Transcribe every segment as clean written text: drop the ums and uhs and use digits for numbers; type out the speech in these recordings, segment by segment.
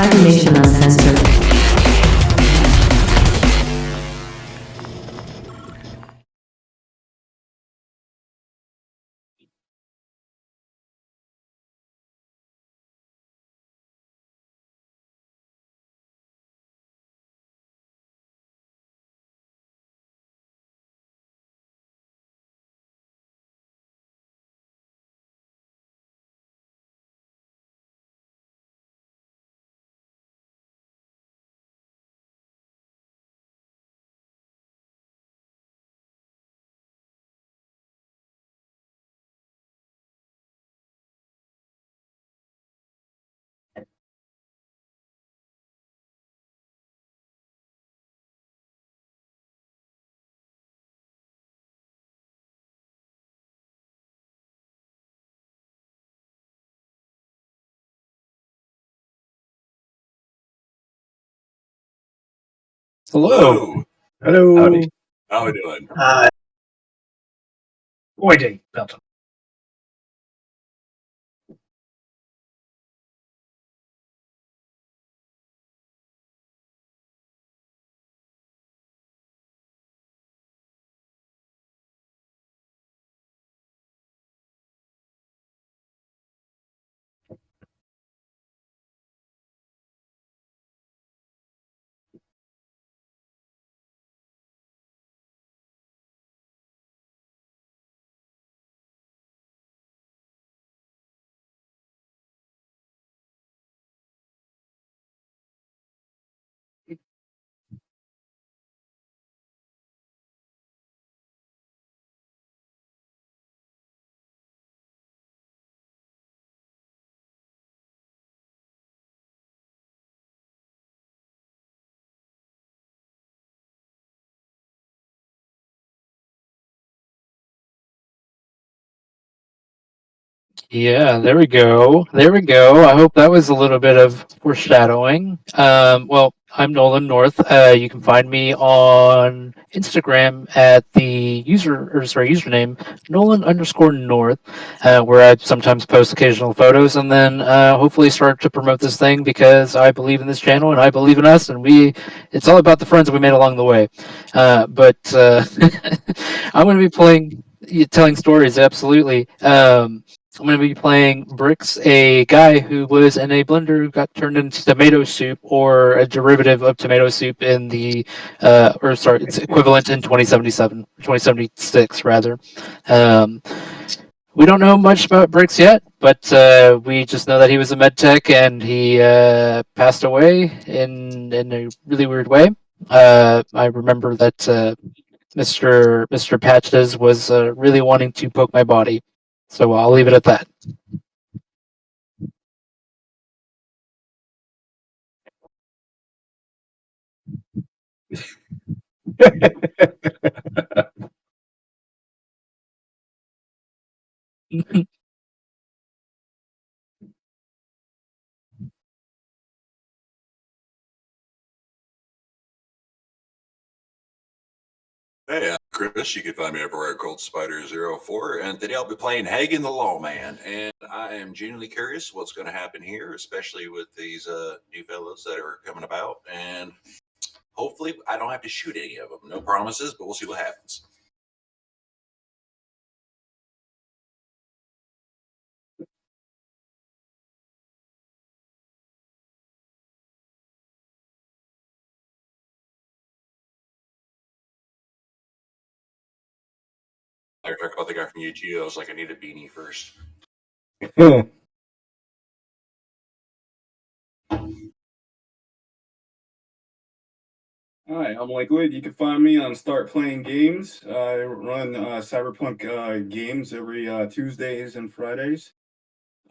Cybernation Uncensored. Hello. Hello. Howdy. How we doing? Pointing. Belton. Yeah, there we go. There we go. I hope that was a little bit of foreshadowing. Well, I'm Nolan North. You can find me on Instagram at the username Nolan_North, where I sometimes post occasional photos, and then hopefully start to promote this thing because I believe in this channel and I believe in us, and it's all about the friends we made along the way. But I'm going to be telling stories, absolutely. I'm going to be playing Bricks, a guy who was in a blender who got turned into tomato soup, or a derivative of tomato soup in its equivalent in 2076, rather. We don't know much about Bricks yet, but we just know that he was a med tech and he passed away in a really weird way. I remember that Mr. Patches was really wanting to poke my body. So I'll leave it at that. Hey, I'm Chris. You can find me everywhere called Spider04, and today I'll be playing Hagen the Lawman. And I am genuinely curious what's going to happen here, especially with these new fellows that are coming about. And hopefully, I don't have to shoot any of them. No promises, but we'll see what happens. I talked about the guy from UG. I was like, I need a beanie first. Hi, I'm Liquid. You can find me on Start Playing Games. I run Cyberpunk games every Tuesdays and Fridays.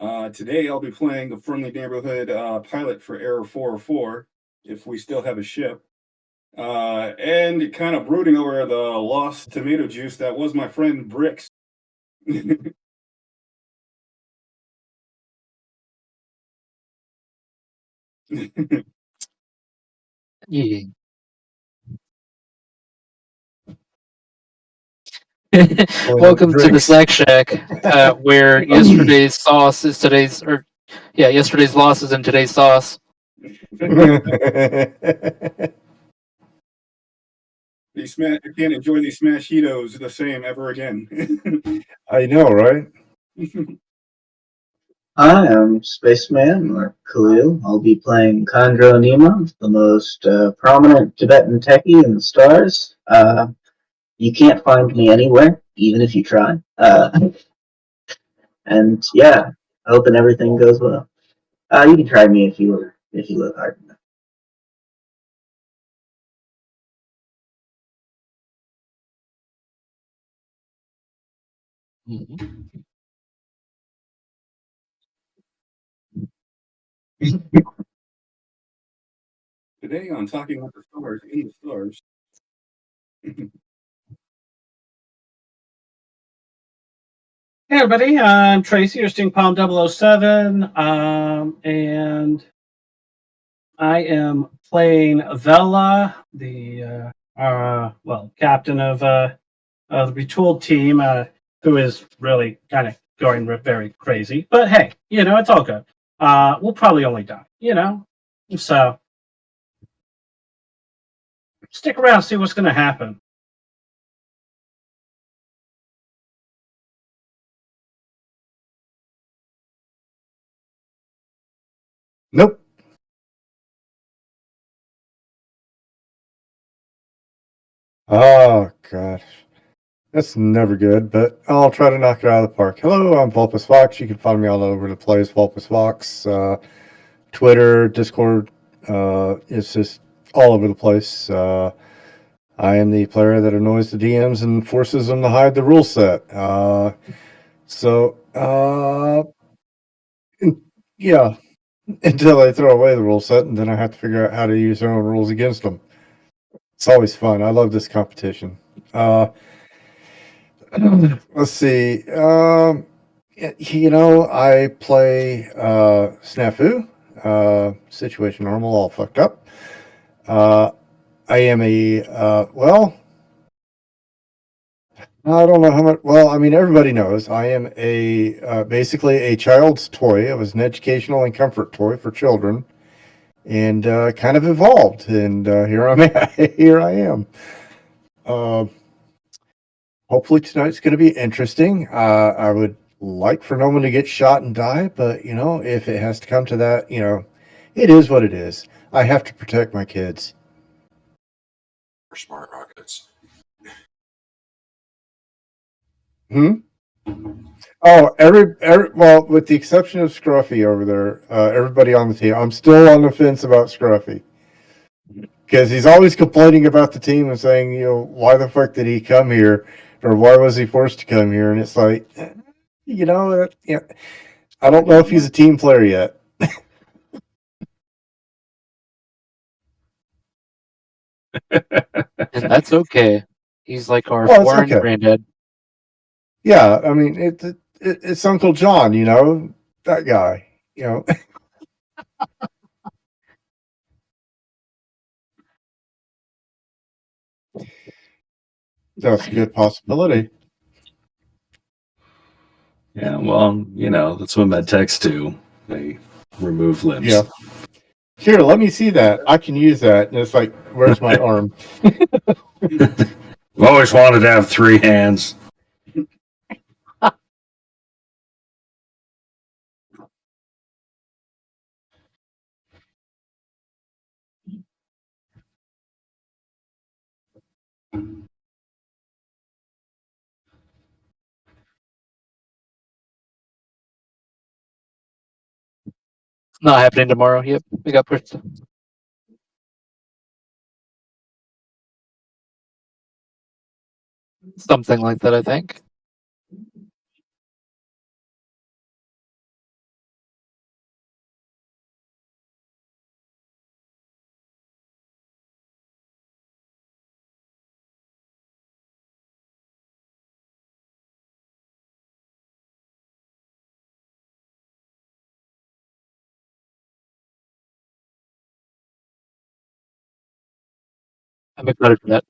Today I'll be playing the Friendly Neighborhood pilot for Error 404, if we still have a ship. And kind of brooding over the lost tomato juice that was my friend Bricks. Yeah. Welcome to the Snack Shack, where yesterday's sauce is today's, yesterday's loss is in today's sauce. I can't enjoy these smashitos the same ever again. I know, right? Hi, I'm Spaceman or Khalil. I'll be playing Khandro Nima, the most prominent Tibetan techie in the stars. You can't find me anywhere, even if you try. And yeah, hoping everything goes well. You can try me if you look hard enough. Mhm. Today on Talking with the Stars in the Stars. Hey everybody, I'm Tracy, your Sting Palm 007, and I am playing Vela, the captain of the retooled team, who is really kind of going very crazy. But hey, it's all good. We'll probably only die, so stick around, see what's going to happen. Nope. Oh gosh, that's never good. But I'll try to knock it out of the park. Hello, I'm Vulpus Fox. You can find me all over the place. Vulpus Fox, Twitter, Discord. It's just all over the place. I am the player that annoys the DMs and forces them to hide the rule set. Yeah, until they throw away the rule set, and then I have to figure out how to use their own rules against them. It's always fun. I love this competition. Let's see. I play Snafu, situation normal, all fucked up. I am I don't know how much. Well, I mean, everybody knows I am basically a child's toy. I was an educational and comfort toy for children, and kind of evolved. And here I'm at. Here I am. Uh, Hopefully tonight's going to be interesting. I would like for no one to get shot and die, but if it has to come to that, it is what it is. I have to protect my kids. Or smart rockets. Hmm. Oh, well, with the exception of Scruffy over there, everybody on the team, I'm still on the fence about Scruffy because he's always complaining about the team and saying, why the fuck did he come here, or why was he forced to come here? And it's like, I don't know if he's a team player yet. And that's okay. He's like our Well, it's foreign okay. granddad. Yeah, I mean, it's Uncle John, that guy, That's a good possibility. Yeah, well, that's what med techs do. They remove limbs. Yeah. Here, let me see that. I can use that. And it's like, where's my arm? I've always wanted to have 3 hands. Not happening tomorrow. Yep, we got pushed. Something like that, I think. I'm excited for that.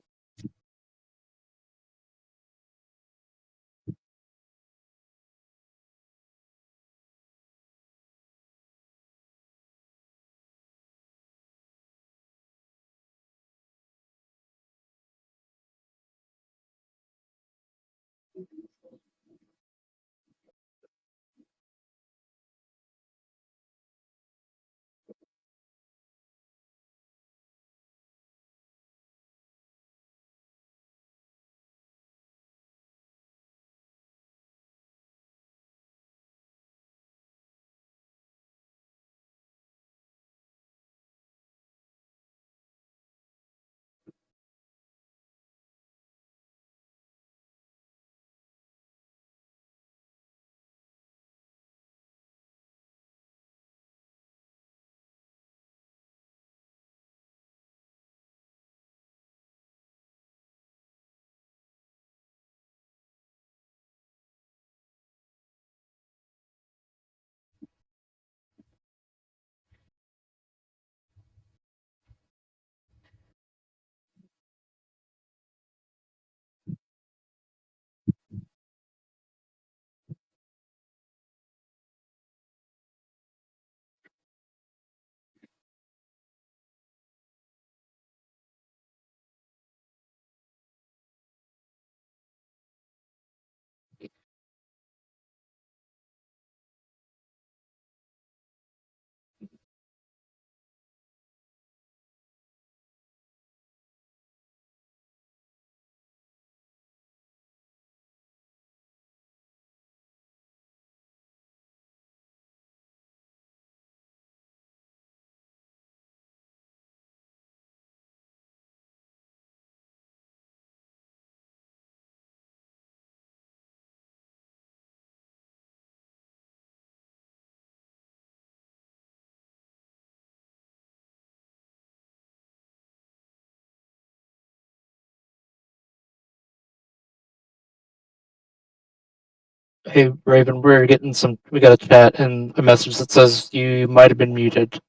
Hey, Raven, we got a chat and a message that says you might have been muted.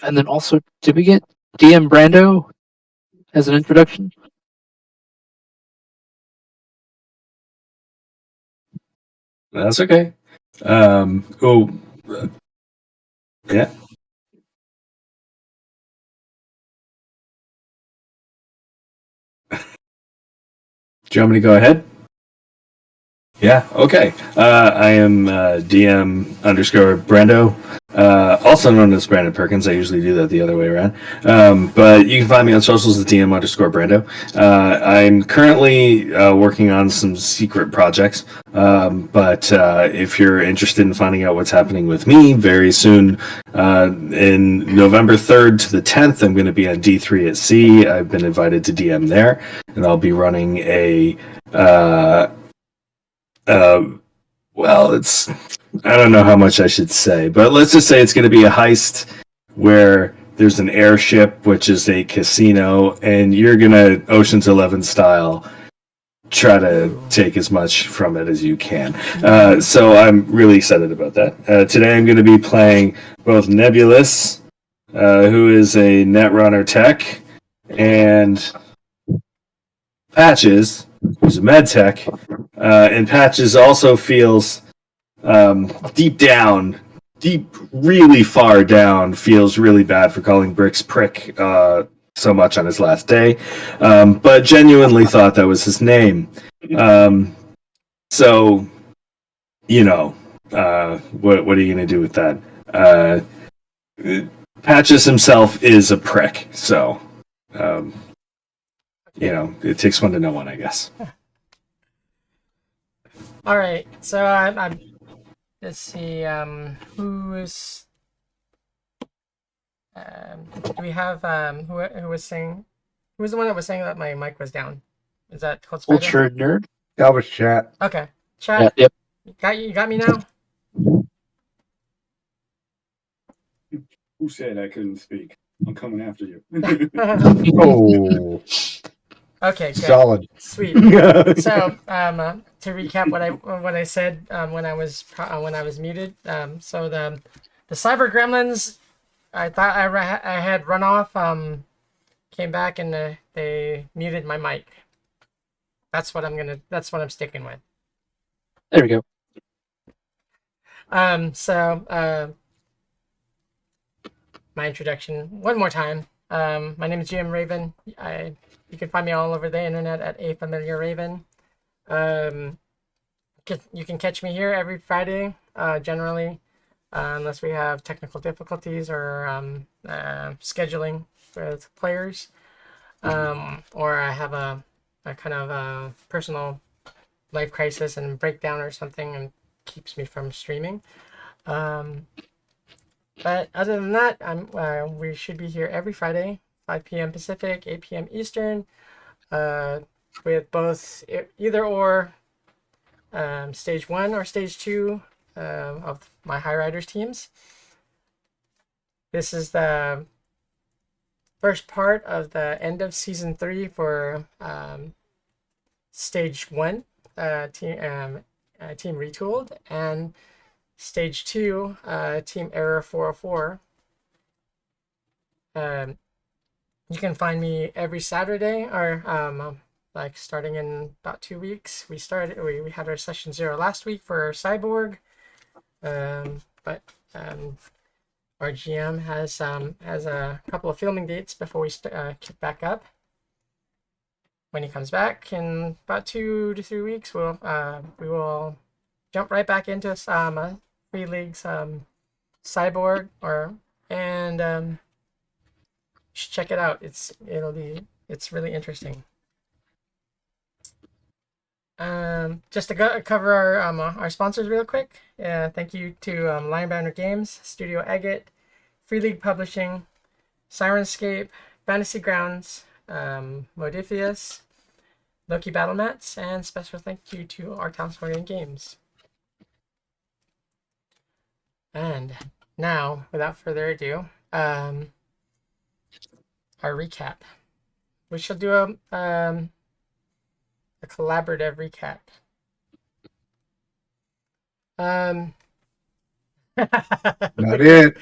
And then also, did we get DM Brando as an introduction? That's okay. Yeah. Do you want me to go ahead? Yeah, okay. I am DM underscore Brando, also known as Brandon Perkins. I usually do that the other way around. But you can find me on socials as DM underscore Brando. I'm currently working on some secret projects. But if you're interested in finding out what's happening with me, very soon, in November 3rd to the 10th, I'm going to be on D3 at Sea. I've been invited to DM there, and I'll be running a. Well, I don't know how much I should say, but let's just say it's going to be a heist where there's an airship, which is a casino, and you're going to Ocean's 11 style try to take as much from it as you can. So I'm really excited about that. Today I'm going to be playing both Nebulous, who is a Netrunner tech, and Patches, who's a med tech. And Patches also feels really far down, feels really bad for calling Brick's prick so much on his last day, but genuinely thought that was his name. So, what are you going to do with that? Patches himself is a prick, so, it takes one to know one, I guess. All right, so I'm. Let's see. Who is? Do we have who was saying? Who was the one that was saying that my mic was down? Is that Cold Spider? Cultured nerd. That was chat. Okay, chat. Yeah, yep. You got me now. Who said I couldn't speak? I'm coming after you. Oh, Okay, good. solid. Sweet. So, to recap what I said when I was muted. So the cyber gremlins, I thought I had run off. Came back and they muted my mic. That's what I'm sticking with. There we go. So my introduction one more time. My name is GM Raven. You can find me all over the internet at A Familiar Raven. You can catch me here every Friday, generally, unless we have technical difficulties or scheduling with players, or I have a kind of a personal life crisis and breakdown or something and keeps me from streaming. But other than that, we should be here every Friday, 5 p.m. Pacific, 8 p.m. Eastern, with both either or stage 1 or stage 2 of my Highriders teams. This is the first part of the end of season 3 for stage 1 team Retooled, and stage 2 team Error 404. You can find me every Saturday, or like starting in about 2 weeks. We had our session 0 last week for Cyborg, but our GM has a couple of filming dates before we kick back up. When he comes back in about 2 to 3 weeks, we will jump right back into Free League's Cyborg, and you should check it out. It's really interesting. Just to cover our sponsors real quick. Thank you to Lionbounder Games, Studio Agate, Free League Publishing, Sirenscape, Fantasy Grounds, Modifius, Loki Battle Mats, and special thank you to Our Townsorian Games. And now, without further ado, our recap. We shall do a collaborative recap. Not it.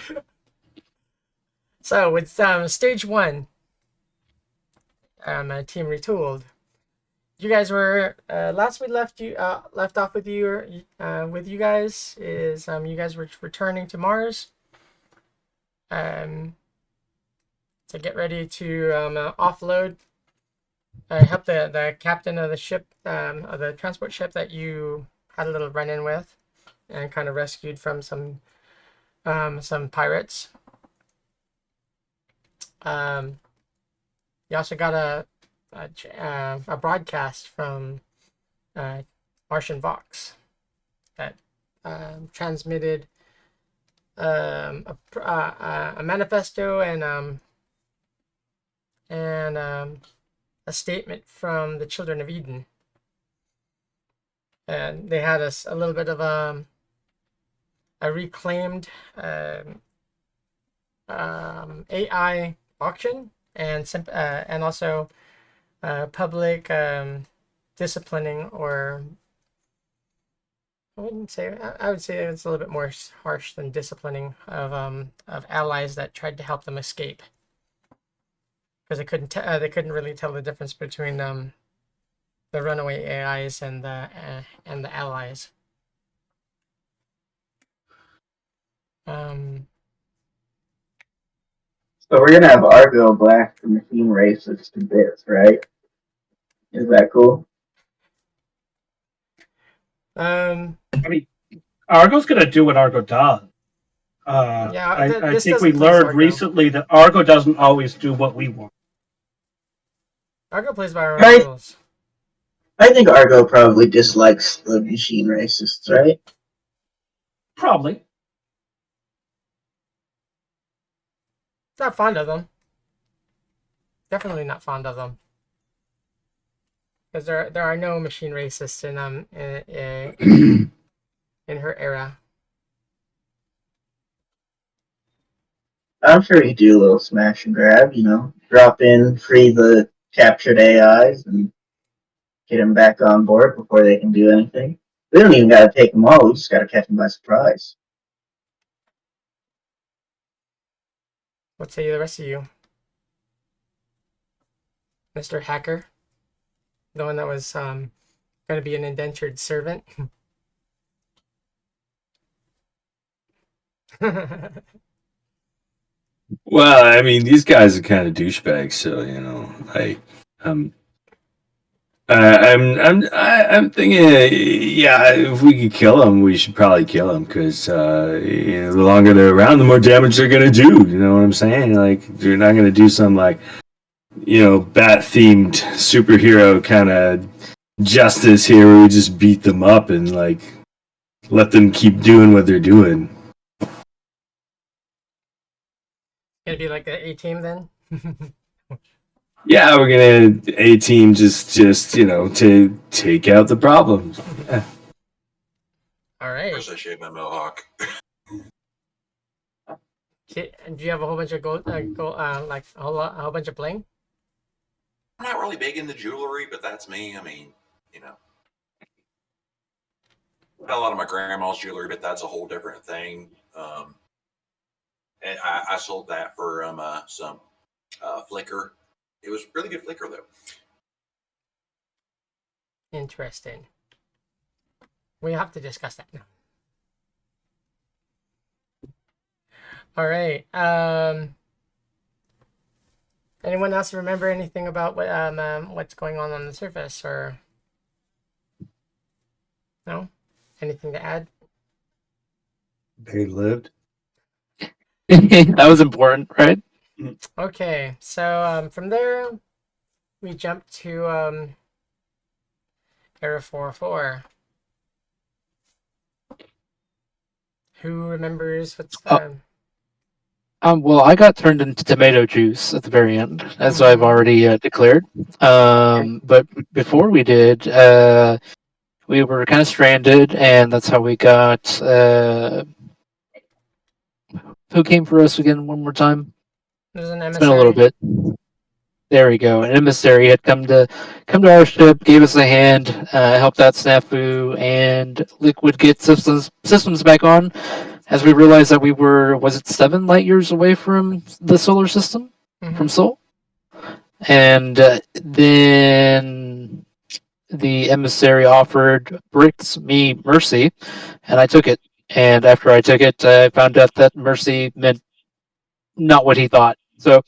So with stage 1, Team Retooled. You guys were last we left off with you guys is you guys were returning to Mars to get ready to offload. Help the captain of the ship of the transport ship that you had a little run-in with and kind of rescued from some pirates. You also got a broadcast from Martian Vox that transmitted a manifesto and a statement from the Children of Eden, and they had a little bit of a reclaimed AI auction and also public disciplining, or I would say it's a little bit more harsh than disciplining of allies that tried to help them escape, because they couldn't really tell the difference between the runaway AIs and the allies. So we're gonna have Argo blast the machine races to bits, right? Is that cool? I mean, Argo's going to do what Argo does. Yeah, I this think we doesn't please learned Argo. recently that Argo doesn't always do what we want. Argo plays by our own Right. rules. I think Argo probably dislikes the machine racists, right? Probably. Not fond of them. Definitely not fond of them. Because there are no machine racists in her era. I'm sure he'd do a little smash and grab, drop in, free the captured AIs, and get them back on board before they can do anything. We don't even gotta take them all, we just gotta catch them by surprise. What say the rest of you? Mr. Hacker? The one that was going to be an indentured servant? Well, I mean, these guys are kind of douchebags, so I'm thinking, yeah, if we could kill them, we should probably kill them, because the longer they're around, the more damage they're gonna do. You know what I'm saying? Like, you're not gonna do some bat themed superhero kind of justice here, where we just beat them up and let them keep doing what they're doing. Gonna be like the A-team then? Yeah, we're gonna A-team just to take out the problems. Yeah. All right. Of course, I shaved my mohawk. Do you have a whole bunch of gold, like a whole bunch of bling? I'm not really big into jewelry, but that's me. I mean, got a lot of my grandma's jewelry, but that's a whole different thing. And I sold that for some flicker. It was really good flicker, though. Interesting. We have to discuss that now. All right. Anyone else remember anything about what's going on the surface, or no? Anything to add? They lived. That was important, right? Okay, so from there we jump to Era 404. Who remembers what's Well, I got turned into tomato juice at the very end, as I've already declared. But before we did, we were kind of stranded, and that's how we got who came for us again one more time? There's an It's been a little emissary. bit. There we go. An emissary had come to our ship, gave us a hand, helped out Snafu and Liquid get systems back on. As we realized that we were, was it 7 light years away from the solar system, from Sol? And then the emissary offered Bricks me Mercy, and I took it. And after I took it, I found out that Mercy meant not what he thought. So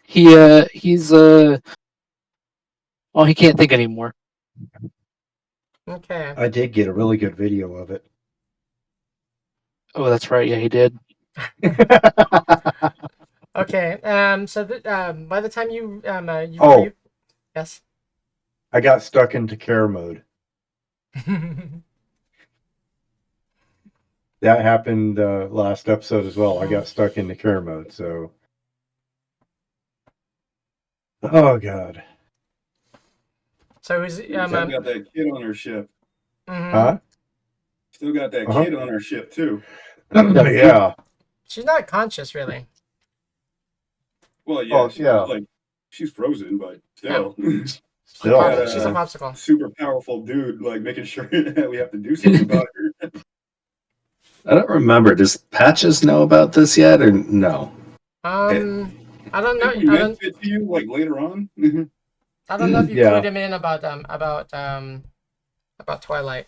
he's well, he can't think anymore. Okay. I did get a really good video of it. Oh, that's right. Yeah, he did. Okay. So by the time you Oh. yes. I got stuck into care mode. That happened last episode as well. I got stuck into care mode, so. Oh God. So who's Still got that kid on her ship. Huh? Still got that Uh-huh. kid on her ship too. Yeah. She's not conscious, really. Well, yeah, Oh, yeah. she's frozen, but still. Still. got She's a popsicle. Super powerful dude, like making sure that we have to do something about her. I don't remember. Does Patches know about this yet, or no? I don't I know. think we mentioned it to you like later on. I don't know if you Yeah. clued him in about Twilight.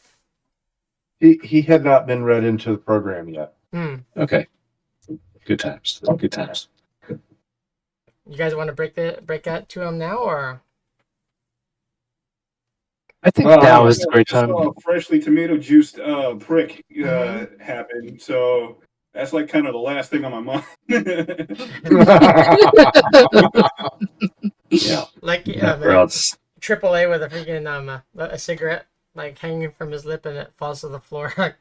He had not been read into the program yet. Okay. Good times. Good times. You guys want to break that to him now, or? I think Well, now is a great Just time. saw a freshly tomato juiced prick happen, so that's like kind of the last thing on my mind. Yeah. Like Or else. AAA with a freaking a cigarette like hanging from his lip and it falls to the floor.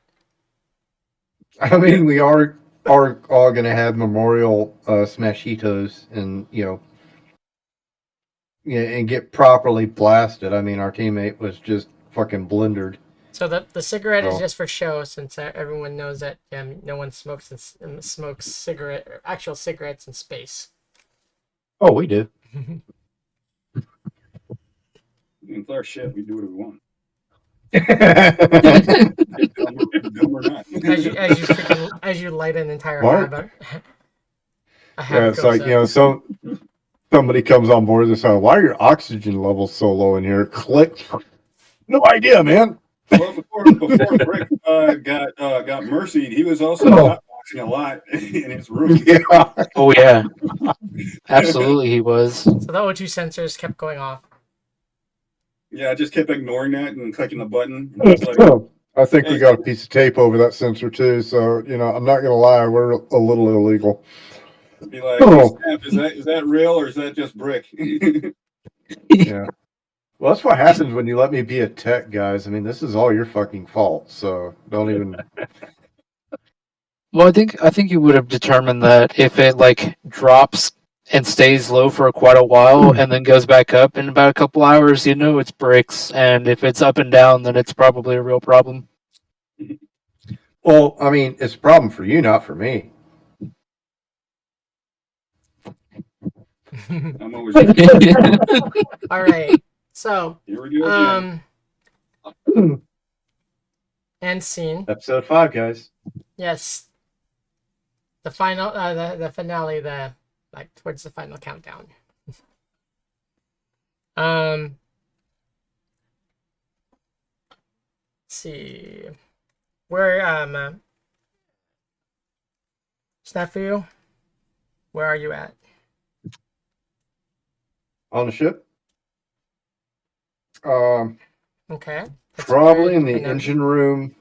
I mean, we are all going to have memorial smashitos and, and get properly blasted. I mean, our teammate was just fucking blendered. So the cigarette is Oh. just for show, since everyone knows that no one smokes actual cigarettes in space. Oh, we do. It's our shit. We do what we want. Dumb or not. As you light an entire Mark? habit. Yeah, it's like, somebody comes on board and says, why are your oxygen levels so low in here? Click. No idea, man. Well, before Rick got mercied, he was also hotboxing a lot in his room. Yeah. Oh yeah, absolutely he was. So the O2 sensors kept going off. Yeah, I just kept ignoring that and clicking the button. It's like, I think we got a piece of tape over that sensor too. So, I'm not going to lie. We're a little illegal. be like, hey, Snap, is that real or is that just brick? Yeah. Well, that's what happens when you let me be a tech, guys. I mean, this is all your fucking fault. So don't even. Well, I think you would have determined that if it like drops and stays low for quite a while and then goes back up in about a couple hours, it's bricks. And if it's up and down, then it's probably a real problem. Well, I mean, it's a problem for you, not for me. I'm always All right. So, here we go again. end scene. Episode 5, guys. Yes. The final, the finale, towards the final countdown. Let's see. Where, Snafu, where are you at? On the ship? Okay. That's Probably very in the dynamic. engine room.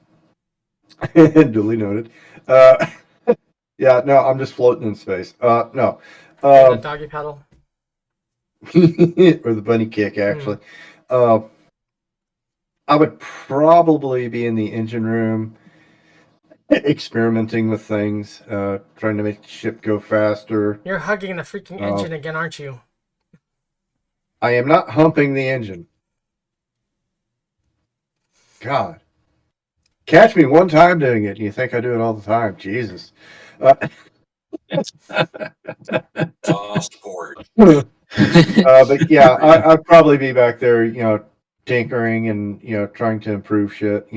Duly noted. Yeah, no, I'm just floating in space. No. The doggy paddle. Or the bunny kick, actually. I would probably be in the engine room experimenting with things, trying to make the ship go faster. You're hugging the freaking engine again, aren't you? I am not humping the engine. God. Catch me one time doing it, and you think I do it all the time. Jesus. Sauce port. But yeah, I'd probably be back there, tinkering and trying to improve shit.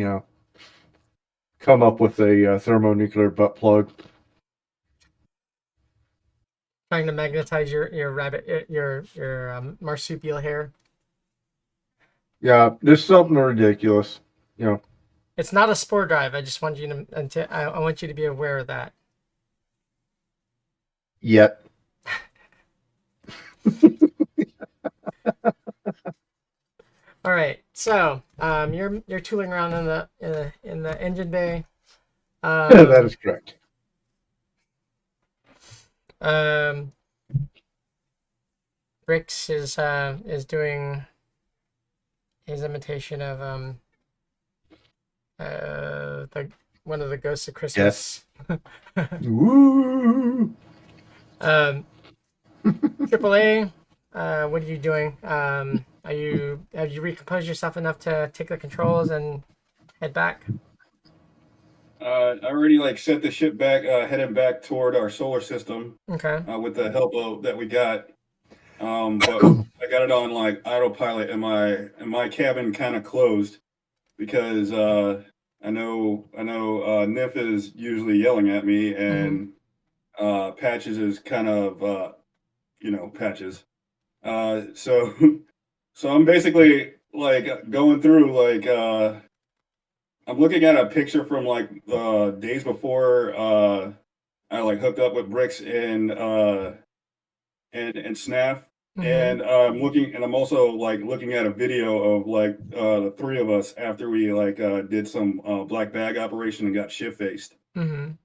Come up with a thermonuclear butt plug. Trying to magnetize your rabbit your marsupial hair. Yeah, there's something ridiculous. It's not a spore drive. I just want you to I want you to be aware of that. Yet. All right, so you're tooling around in the engine bay. That is correct. Brix is doing his imitation of the one of the ghosts of Christmas. Woo! AAA, what are you doing? Have you recomposed yourself enough to take the controls and head back? I already set the ship back, heading back toward our solar system. Okay. With the help of that we got. But I got it on autopilot, and my cabin kind of closed because I know Nif is usually yelling at me, and Patches is kind of Patches. So so I'm basically going through I'm looking at a picture from days before I hooked up with Bricks and Snaf. And I'm also looking at a video of the three of us after we did some black bag operation and got shit faced.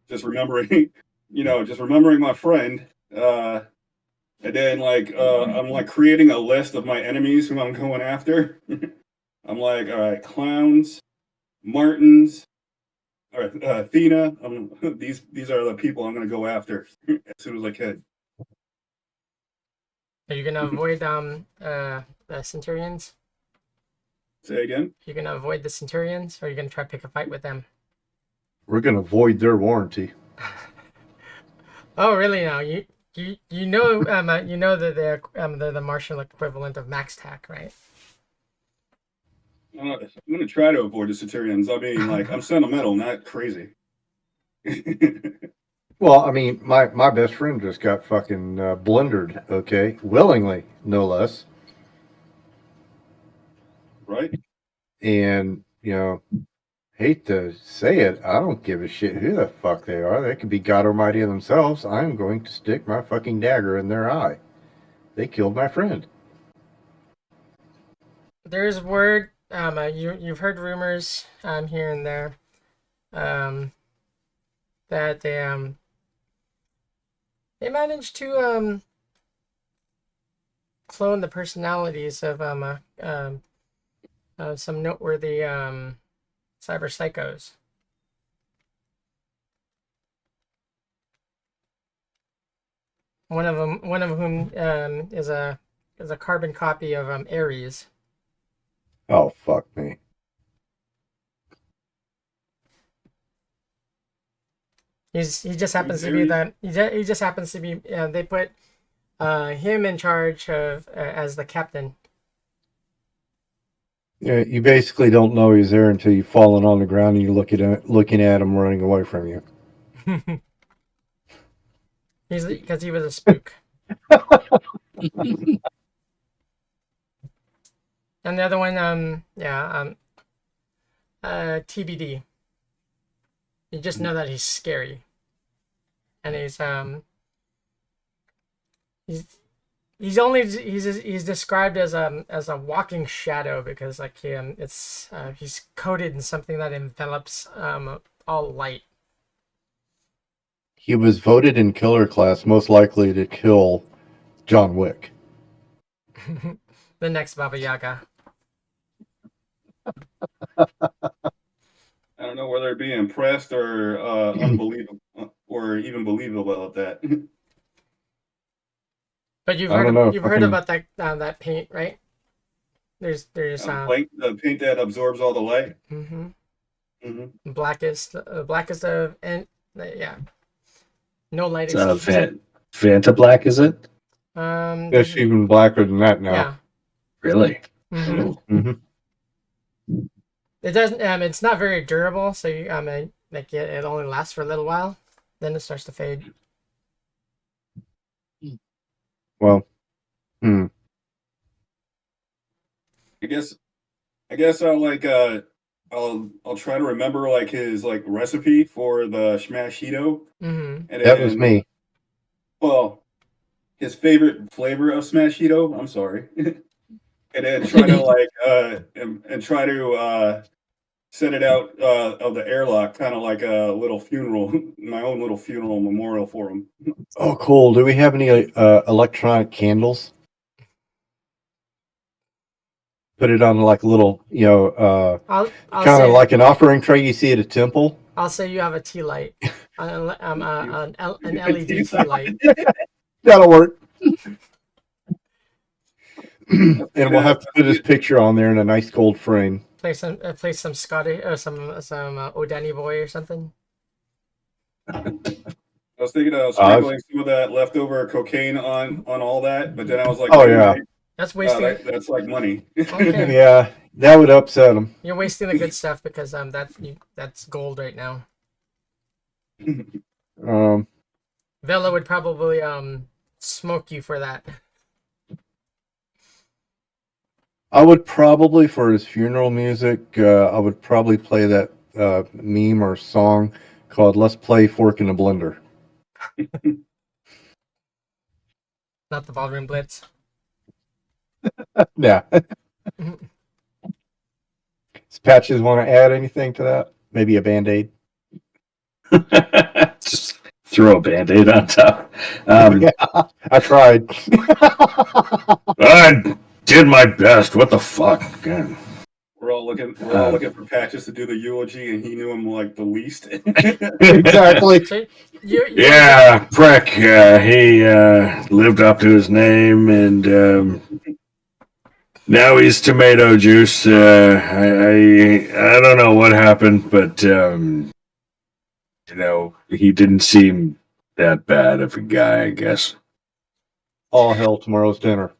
Just remembering, just remembering my friend. And then I'm creating a list of my enemies who I'm going after. I'm all right, clowns, Martins, all right, Athena. These are the people I'm gonna go after as soon as I can. Are you gonna avoid the Centurions? Say again? You're gonna avoid the Centurions, or are you gonna try to pick a fight with them? We're gonna void their warranty. Oh, really? Now you know that they're the Martian equivalent of Max Tac, right? I'm gonna try to avoid the Centurions. I mean, I'm sentimental, not crazy. Well, I mean, my best friend just got fucking blendered, okay? Willingly, no less. Right? And, hate to say it, I don't give a shit who the fuck they are. They could be God Almighty themselves. I'm going to stick my fucking dagger in their eye. They killed my friend. There's word, you've heard rumors here and there that they managed to clone the personalities of some noteworthy cyber psychos. One of whom is a carbon copy of Ares. Oh, fuck me. He just happens to be that he just happens to be. They put him in charge of as the captain. Yeah, you basically don't know he's there until you've fallen on the ground and you're looking at him running away from you. He's because he was a spook. And the other one, TBD. You just know that he's scary, and he's described as a walking shadow because he's coated in something that envelops all light. He was voted in killer class most likely to kill John Wick. The next Baba Yaga. I don't know whether to be impressed or unbelievable or even believable about that. But you've heard about that paint, right? There's the paint that absorbs all the light. Blackest of and yeah. No light It's exposure. Vanta Black, is it? It's There's, even blacker than that now. yeah. Really? hmm hmm It doesn't. It's not very durable, so you, like it only lasts for a little while, then it starts to fade. Well, I guess I'll like I'll try to remember like his like recipe for the Smashito, Mm-hmm. and that was then me. well, his favorite flavor of Smashito. I'm sorry, and then try to like and try to set it out of the airlock, kind of like a little funeral, my own little funeral memorial for him. Oh, cool. Do we have any electronic candles? Put it on like a little, I'll kind say of like an offering tray you see at a temple. I'll say you have a tea light, an LED tea light. That'll work. And we'll have to put his picture on there in a nice gold frame. Play some Scotty or some O'Danny Boy or something. I was thinking of sprinkling some of that leftover cocaine on all that, but then I was like, Oh, wait a yeah. minute, That's wasting. that's like money. Okay. Yeah, that would upset him. You're wasting the good stuff because that's gold right now. Vela would probably smoke you for that. I would probably, for his funeral music, I would probably play that meme or song called "Let's Play Fork in a Blender." Not the ballroom blitz. Yeah. Does Patches want to add anything to that? Maybe a Band-Aid? Just throw a Band-Aid on top. Yeah, I tried. I did my best. What the fuck? God. We're all looking for Patches to do the eulogy, and he knew him like the least. Exactly. So Yeah, prick. He lived up to his name, and now he's tomato juice. I don't know what happened, but he didn't seem that bad of a guy, I guess. All hell tomorrow's dinner.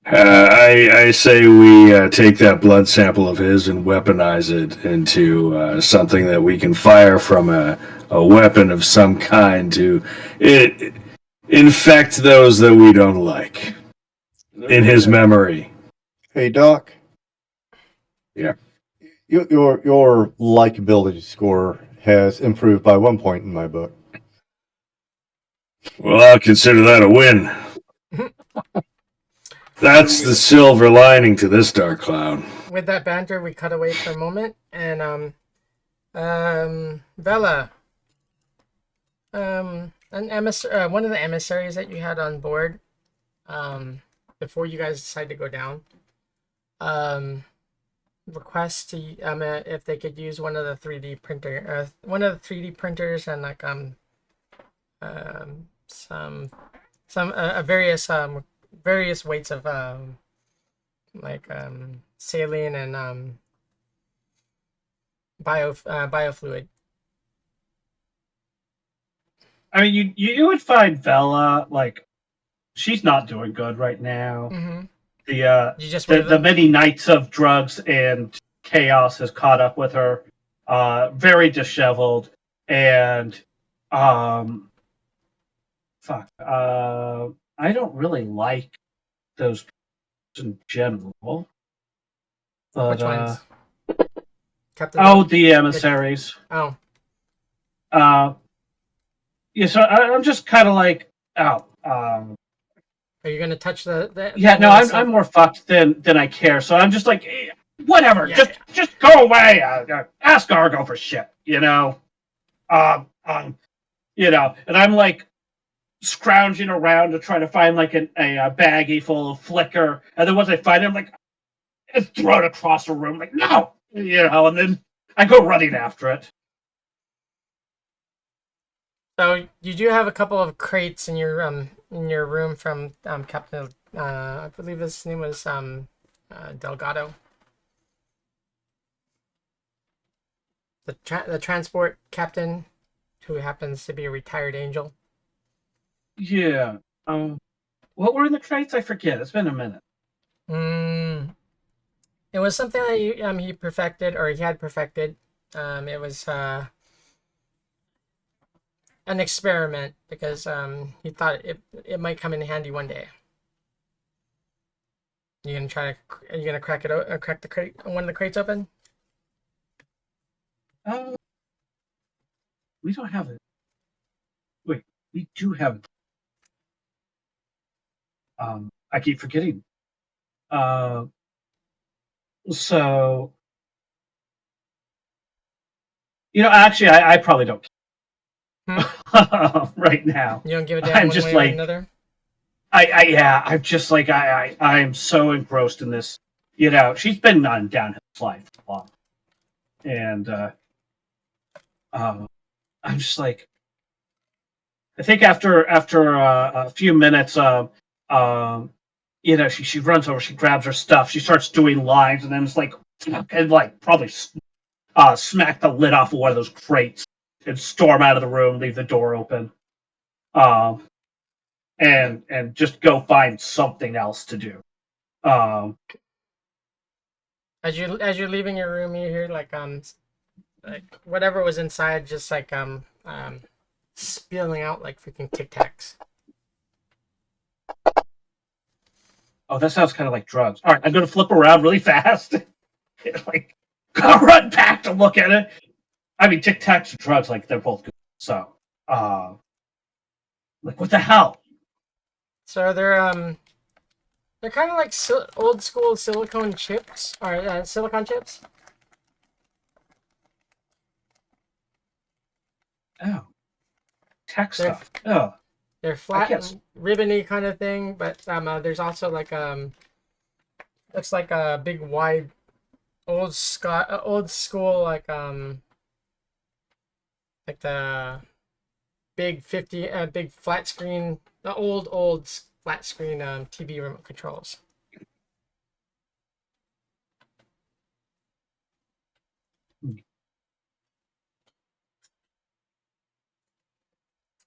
I say we take that blood sample of his and weaponize it into something that we can fire from a weapon of some kind to infect those that we don't like in his memory. Hey, Doc. Yeah. Your likability score has improved by 1 point in my book. Well, I'll consider that a win. That's the silver lining to this dark cloud. with that banter, we cut away for a moment, and Vela, one of the emissaries that you had on board, before you guys decide to go down, request to if they could use one of the 3D printers, and like some various weights of saline and biofluid. I mean, you would find Vela, like, she's not doing good right now. Mm-hmm. The You just the many nights of drugs and chaos has caught up with her. Very disheveled, and I don't really like those in general. But, Which ones? Captain. Oh, the emissaries. Oh. Yeah, so I'm just kind of like, Are you gonna touch the yeah, no, I'm more fucked than I care. So I'm just like, whatever, Yeah, just go away. Ask Argo for shit, and I'm like scrounging around to try to find like a baggie full of flicker, and then once I find it, I'm like, just throw it across the room, like no, and then I go running after it. So you do have a couple of crates in your room from Captain. I believe his name was Delgado. The transport captain who happens to be a retired angel. Yeah. What were in the crates? I forget. It's been a minute. It was something that he perfected, or he had perfected. It was an experiment because he thought it might come in handy one day. You gonna try to? Are you gonna crack it? Crack the crate? One of the crates open? We don't have it. Wait, we do have it. I keep forgetting. So, actually, I probably don't right now. You don't give a damn I'm one just way or like, another. I'm just like, I'm so engrossed in this. She's been on downhill slide for a while, and I'm just like, I think after a few minutes, she runs over, she grabs her stuff, she starts doing lines, and then it's like, and like probably smack the lid off of one of those crates and storm out of the room, leave the door open, and just go find something else to do. As you're leaving your room, you hear like whatever was inside just like spilling out like freaking Tic Tacs. Oh, that sounds kind of like drugs. All right, I'm gonna flip around really fast. Like, gotta run back to look at it. I mean, Tic Tacs and drugs, like they're both good. So, like, what the hell? So they're kind of like old school silicone chips or silicon chips. Oh, tech stuff. Oh, They're flat and ribbony kind of thing, but there's also like looks like a big wide old school like the big big flat screen, the old flat screen TV remote controls.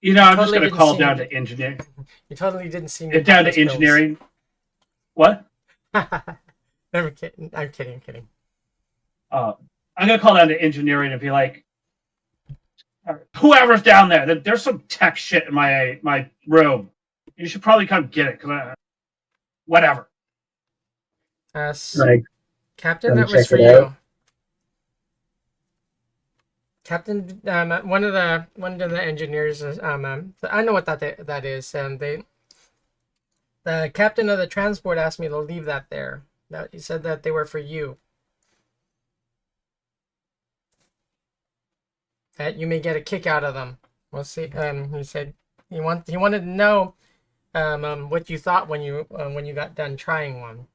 I'm just gonna call down to engineering. You totally didn't see me. Down to engineering. What? I'm kidding. I'm kidding. I'm gonna call down to engineering and be like, whoever's down there, there's some tech shit in my room. You should probably come get it, whatever. Captain, that was for you. Captain, one of the engineers, I know what that is, and the captain of the transport asked me to leave that there. He said that they were for you. That you may get a kick out of them. We'll see. He said he wanted to know, what you thought when you got done trying one.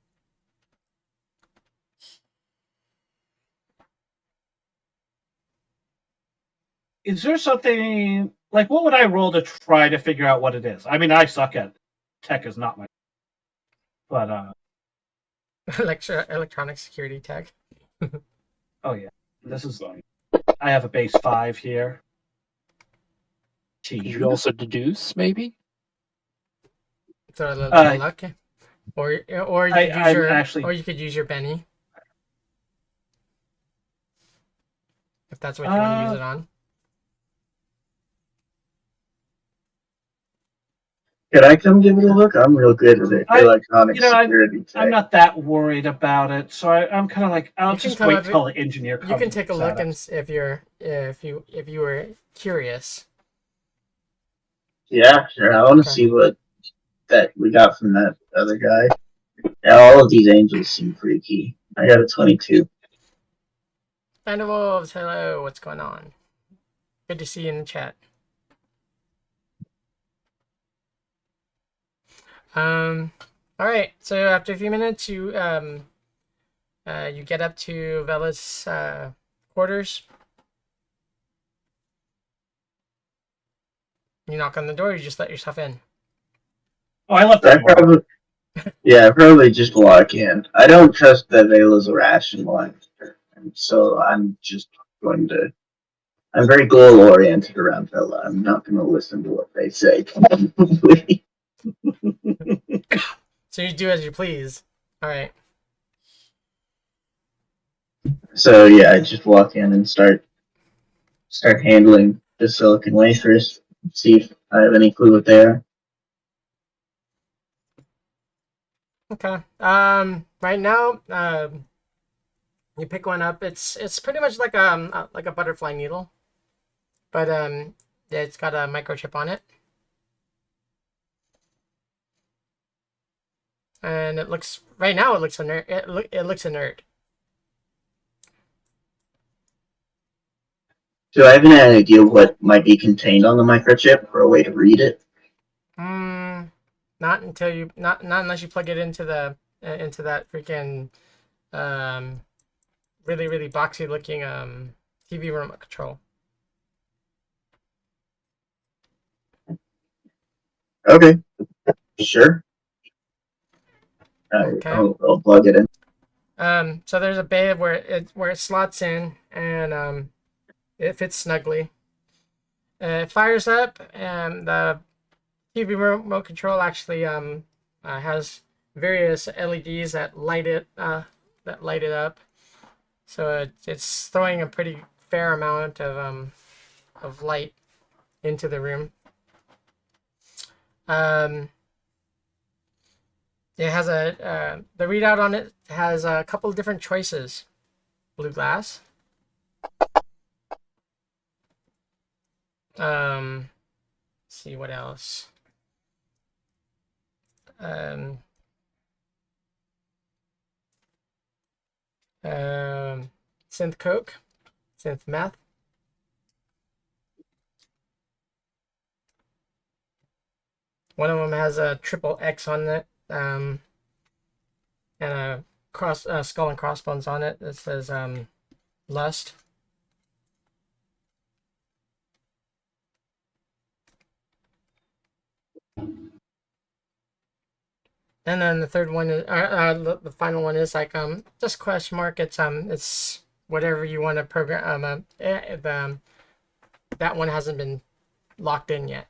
Is there something like what would I roll to try to figure out what it is? I mean, I suck at tech, is not my, but electronic security tech. Oh yeah, this is. I have a base 5 here. Could you also deduce, maybe? Throw a little luck, or you could use your Benny, if that's what you want to use it on. Could I come give it a look? I'm real good at it. Electronic security tech. I'm not that worried about it, so I'm kind of like, I'll just wait till the engineer comes. You can take a look and if you were curious. Yeah, sure. I want to see what that we got from that other guy. Yeah, all of these angels seem freaky. I got a 22. Band of Wolves, hello, what's going on? Good to see you in the chat. All right. So after a few minutes, you get up to Vela's quarters. You knock on the door. You just let yourself in. Oh, I left that. I probably just walk in. I don't trust that Vela's a rational one, and so I'm just going to I'm very goal oriented around Vela. I'm not going to listen to what they say. So you do as you please. All right. So yeah, I just walk in and start handling the silicon wafers. See if I have any clue what they are. Okay. Right now, you pick one up. It's pretty much like a butterfly needle, but it's got a microchip on it, and it looks right now it looks inert. It looks inert. Do I have any idea what might be contained on the microchip or a way to read it? Not until you not unless you plug it into the into that freaking really boxy looking TV remote control. Okay, sure. Okay. I'll plug it in. So there's a bay where it slots in and it fits snugly. It fires up, and the TV remote control actually has various LEDs that light it up. So it's throwing a pretty fair amount of light into the room. It has the readout on it has a couple of different choices. Blue glass. Let's see what else. Synth coke, synth meth. One of them has a triple X on it, and a skull and crossbones on it that says lust. And then the third one is the final one is like just question mark. It's whatever you want to program. That one hasn't been locked in yet.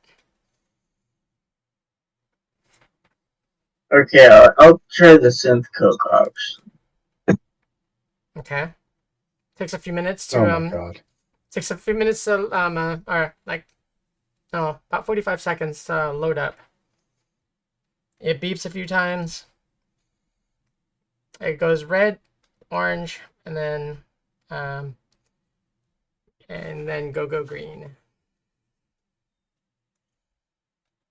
Okay, I'll try the synth coke option. Okay. Takes a few minutes to Oh my god. Takes a few minutes to or like no, about 45 seconds to load up. It beeps a few times. It goes red, orange, and then go green.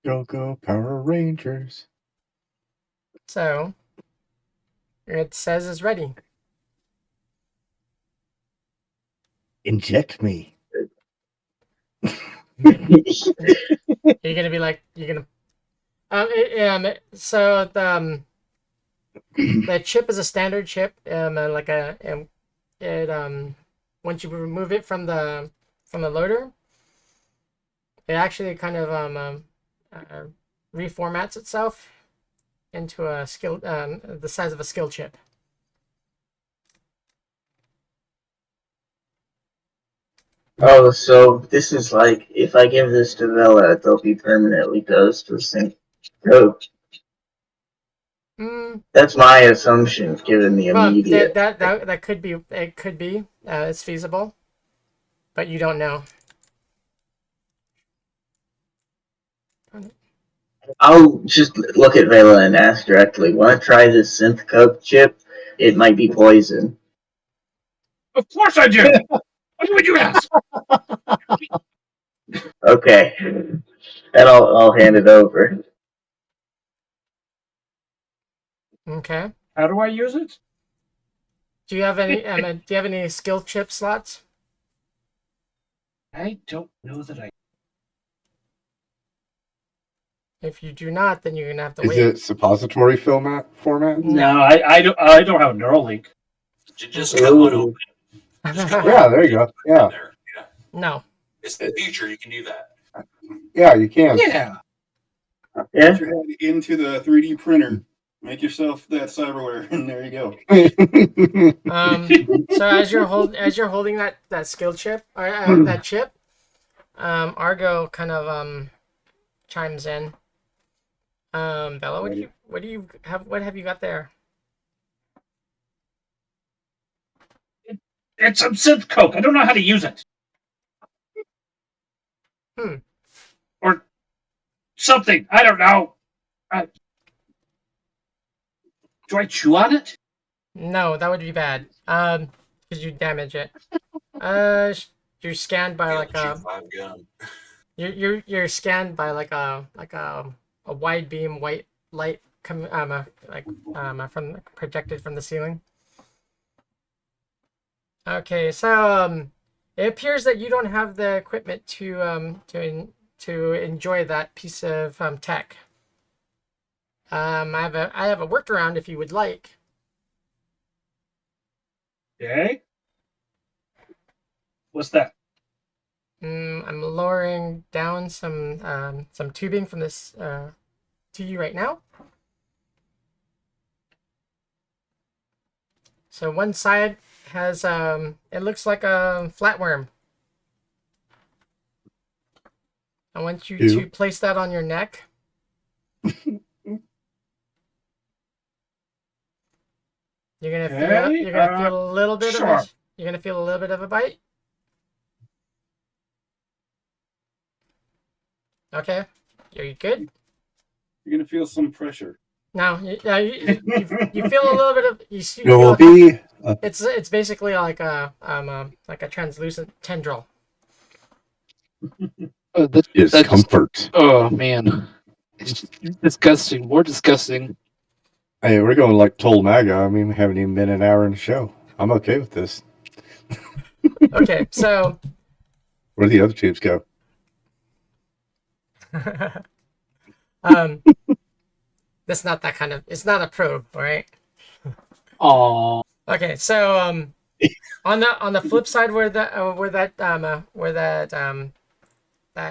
Go Power Rangers. So it says it's ready. Inject me. You're gonna be like so the chip is a standard chip, like once you remove it from the loader, it actually kind of reformats itself into a skill the size of a skill chip. Oh, so this is like, if I give this to Vela, they'll be permanently dosed with synth coke. That's my assumption, given the immediate. That could be. It could be. It's feasible, but you don't know. I'll just look at Vela and ask directly. Want to try this synth coke chip? It might be poison. Of course I do. Why would you ask? Okay, and I'll hand it over. Okay. How do I use it? Do you have any? Do you have any skill chip slots? I don't know that I. If you do not, then you're gonna have to Is wait. it suppository format? No, I don't have a Neuralink. Just cut one open. Yeah, there you go. Yeah. There. Yeah. No. It's the future. You can do that. Yeah, you can. Yeah. Put your head into the 3D printer Make yourself that cyberware, and there you go. So as you're holding that skill chip or that chip, Argo kind of chimes in. Bella, what have you got there? It's some synth coke. I don't know how to use it. Or something. I don't know. Do I chew on it? No, that would be bad. Because you damage it. You're scanned by like a. gun. You're scanned by like a wide beam white light from projected from the ceiling. Okay, so it appears that you don't have the equipment to enjoy that piece of tech. I have a workaround if you would like. Okay. What's that? I'm lowering down some tubing from this to you right now. So one side has it looks like a flatworm. I want you to place that on your neck. You're gonna feel a little bit of you're gonna feel a little bit of a bite. Okay, are you good? You're gonna feel some pressure. No, you feel a little bit of it's basically like a translucent tendril. Discomfort. Oh man, it's disgusting. More disgusting. Hey, we're going like Toll Maga. I mean, we haven't even been an hour in the show. I'm okay with this. Okay, so where do the other tubes go? That's not that kind of. It's not a probe, all right? Oh. Okay, so on the flip side where that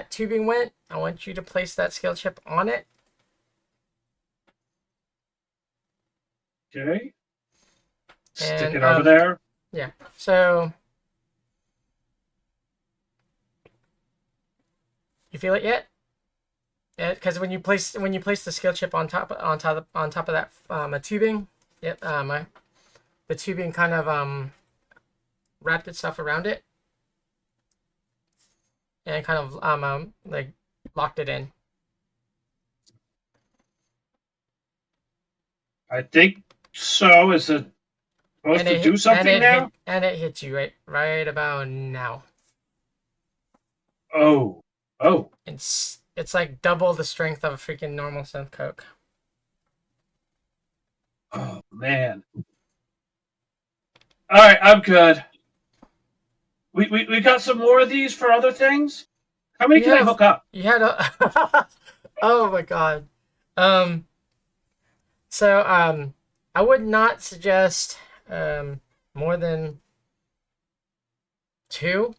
tubing went, I want you to place that skill chip on it. Okay. Stick And, it over there. Yeah. So you feel it yet? Because when you place the skill chip on top of that tubing, the tubing kind of wrapped itself around it and kind of like locked it in. I think so. Is it supposed to do something now? And it hits you right about now. Oh. It's like double the strength of a freaking normal synth coke. Oh man. All right, I'm good. We got some more of these for other things. How many can I hook up? You had a. Oh my god. So I would not suggest more than 2,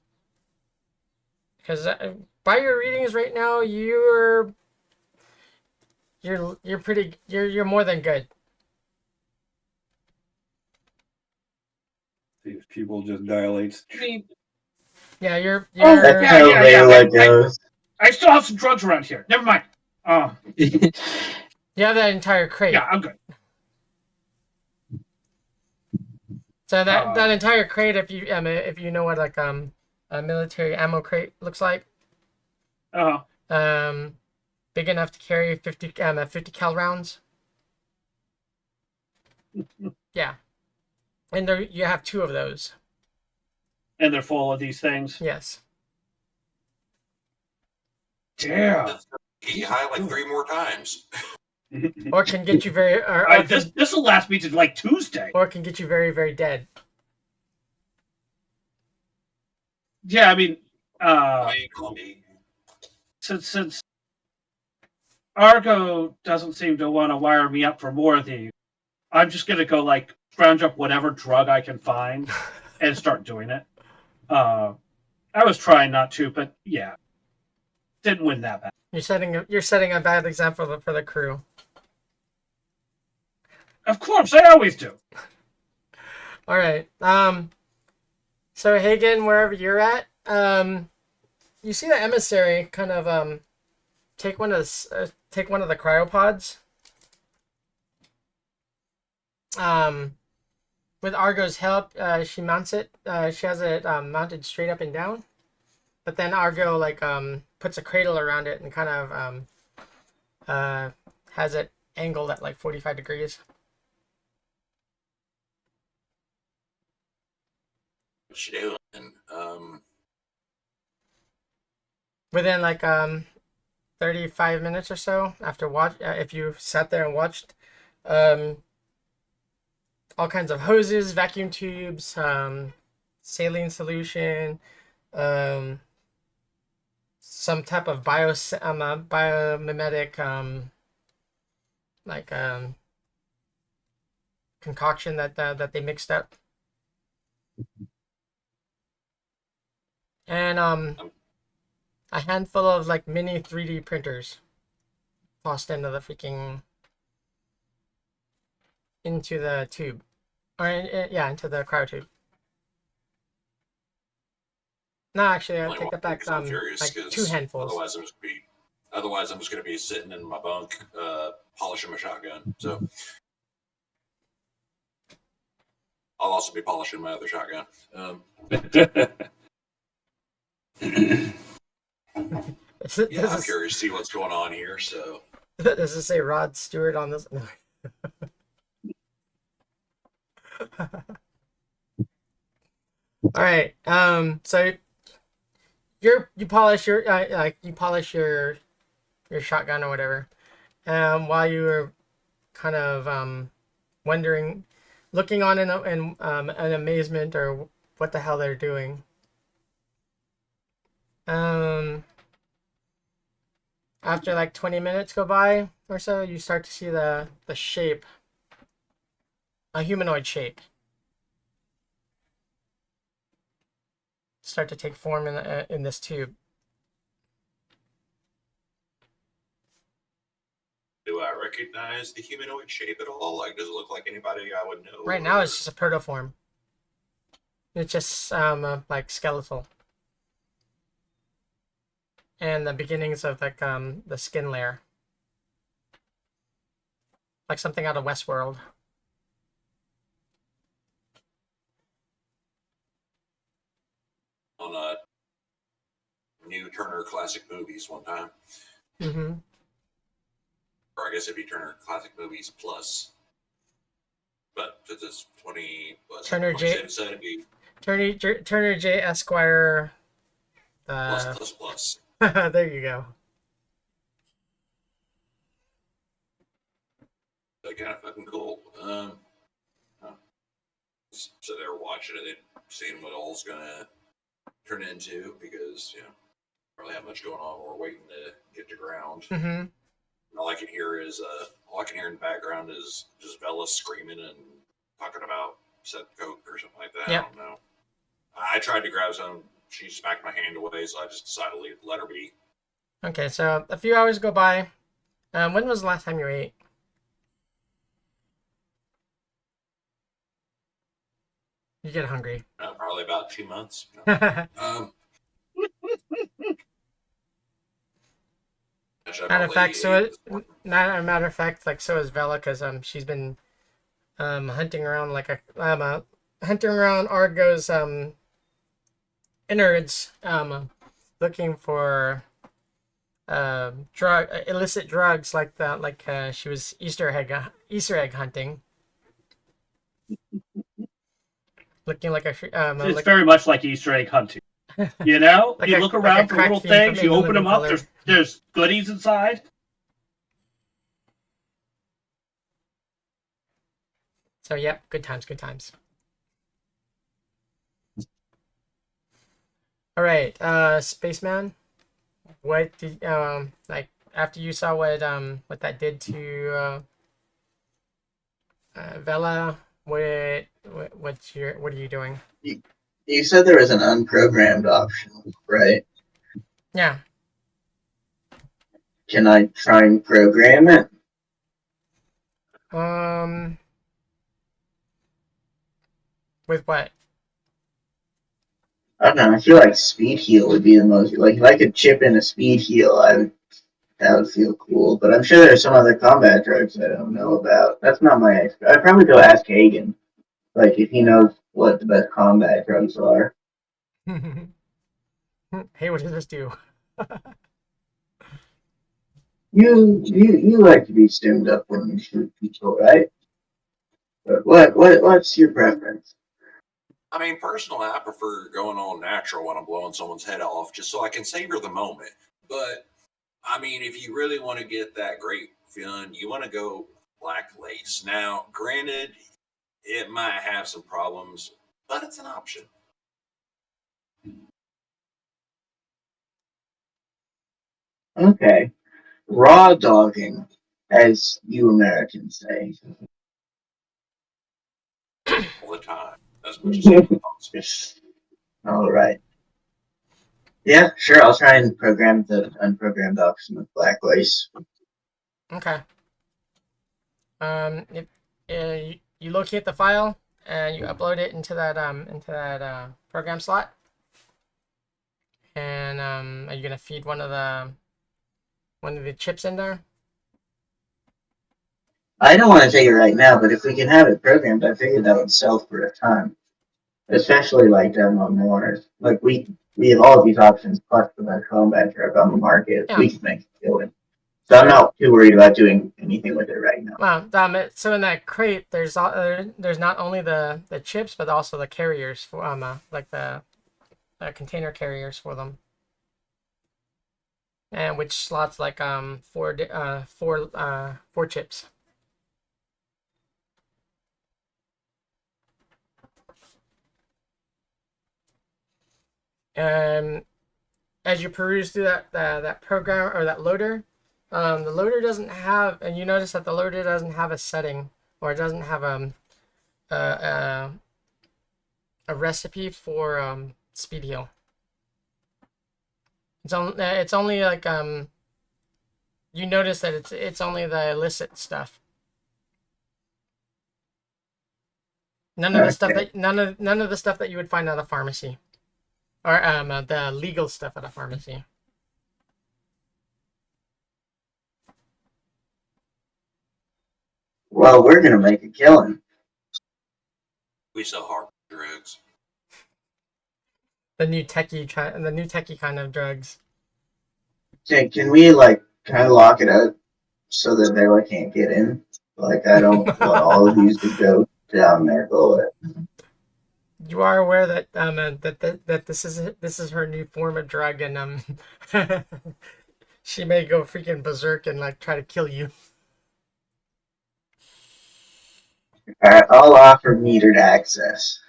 because by your readings right now, you're more than good. These people just dilates. Yeah, you're. That's how Layla goes. I still have some drugs around here. Never mind. You have that entire crate. Yeah, I'm good. So that entire crate, if you know what like a military ammo crate looks like. Big enough to carry 50 cal rounds. Yeah, and you have 2 of those. And they're full of these things. Yes. Damn. He high like 3 more times. Or can get you very. This will last me to like Tuesday. Or can get you very, very dead. Yeah, I mean, since Argo doesn't seem to want to wire me up for more of these, I'm just gonna go like scrounge up whatever drug I can find and start doing it. I was trying not to, but yeah, didn't win that bad. You're setting a bad example for the crew. Of course, I always do. All right. So Hagen, wherever you're at, you see the emissary kind of take one of the cryopods. With Argo's help, she mounts it. She has it mounted straight up and down. But then Argo puts a cradle around it and kind of has it angled at like 45 degrees. What you doing? Within 35 minutes or so after if you sat there and watched, all kinds of hoses, vacuum tubes, saline solution, some type of biomimetic concoction that they mixed up, and a handful of mini 3D printers tossed into the tube, or into the cryo tube. No, actually, I take that back. I'm curious, 2 handfuls. Otherwise, I'm just gonna be sitting in my bunk, polishing my shotgun. So I'll also be polishing my other shotgun. Yeah, I'm curious to see what's going on here. So does it say Rod Stewart on this? No. All right. So you polish your your shotgun or whatever. While you were kind of wondering, looking on in amazement or what the hell they're doing. After 20 minutes go by or so, you start to see the shape, a humanoid shape, start to take form in this tube. do I recognize the humanoid shape at all? Does it look like anybody I would know? Right now, it's just a protoform. It's just skeletal, and the beginnings of the skin layer, like something out of Westworld. On new Turner Classic Movies one time. Mm-hmm. Or I guess it'd be Turner Classic Movies Plus. But since it's 20 plus, Turner J. it'd be Turner J. Esquire. plus. There you go. They're kind of fucking cool. So they're watching it, seeing what all's gonna turn into, because probably have much going on. We're waiting to get to ground. Mm-hmm. All I can hear in the background is just Vela screaming and talking about set coke or something like that. Yep. I don't know. I tried to grab some. She smacked my hand away, so I just decided to let her be. Okay, so a few hours go by. When was the last time you ate? You get hungry. Probably about 2 months. Matter of fact, so is Vela, because she's been hunting around hunting around Argo's innards, looking for illicit drugs she was Easter egg hunting, looking like a it's very much like Easter egg hunting. You look around for little things, you open them up, there's goodies inside. So, yep, good times. All right, Spaceman, what did after you saw what that did to Vela? What are you doing? You said there was an unprogrammed option, right? Yeah. Can I try and program it? With what? I don't know. I feel like speed heal would be the most. Like if I could chip in a speed heal, that would feel cool. But I'm sure there's some other combat drugs I don't know about. That's not my expert. I'd probably go ask Hagen, like if he knows what the best combat drugs are. Hey, what does this do? You like to be stimmed up when you shoot people, right? But what's your preference? I mean, personally, I prefer going all natural when I'm blowing someone's head off, just so I can savor the moment. But I mean, if you really want to get that great feeling, you want to go black lace. Now, granted, it might have some problems, but it's an option. Okay, raw dogging, as you Americans say. All the time, as much as anyone else. All right. Yeah, sure. I'll try and program the unprogrammed option with black lace. Okay. You locate the file and you upload it into that program slot. And are you gonna feed one of the chips in there? I don't want to take it right now, but if we can have it programmed, I figured that would sell for a ton. Especially like demo more. Like we have all of these options plus the best combat drug on the market. Yeah. We can make it going. So I'm not too worried about doing anything with it right now. Well, so in that crate, there's not only the chips, but also the carriers for like the container carriers for them, and which slots like four chips. As you peruse through that program or that loader, the loader doesn't have, and you notice that the loader doesn't have a setting, or it doesn't have a recipe for speed heal. It's only like you notice that it's only the illicit stuff. None of the stuff that none of the stuff that you would find at a pharmacy, or the legal stuff at a pharmacy. Well, we're gonna make a killing. We sell hard drugs. The new techie kind of drugs. Can we like kind of lock it up so that they can't get in? Like I don't want all of these to go down their bullet. You are aware that that this is her new form of drug, and she may go freaking berserk and like try to kill you. Alright, I'll offer metered access.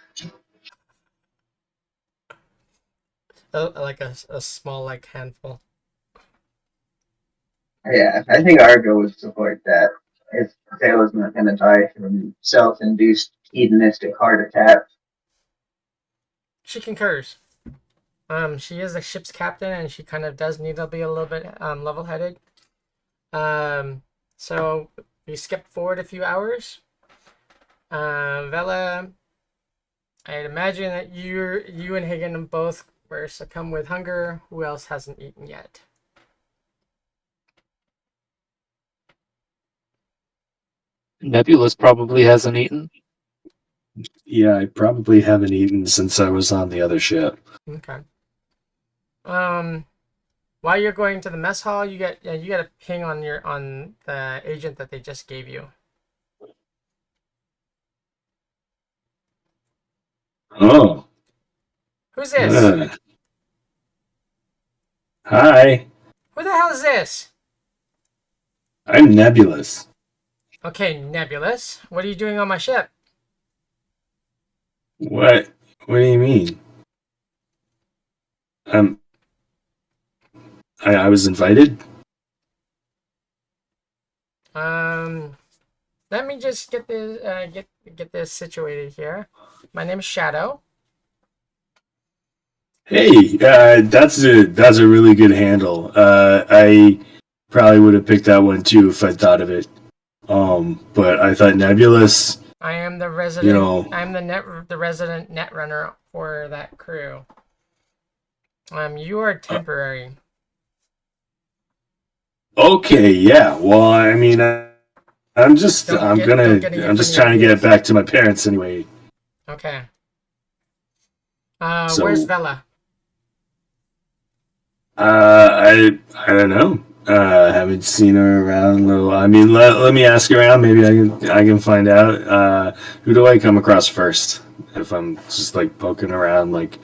Like a small like handful. Yeah, I think Argo would support that. If Taylor's not gonna die from self-induced hedonistic heart attack. She concurs. She is a ship's captain, and she kind of does need to be a little bit level-headed. So we skip forward a few hours. Vela, I'd imagine that you and Hagen both were succumb with hunger. Who else hasn't eaten yet? Nebulous probably hasn't eaten. Yeah, I probably haven't eaten since I was on the other ship. Okay. While you're going to the mess hall, you get a ping on the agent that they just gave you. Oh. Who's this? Hi, Who the hell is this? I'm Nebulous. Okay, Nebulous. What are you doing on my ship? What? What do you mean? I was invited. Let me just get this get this situated here. My name is Shadow. Hey, that's a really good handle. I probably would have picked that one too if I thought of it. But I thought Nebulous I am the resident. know. I'm the resident net runner for that crew. You are temporary. Okay, yeah. Well, I mean, I'm just Don't get any I'm just funny trying to get ideas. back to my parents anyway. Okay. So Where's Vela? I don't know. Haven't seen her around. I mean, let me ask around. Maybe I can find out. Who do I come across first if I'm just like poking around, like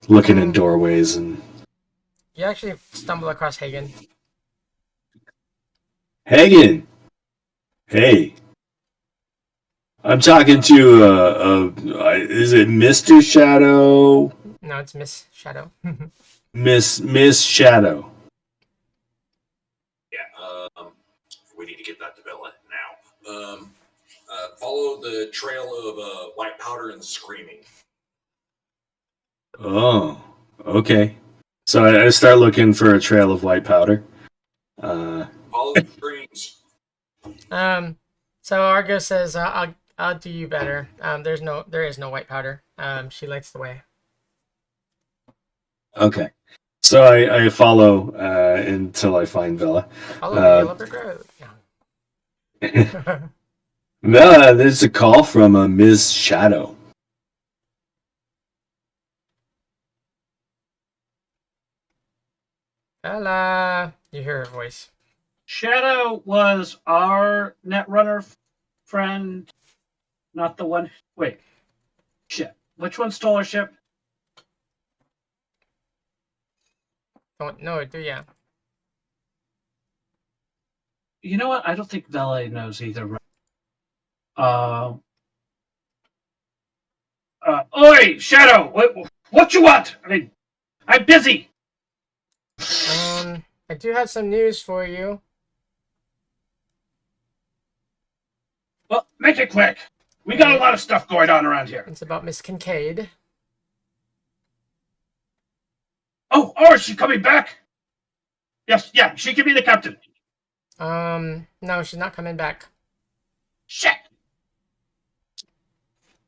looking in doorways and. You actually stumble across Hagen. Hagen, hey, I'm talking to is it Mr. Shadow? No, it's Miss Shadow. Miss Shadow. Yeah, we need to get that developed now. Follow the trail of white powder and screaming. Oh, okay. So I start looking for a trail of white powder. Follow the screams. So Argo says, I'll do you better. There is no white powder. She lights the way. Okay. So I follow until I find Vela. Follow the yellow brick road. Yeah. Vela, there's a call from a Ms. Shadow. Vela, you hear her voice. Shadow was our netrunner friend, not the one. Wait, shit. Which one stole our ship? Don't know it, do ya? You know what? I don't think Vela knows either. Oi, Shadow! What you want? I mean, I'm busy. I do have some news for you. Well, make it quick. We got a lot of stuff going on around here. It's about Miss Kincaid. Oh, is she coming back? Yes, yeah, she can be the captain. No, she's not coming back. Shit.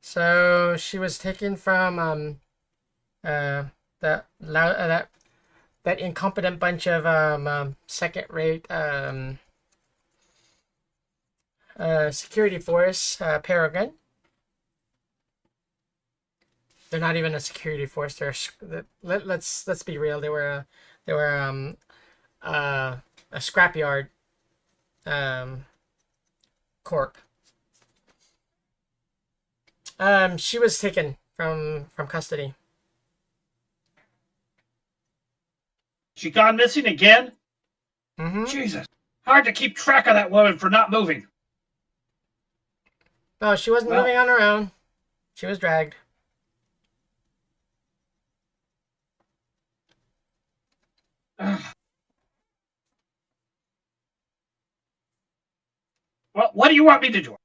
So she was taken from that incompetent bunch of second-rate security force, Paragon. They're not even a security force. Let's be real. They were a scrapyard corp. She was taken from custody. She gone missing again? Mm-hmm. Jesus. Hard to keep track of that woman for not moving. No, she wasn't moving on her own. She was dragged. Well, what do you want me to do?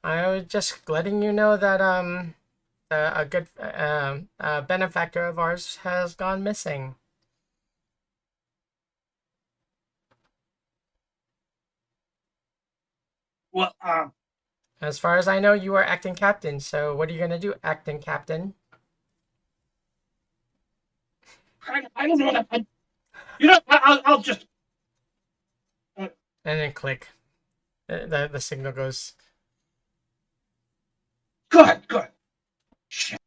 I was just letting you know that a good benefactor of ours has gone missing. Well, as far as I know, you are acting captain. So what are you gonna do, acting captain? I don't know what I. You know, I'll just. And then click. The signal goes. Good. Shit.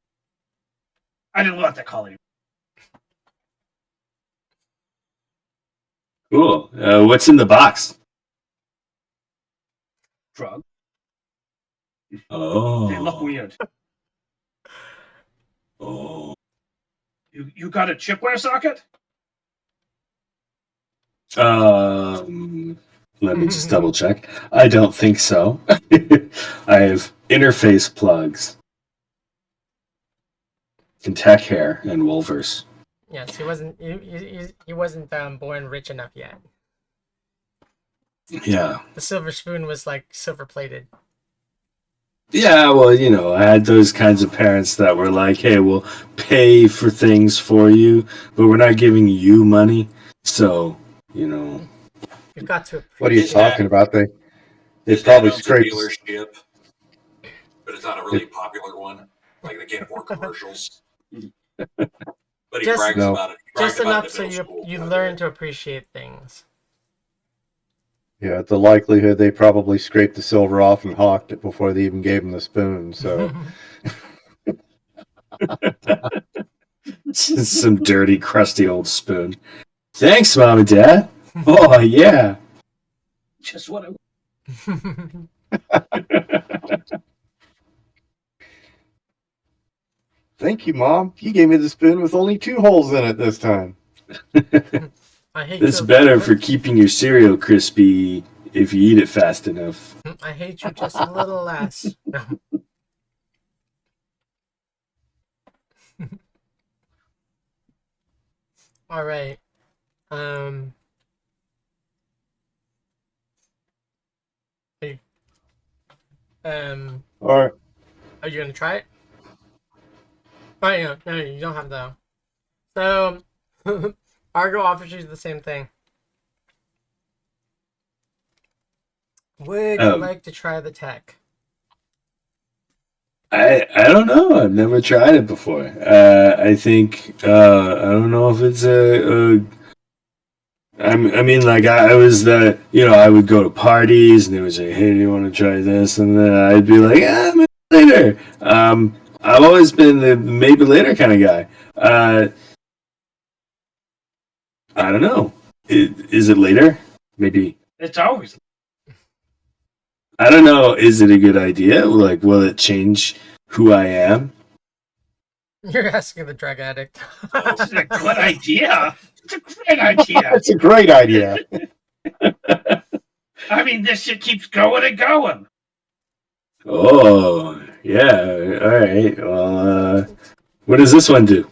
I didn't want to call you. Cool. What's in the box? Drug. Oh. They look weird. Oh. You got a chipware socket? Let me just double check. I don't think so. I have interface plugs and tech hair and Wolvers. Yes, he wasn't. He wasn't born rich enough yet. Yeah. The silver spoon was like silver plated. Yeah, well, you know, I had those kinds of parents that were like, hey, we'll pay for things for you, but we're not giving you money. So, you know. You've got to. What are you talking about? They His probably dad owns a scraped. dealership. but it's not a really popular one. Like they can't afford commercials. But he Just- brags No. about it. He brags Just about enough it so in middle you school. learn to appreciate things. Yeah, the likelihood they probably scraped the silver off and hawked it before they even gave him the spoon. So Some dirty, crusty old spoon. Thanks, Mom and Dad. Oh, yeah. Just what I thank you, Mom. You gave me the spoon with only 2 holes in it this time. I hate It's you. better for keeping your cereal crispy if you eat it fast enough. I hate you just a little less. All right. Um. Are you, All right. are you gonna try it? Oh, yeah, no, you don't have the. So, Argo offers you the same thing. Would you like to try the tech? I don't know. I've never tried it before. I think I don't know if it's I mean, like I was the I would go to parties and they would say, "Hey, do you want to try this?" And then I'd be like, "Yeah, maybe later." I've always been the maybe later kind of guy. I don't know. Is it later? Maybe. It's always. I don't know. Is it a good idea? Like, will it change who I am? You're asking the drug addict. It's a good idea. It's a great idea. That's a great idea. I mean, this shit keeps going and going. Oh, yeah. All right. Well, what does this one do?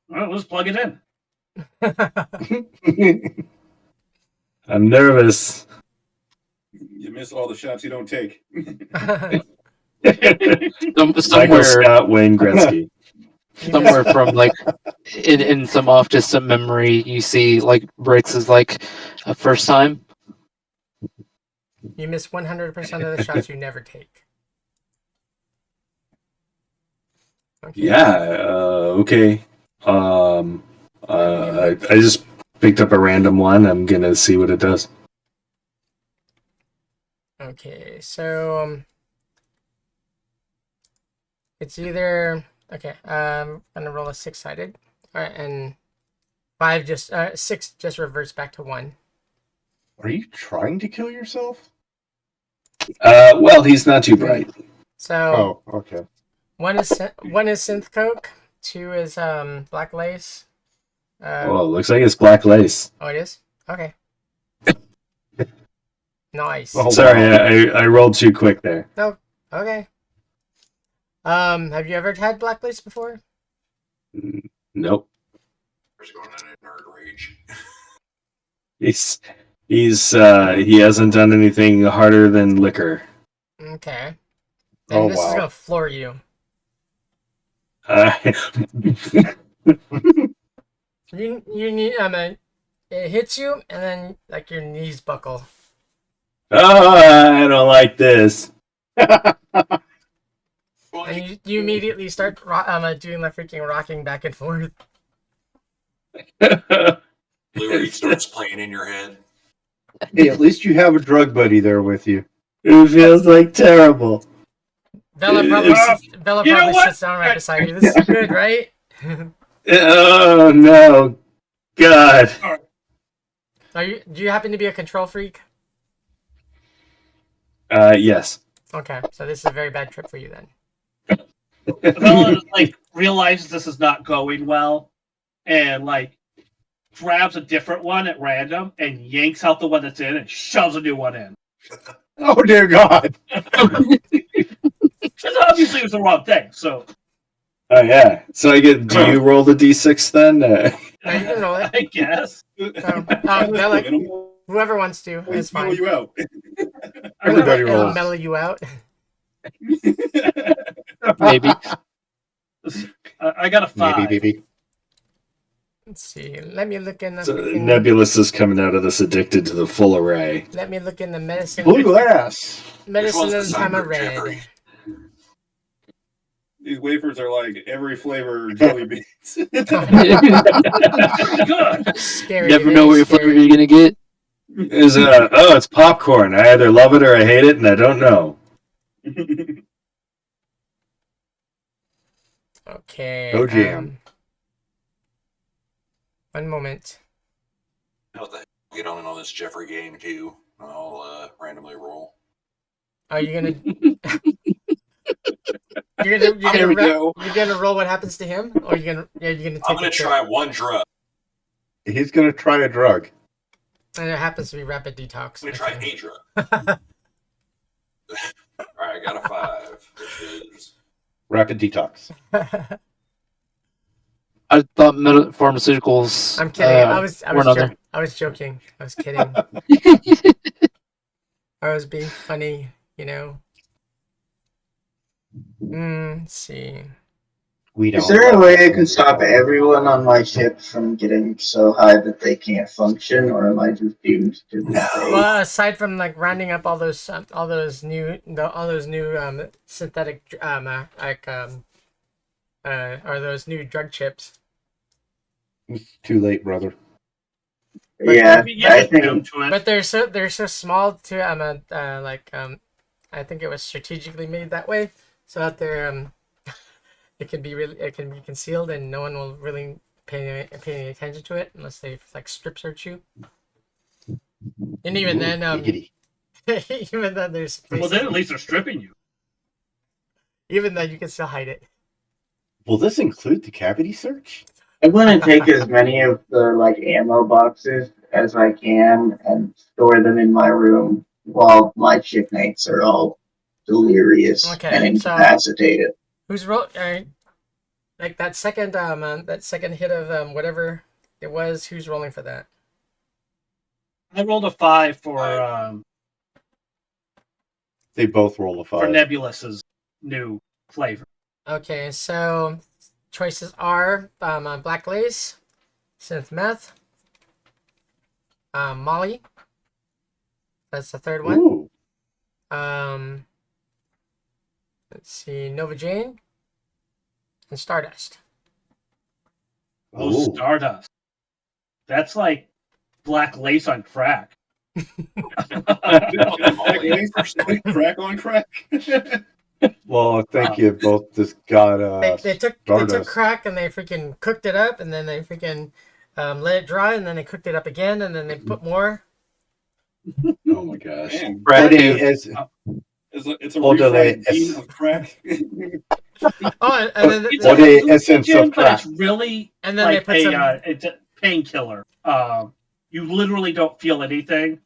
Well, let's plug it in. I'm nervous. You miss all the shots you don't take. Michael somewhere, Scott, Wayne Gretzky. somewhere from like in some off distant memory, you see like Briggs is like a first time. You miss 100% of the shots you never take. Okay. Yeah. Okay. I just picked up a random one. I'm gonna see what it does. Okay, so it's either okay. I'm gonna roll a 6-sided. All right, and 6 just reverts back to 1. Are you trying to kill yourself? Well, he's not too bright. So Oh, okay. 1 is synth coke, 2 is black lace. Oh, looks like it's black lace. Oh, it is? Okay. Nice. Oh, Sorry, wow. I rolled too quick there. No. Okay. Have you ever had black lace before? Nope. He's going on a nerd rage. He hasn't done anything harder than liquor. Okay. Then Oh, this is wow. gonna floor you. You need it hits you and then like your knees buckle. Oh, I don't like this. Well, And you immediately start doing the freaking rocking back and forth. Lou Reed starts playing in your head. Hey, at least you have a drug buddy there with you. It feels like terrible. Bella probably You know what? sits down right beside you. This is good, right? Oh no, God! Do you happen to be a control freak? Yes. Okay, so this is a very bad trip for you then. Bella like realizes this is not going well, and like grabs a different one at random and yanks out the one that's in and shoves a new one in. Oh, dear God. Because obviously it was the wrong thing. So Oh yeah. So I get. Do you roll the d6 then? No, you can roll it. I guess. Bella, whoever wants to, it's Let's blow fine. you out. Everybody It'll rolls. mellow you out. Maybe. I got a 5. Maybe. Let's see. Let me look in the So freaking- Nebulous is coming out of this addicted to the full array. Let me look in the medicine. Blue glass. Medicine the and time of Cyber red. Jeffrey? These wafers are like every flavor jelly beans. Good. Scary. Never very know what scary. flavor you're gonna get. Is it's popcorn. I either love it or I hate it, and I don't know. Okay. Go jam. One moment. What the heck? Get on this Jeffrey game too. I'll randomly roll. Are you gonna? you're There we gonna go. you're gonna roll what happens to him, or you're gonna take I'm gonna it try one drug. He's going to try a drug. and it happens to be rapid detox. I'm gonna try Okay. a drug. All right, I got a 5, which is Rapid detox. I thought pharmaceuticals. I'm kidding. I was were another. joking. I was kidding. I was being funny, you know. Let's see. We don't. Is there a way I can stop everyone on my ship from getting so high that they can't function, or am I just doomed to this day? Well, aside from like rounding up all those new synthetic or those new drug chips. It's too late, brother. Yeah, You I just doomed think to it. But they're so small to I think it was strategically made that way so that they're it can be concealed and no one will really pay any attention to it unless they like strip search you. And even then, Giggity. even then there's Well, then at least they're stripping you. even then you can still hide it. Will this include the cavity search? I'm going to take as many of the ammo boxes as I can and store them in my room while my shipmates are all delirious Okay, and so- incapacitated. Who's roll? Like that second hit of whatever it was. Who's rolling for that? I rolled a 5 for They both roll a 5. Nebulous's new flavor. Okay, so choices are black lace, synth meth, Molly. That's the third one. Ooh. Let's see, Nova Jane and Stardust. Oh, Ooh. Stardust. That's like black lace on crack. Crack on crack. Well, I think you both just got They took Stardust. crack and they freaking cooked it up and then they freaking let it dry and then they cooked it up again and then they put more. Oh my gosh. Man, Brad, Orday is- it's a Orday refried bean is- of crack. Oh, and then It's What a a essence of hallucinogen, but crack. it's really and then like they put some. it's a painkiller. You literally don't feel anything.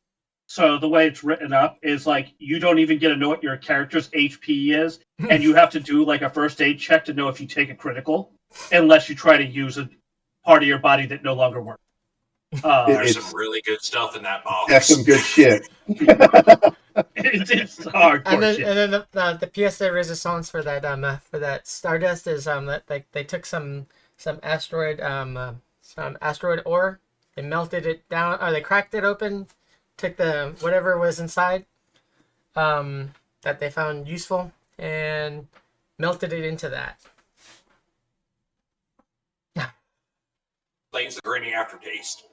So the way it's written up is like you don't even get to know what your character's HP is, and you have to do like a first aid check to know if you take a critical, unless you try to use a part of your body that no longer works. there's It's- some really good stuff in that box. That's some good shit. It's hardcore And then, shit. and then the pièce de résistance for that Stardust is that like they took some asteroid ore, they melted it down or they cracked it open, took the whatever was inside, that they found useful and melted it into that. Explains the grainy aftertaste.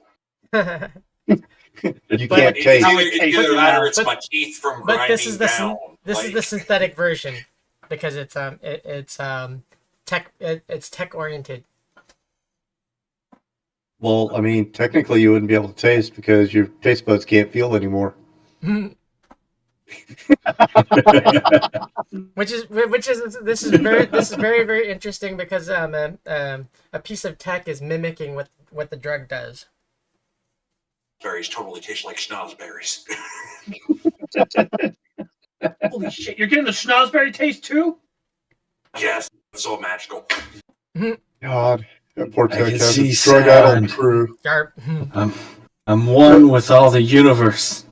You But- can't It's taste. How it either, tastes either that or it's but- my teeth from but grinding this is the down. this is the synthetic version because it's tech oriented. Well, I mean, technically you wouldn't be able to taste because your taste buds can't feel anymore. Which is this is very very interesting because a piece of tech is mimicking what the drug does. Berries totally taste like schnozberries. Holy shit! You're getting the schnozberry taste too? Yes, it's so magical. God, that poor I tech can has see a drug addled sound. crew. I'm one with all the universe.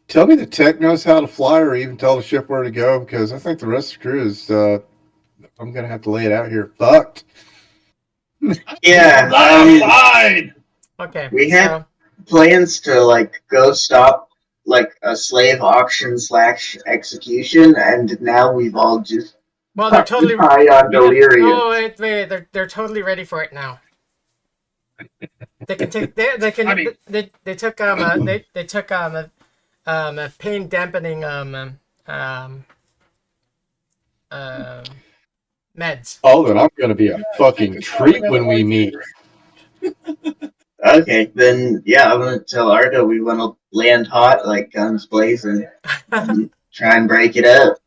Tell me the tech knows how to fly or even tell the ship where to go because I think the rest of the crew is, I'm going to have to lay it out here, fucked. Yeah, Fine. Okay. We had So plans to like go stop like a slave auction / execution, and now we've all just well, they're totally. high on delirium. Oh wait, they're totally ready for it now. They can take. They can. I mean- they took they took a pain dampening meds. Oh, then I'm going to be a fucking treat when we meet. Okay, then yeah, I'm gonna tell Argo we want to land hot, like guns blazing, and try and break it up.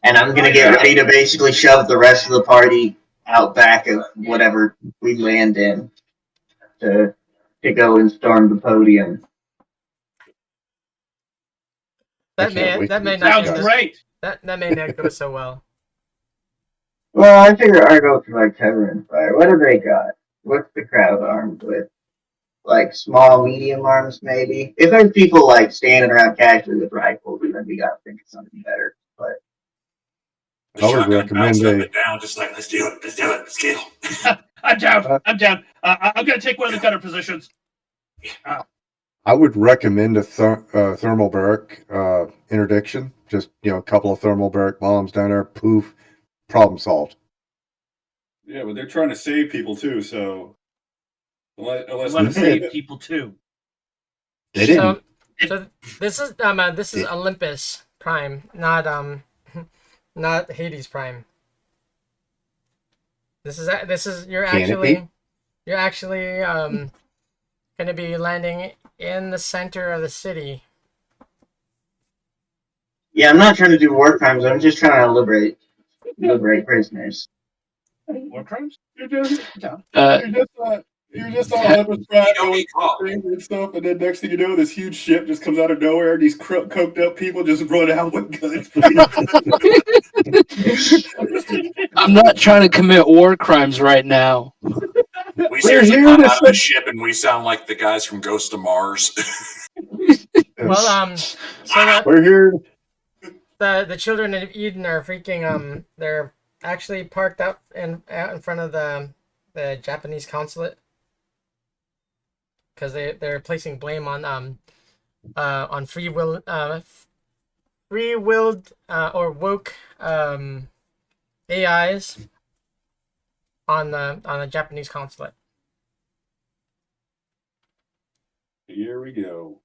And I'm gonna get ready to basically shove the rest of the party out back of whatever we land in to go and storm the podium. That can't wait may to meet not these Sounds guys. great. that may not go so well. Well, I figure Argo can like cover and fire. What do they got? What's the crowd armed with? Like small, medium arms, maybe. If there's people like standing around casually with rifles, then we gotta think of something better. But The I would shotgun recommend bounced up a- and down, just like, let's do it, let's kill. I'm down. I'm down. I'm gonna take one of the gunner positions. I would recommend a thermal barrack interdiction. Just, a couple of thermal barrack bombs down there, poof, problem solved. Yeah, but they're trying to save people too, so unless Let us they- save people too. They didn't. So this is It- Olympus Prime, not not Hades Prime. This is you're Can it actually going to be landing in the center of the city. yeah, I'm not trying to do war crimes. I'm just trying to liberate prisoners. War crimes? you're just Uh, you're just on Olympus Prime You don't going get caught. and stuff, and then next thing you know, this huge ship just comes out of nowhere, and these coked up people just run out with guns. I'm not trying to commit war crimes right now. We seriously climb out of the ship and we sound like the guys from Ghost of Mars. Well, so We're here. the children of Eden are freaking they're actually parked out in front of the Japanese consulate because they're placing blame on free willed or woke AIs on the Japanese consulate. Here we go.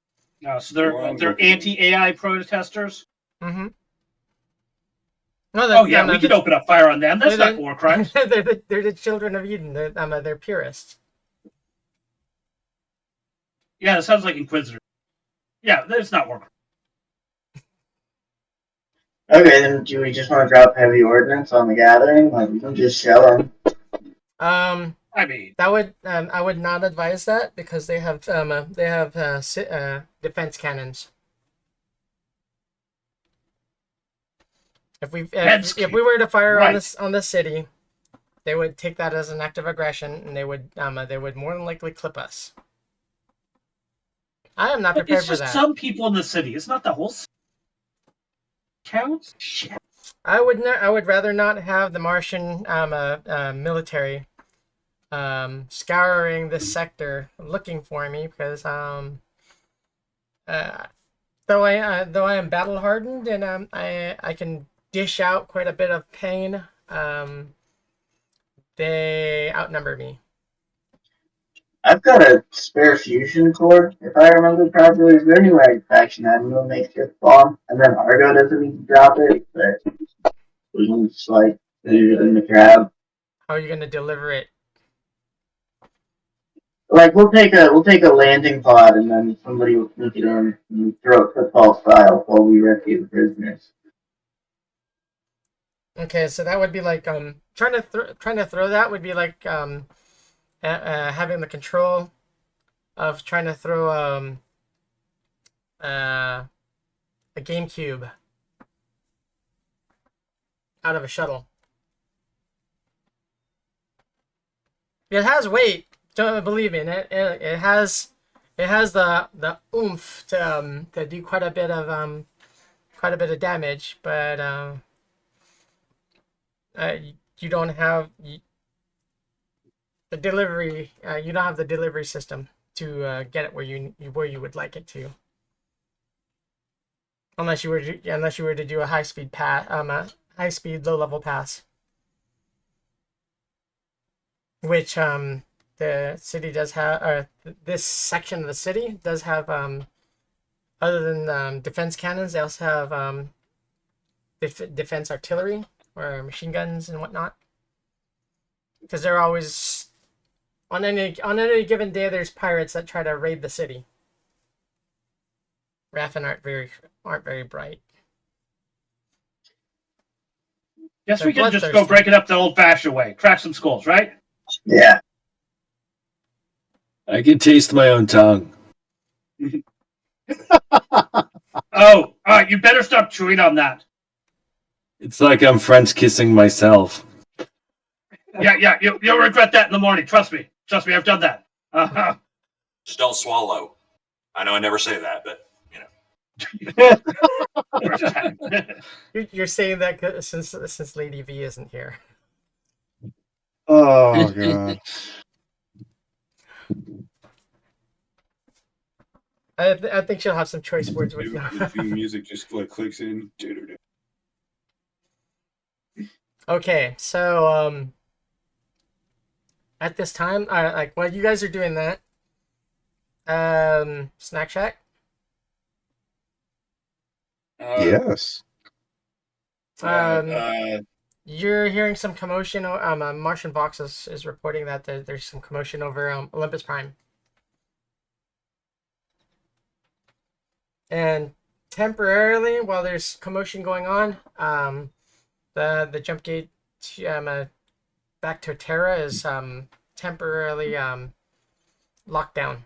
So they're anti-AI protesters. Mm-hmm. Oh yeah, we can open up fire on them. That's not war crimes. they're the children of Eden. They're purists. Yeah, it sounds like Inquisitor. Yeah, that's not war crimes. Okay, then do we just want to drop heavy ordnance on the gathering? Like we can just shell them. I mean, That would I would not advise that because they have defense cannons. If we were to fire on the city, they would take that as an act of aggression, and they would more than likely clip us. I am not prepared it's for just that. some people in the city. It's not the whole city. Counts. Shit. I would rather not have the Martian military scouring this sector looking for me because though I am battle hardened and I can dish out quite a bit of pain, they outnumber me. I've got a spare fusion core, if I remember properly. Is there any way I can faction that into a makeshift bomb? And then Argo doesn't need to drop it, but we can just like leave it in the crowd. How are you gonna deliver it? Like we'll take a landing pod and then somebody will sneak it in and throw it football style while we rescue the prisoners. Okay, so that would be like trying to throw that would be like having the control of trying to throw a GameCube out of a shuttle. It has weight. Don't believe me. It has the oomph to do quite a bit of damage, but you don't have the delivery. You don't have the delivery system to get it where you would like it to. Unless you were to do a high speed high speed low level pass, which the city does have, or this section of the city does have. Other than defense cannons, they also have defense artillery or machine guns and whatnot. Because they're always on any given day, there's pirates that try to raid the city. Raffen aren't very bright. Guess They're we can just go bloodthirsty. break it up the old-fashioned way. Crack some skulls, right? Yeah. I can taste my own tongue. Oh, all right. You better stop chewing on that. It's like I'm French kissing myself. Yeah. You'll regret that in the morning. Trust me. I've done that. Just don't swallow. I know I never say that, but you know. You're saying that since Lady V isn't here. Oh god. I think she'll have some choice words with you. The Dune music just like clicks in. Okay, so at this time, like while you guys are doing that, Snack Shack. Yes. You're hearing some commotion. Martian Vox is reporting that there's some commotion over Olympus Prime. And temporarily, while there's commotion going on, the jump gate back to Terra is temporarily locked down.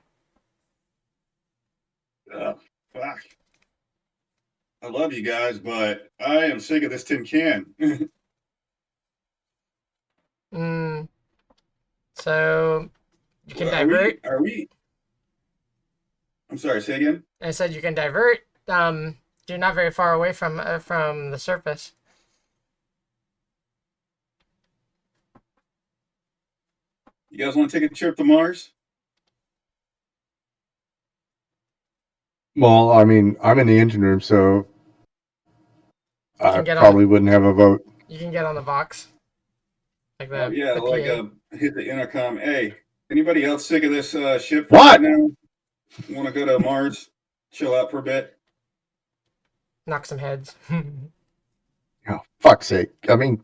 Fuck. I love you guys, but I am sick of this tin can. So you can divert. Are we? I'm sorry. Say again. I said you can divert. You're not very far away from the surface. You guys want to take a trip to Mars? Well, I mean, I'm in the engine room, so I can get probably wouldn't have a vote. You can get on the Vox. Like the, Yeah, the like PA. hit the intercom. Hey, anybody else sick of this ship? What? Right now? Want to go to Mars? Chill out for a bit. Knock some heads. Oh, fuck's sake. I mean,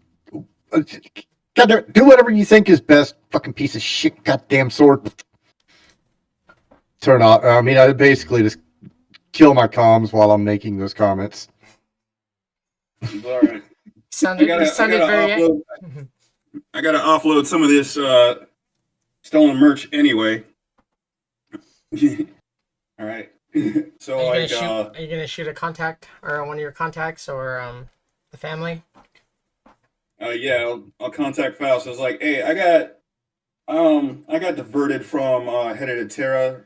goddamn, do whatever you think is best, fucking piece of shit, goddamn sword. Turn off. I mean, I basically just kill my comms while I'm making those comments. All right. sounded very. I gotta offload some of this stolen merch anyway. All right. So Are like, you gonna shoot a contact or one of your contacts or the family? yeah, I'll contact Faust. I was like, hey, I got diverted from headed to Terra.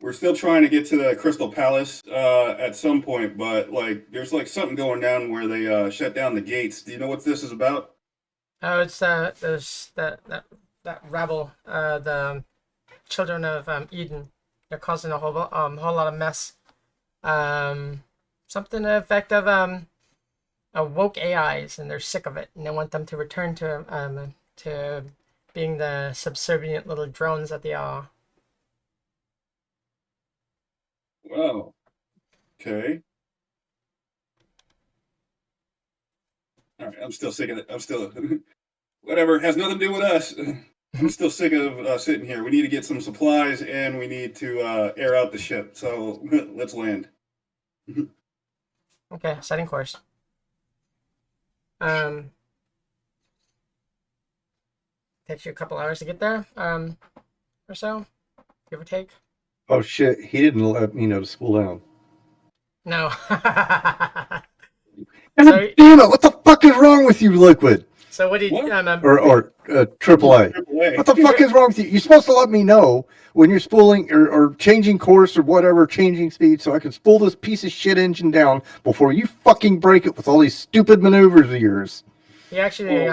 We're still trying to get to the Crystal Palace at some point, but like, there's like something going down where they shut down the gates. Do you know what this is about? Oh, it's there's that rabble, the children of Eden. They're causing a whole lot of mess. Something to the effect of woke AIs, and they're sick of it, and they want them to return to being the subservient little drones that they are. Wow. Okay. All right. I'm still sick of it. I'm still whatever. Has nothing to do with us. I'm still sick of sitting here. We need to get some supplies, and we need to air out the ship. So let's land. Okay, setting course. Takes you a couple hours to get there, or so, give or take. Oh shit, he didn't let me know to school down. No. God damn it, what the fuck is wrong with you, Liquid? So what did you... Or AAA. What the fuck is wrong with you? You're supposed to let me know when you're spooling or changing course or whatever, changing speed, so I can spool this piece of shit engine down before you fucking break it with all these stupid maneuvers of yours. He actually...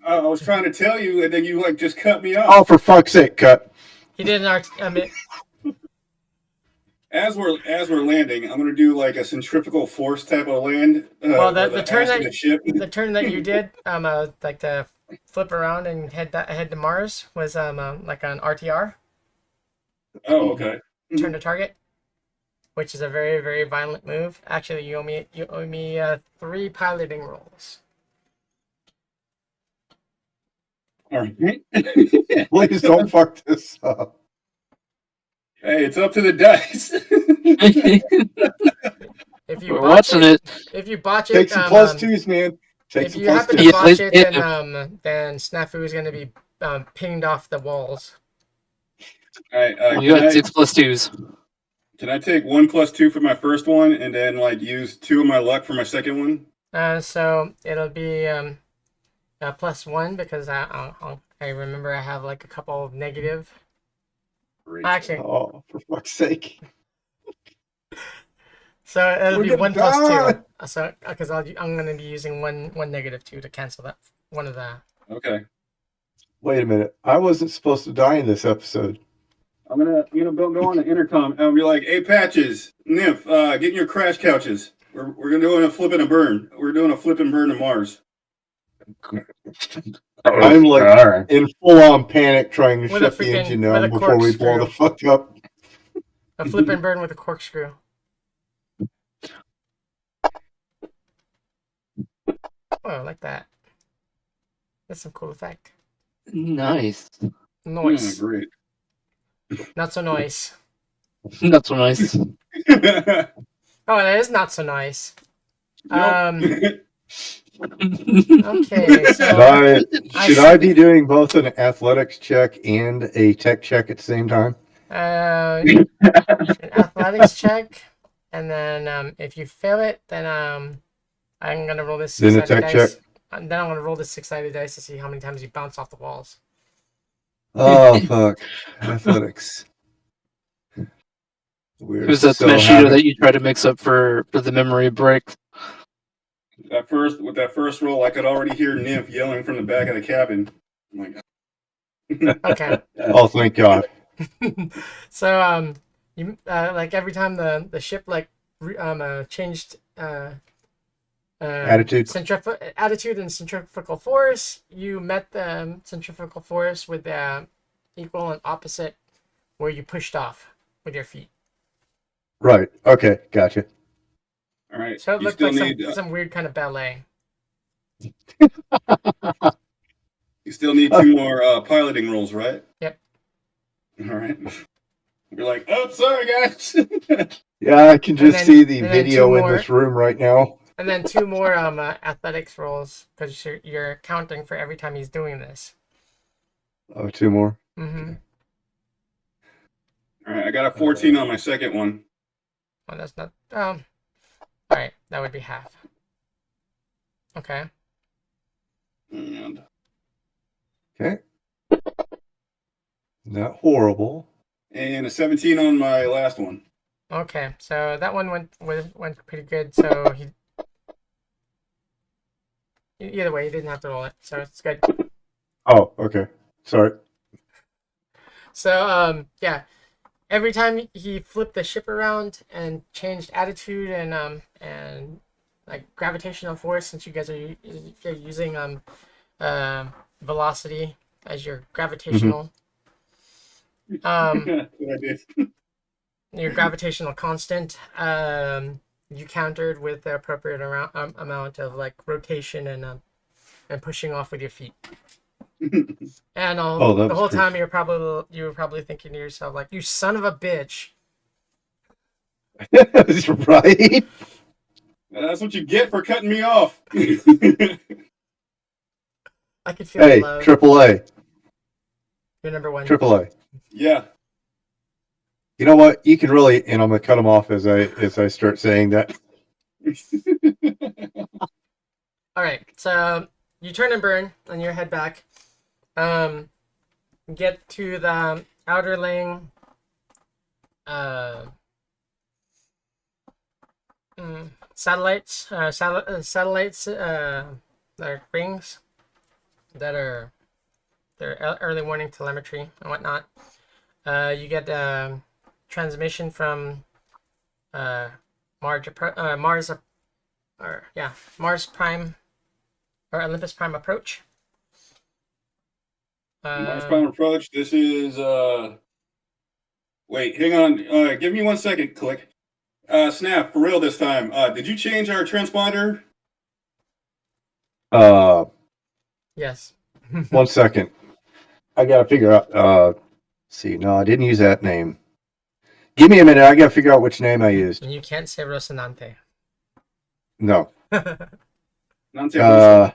I was trying to tell you, and then you like just cut me Oh, off. for fuck's sake, cut. He didn't. I mean, As we're landing, I'm gonna do like a centrifugal force type of land. well, Or the the turn ass of that the ship. the turn that you did, like to flip around and head to Mars was like an RTR, Oh, okay. turn to target, which is a very very violent move. Actually, you owe me 3 piloting rolls. All right. Please don't fuck this up. Hey, it's up to the dice. If you We're botch watching it, it. if you botch Take it, some plus twos, man. Take if some you plus happen twos. to Yeah, botch it, yeah. then Snafu is going to be pinged off the walls. All right. Well, you got 6 plus 2s. Can I take 1 plus 2 for my first one, and then like use 2 of my luck for my second one? So it'll be +1 because I remember I have like a couple of negative. Great. Actually, Oh, for fuck's sake. so it'll We're be gonna 1 plus die. 2. So because I'm going to be using one -2 to cancel that one of the. Okay. Wait a minute. I wasn't supposed to die in this episode. I'm gonna go on the intercom and I'll be like, "Hey, Patches, Nymph, get in your crash couches. We're gonna do a flip and a burn. We're doing a flip and burn to Mars." I'm like all right. in full on panic trying to With a shut the freaking- engine with down a before we blow the fuck up. A flip and burn with a corkscrew. Oh, I like that. That's some cool effect. Nice. Noise. Great. Not so nice. Not so nice. Oh, that is not so nice. Nope. Okay, so Should I be doing both an athletics check and a tech check at the same time? an athletics check, and then if you fail it, then I'm gonna roll this Then a 6-sided tech dice. check? And then I'm gonna roll this 6-sided dice to see how many times you bounce off the walls. Oh fuck. Athletics. We're It was that so smash happy. that you tried to mix up for the memory brick. With that first roll, I could already hear Nymph yelling from the back of the cabin. I'm like, Okay. Oh thank God. So you like every time the ship like changed Attitude. attitude and centrifugal force, you met the centrifugal force with equal and opposite where you pushed off with your feet. Right. Okay, gotcha. all right. So it You looked still like need some weird kind of ballet. you still need 2 more piloting rolls, right? Yep. All right. You're like, oh, sorry guys. Yeah, I can just then- see the and then video 2 in more. this room right now. And then 2 more athletics rolls because you're counting for every time he's doing this. Oh, 2 more. Mm-hmm. All right, I got a 14 on my second one. Well, that's not. All right, that would be half. Okay. And Okay. Not horrible. a 17 on my last one. Okay, so that one went pretty good. So either way, he didn't have to roll it, so it's good. Oh, okay. Sorry. So yeah, every time he flipped the ship around and changed attitude and like gravitational force, since you guys are you're using velocity as your gravitational What I did. your gravitational constant, you countered with the appropriate amount of like rotation and pushing off with your feet. And Oh, that the was whole great. time you were probably thinking to yourself like, "You son of a bitch!" Right? That's what you get for cutting me off. I could feel Hey, the love. AAA. You're number 1. AAA. Yeah. You know what? You can really, and I'm gonna cut them off as I start saying that. All right, so you turn and burn, and you head back. Get to the outerling. Satellites. Satellites. Rings. that are early warning telemetry and whatnot. You get transmission from Mars Prime or Olympus Prime approach. Mars Prime approach. This is wait, hang on. Give me 1 second. Click. Snap, for real this time. Did you change our transponder? Yes. 1 second. I gotta figure out. See, no, I didn't use that name. Give me a minute. I gotta figure out which name I used. And you can't say Rocinante. No. Non-takeaway.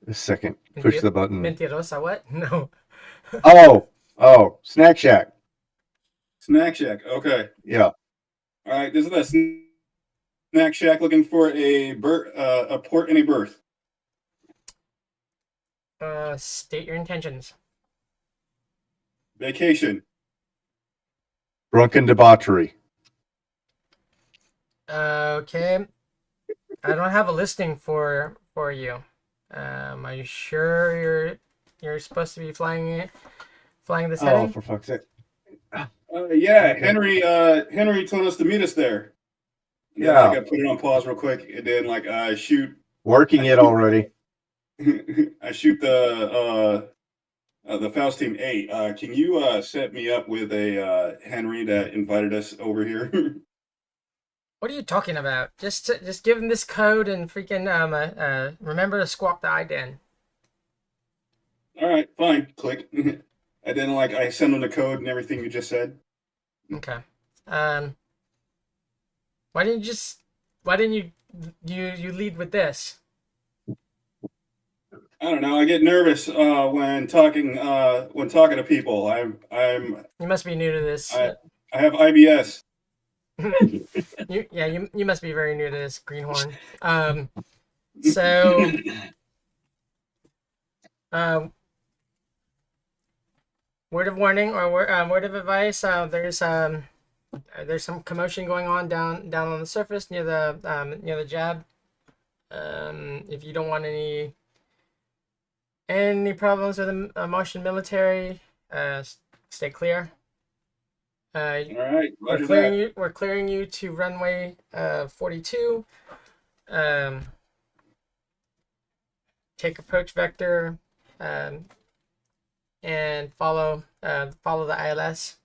A second. Push the button. Mentirosa, what? No. Oh, Snack Shack. Snack Shack. Okay. Yeah. All right. This is a Snack Shack looking for a port and a berth. State your intentions. Vacation. Drunken debauchery. Okay. I don't have a listing for you. Are you sure you're supposed to be flying this Oh, heading? for fuck's sake. Yeah, Henry told us to meet us there. And then, Yeah. I put it on pause real quick, and then I shoot. Working it already. I shoot the Faust team. Hey, can you set me up with a Henry that invited us over here? What are you talking about? Just give him this code and freaking remember to squawk the IDEN. All right, fine. Click. And then I send him the code and everything you just said. Okay. Why didn't you lead with this? I don't know. I get nervous when talking to people. You must be new to this. I have IBS. You must be very new to this, Greenhorn. So word of warning or word of advice. There's some commotion going on down on the surface near the jab. If you don't want any problems with the Martian military, stay clear. All right, We're clearing you to runway 42. Take approach vector, and follow the ILS.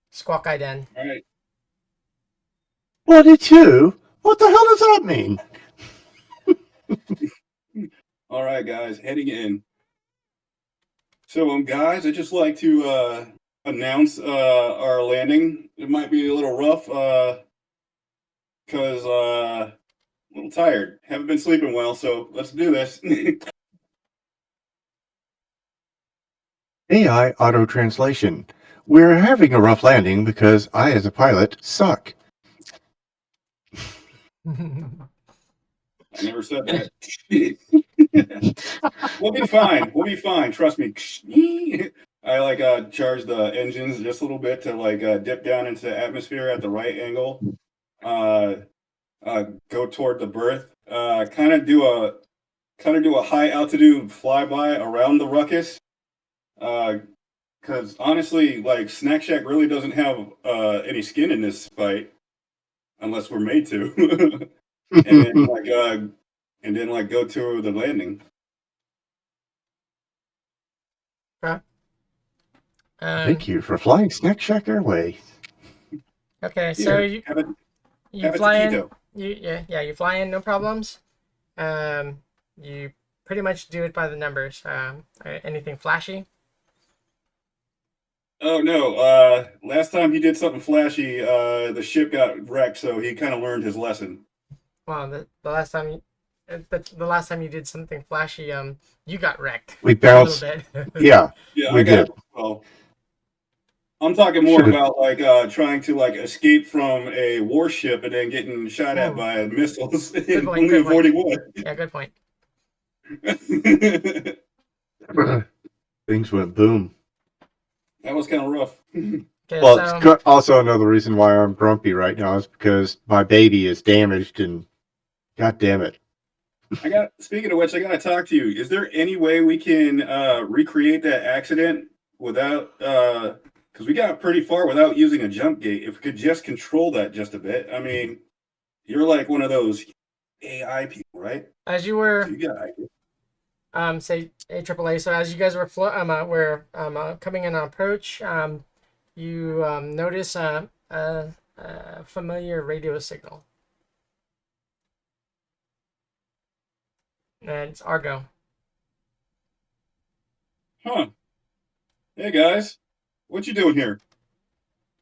Squawk IDEN. All right. 42? What the hell does that mean? All right, guys, heading in. So, guys, I'd just like to announce our landing. It might be a little rough because a little tired. Haven't been sleeping well, so let's do this. AI auto translation. We're having a rough landing because I, as a pilot, suck. I never said that. We'll be fine. We'll be fine. Trust me. I charge the engines just a little bit to dip down into the atmosphere at the right angle. Go toward the berth. Kind of do a high altitude flyby around the ruckus. Because honestly, Snack Shack really doesn't have any skin in this fight, unless we're made to. and then go to the landing. Okay. Thank you for flying Snack Shack Airway. Okay, so Here, you have a fly in. taquito. You fly in, no problems. You pretty much do it by the numbers. Anything flashy? Oh no! Last time he did something flashy, the ship got wrecked, so he kind of learned his lesson. Well, the last time you did something flashy, you got wrecked. We bounced. A little bit. Yeah, Yeah, we did. Well, I'm talking more Should've- about trying to escape from a warship and then getting shot at by missiles and Good point, only good point. avoiding one. Yeah, good point. Things went boom. That was kind of rough. Okay, Well, so it's also another reason why I'm grumpy right now is because my baby is damaged and god damn it. Speaking of which, I gotta talk to you. Is there any way we can recreate that accident without because we got pretty far without using a jump gate. If we could just control that just a bit. I mean, you're like one of those AI people, right? As you So were you got say AAA. So as you guys were coming in on approach, you notice a familiar radio signal, and it's Argo. huh. Hey guys, what you doing here?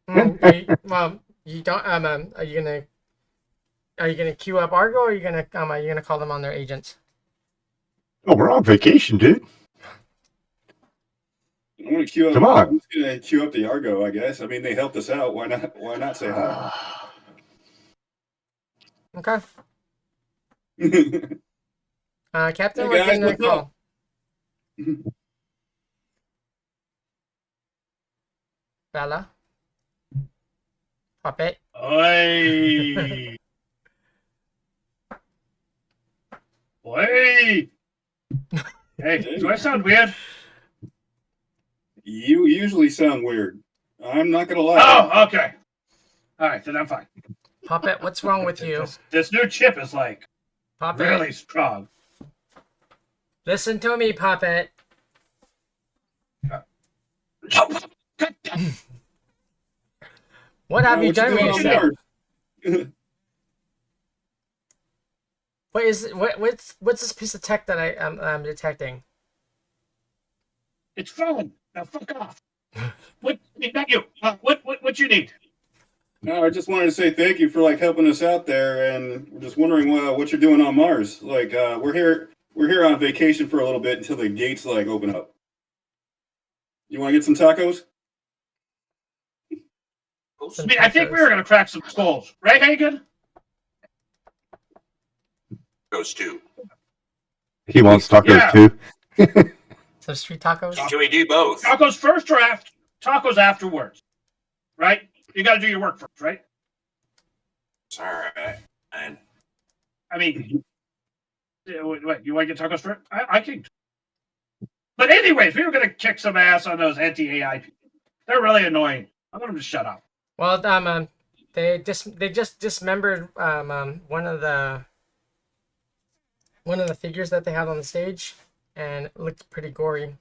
Well, you don't. Are you gonna queue up Argo, or are you gonna call them on their agents? Oh, we're on vacation, dude. I'm gonna queue up. Come on. I'm just gonna queue up the Argo, I guess. I mean, they helped us out. Why not? Why not say hi? Okay. Captain, Hey we're guys, getting a what's call. up? Bella. Puppet. Oi! Oi! Hey, do I sound weird? You usually sound weird. I'm not gonna lie. Oh, okay. All right, then I'm fine. Puppet, what's wrong with you? This new chip is like Puppet. really strong. Listen to me, Puppet. What have you What done doing with on yourself? Mars? What's this piece of tech that I'm detecting? It's fun. Now fuck off. What? Not you. What you need? No, I just wanted to say thank you for like helping us out there, and we're just wondering what you're doing on Mars. Like, we're here on vacation for a little bit until the gates like open up. You want to get some tacos? Some I think we tacos. were gonna crack some skulls, right, Hagen? Goes too. He wants tacos Yeah. too. Some street tacos. Can we do both? Tacos first or tacos afterwards, right? You got to do your work first, right? All right. And I mean, wait, you want to get tacos first? I can. But anyways, we were gonna kick some ass on those anti-AI people. They're really annoying. I'm gonna just shut up. Well, they just dismembered one of the figures that they had on the stage, and it looked pretty gory.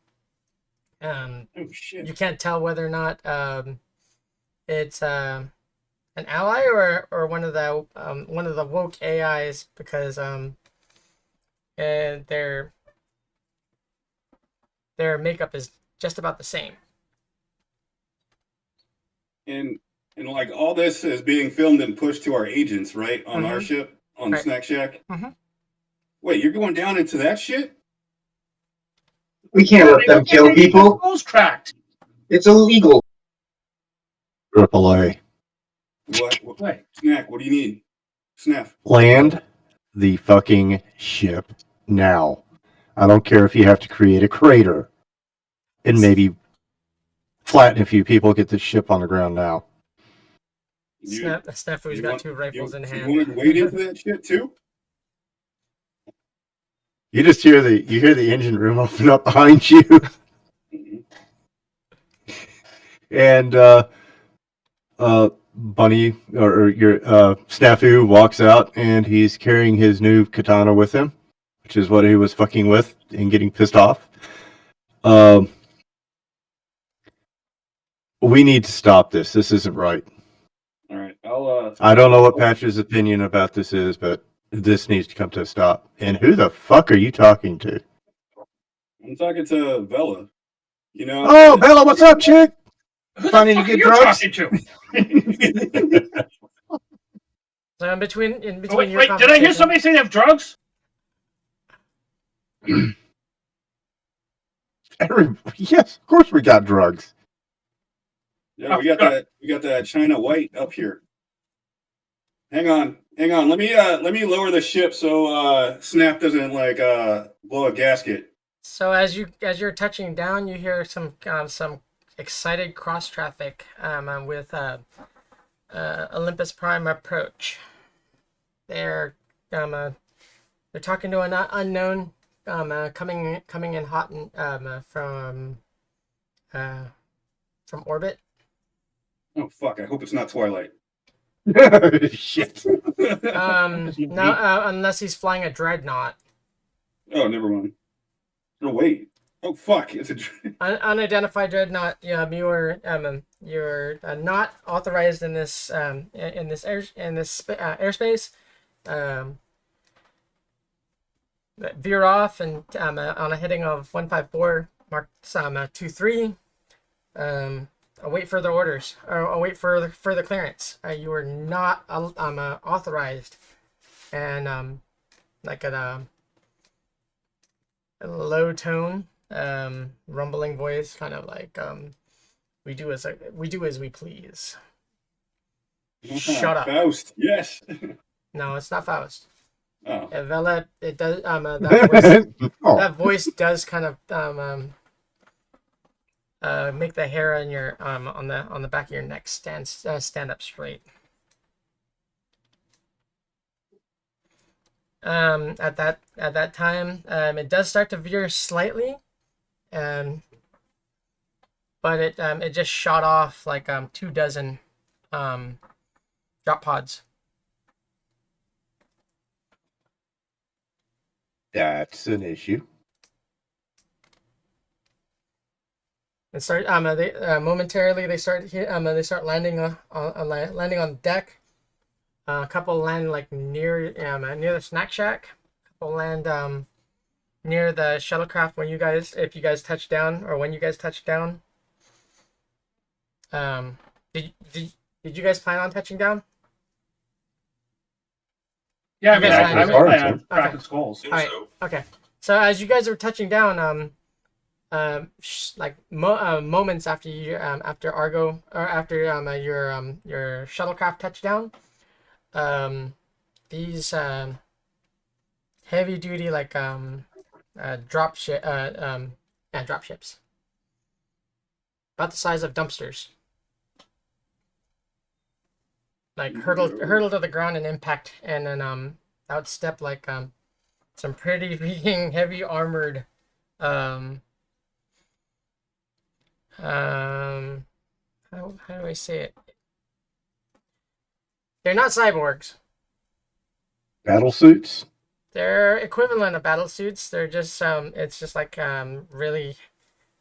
Oh shit! You can't tell whether or not it's an ally or one of the woke AIs, because and their makeup is just about the same. And like all this is being filmed and pushed to our agents, right? On our ship, on the Right. Snack Shack. Mhm. Wait, you're going down into that shit? We can't let them kill people. Skulls cracked. It's illegal. AAA. What? Wait. Snack, what do you need? Snaff. Land the fucking ship now. I don't care if you have to create a crater and maybe flatten a few people, get this ship on the ground now. Snafu's got two rifles in hand. You want to wade into that shit too? You just hear the engine room open up behind you. And Bunny or your Snafu walks out, and he's carrying his new katana with him, which is what he was fucking with and getting pissed off. We need to stop this. This isn't right. All right, I don't know what Patch's opinion about this is, but this needs to come to a stop. And who the fuck are you talking to? I'm talking to Bella. You know. Oh, Bella, what's up, chick? Who Finding the a fuck are good you drugs? talking to? So in between Wait, your did I hear conversation- somebody say they have drugs? Yes, of course we got drugs. Yeah, we got that China White up here. Hang on. Let me lower the ship so Snap doesn't like blow a gasket. So as you're touching down, you hear some excited cross traffic with Olympus Prime approach. They're They're talking to an unknown, coming in hot and from orbit. Oh fuck! I hope it's not Twilight. Shit. No, unless he's flying a dreadnought. Oh, never mind. Oh wait. Oh fuck! It's a. Unidentified dreadnought. You're not authorized in this airspace. Veer off and on a heading of 154 Mark 23. Await further orders or await further clearance. You are not authorized, and like a low tone, rumbling voice, kind of like we do as we please. Shut up. Faust. Yes. No, it's not Faust. Oh. Vela, it does. That voice does kind of make the hair on your on the back of your neck stand up straight. At that time, it does start to veer slightly, but it just shot off like 24 drop pods. That's an issue. And start they momentarily they start landing landing on deck. A couple land like near the snack shack. A couple land near the shuttlecraft if you guys touch down or when you guys touch down. Did you guys plan on touching down? Yeah, I mean, Okay, I was fine. planning on Okay. cracking skulls. Think Alright. so. Okay, so as you guys are touching down, moments after you after Argo or after your shuttlecraft touchdown, these heavy duty drop ships about the size of dumpsters hurtle to the ground and impact, and then outstep some pretty freaking heavy armored how do I say it? They're not cyborgs. Battle suits? They're equivalent of battle suits. They're just it's just like really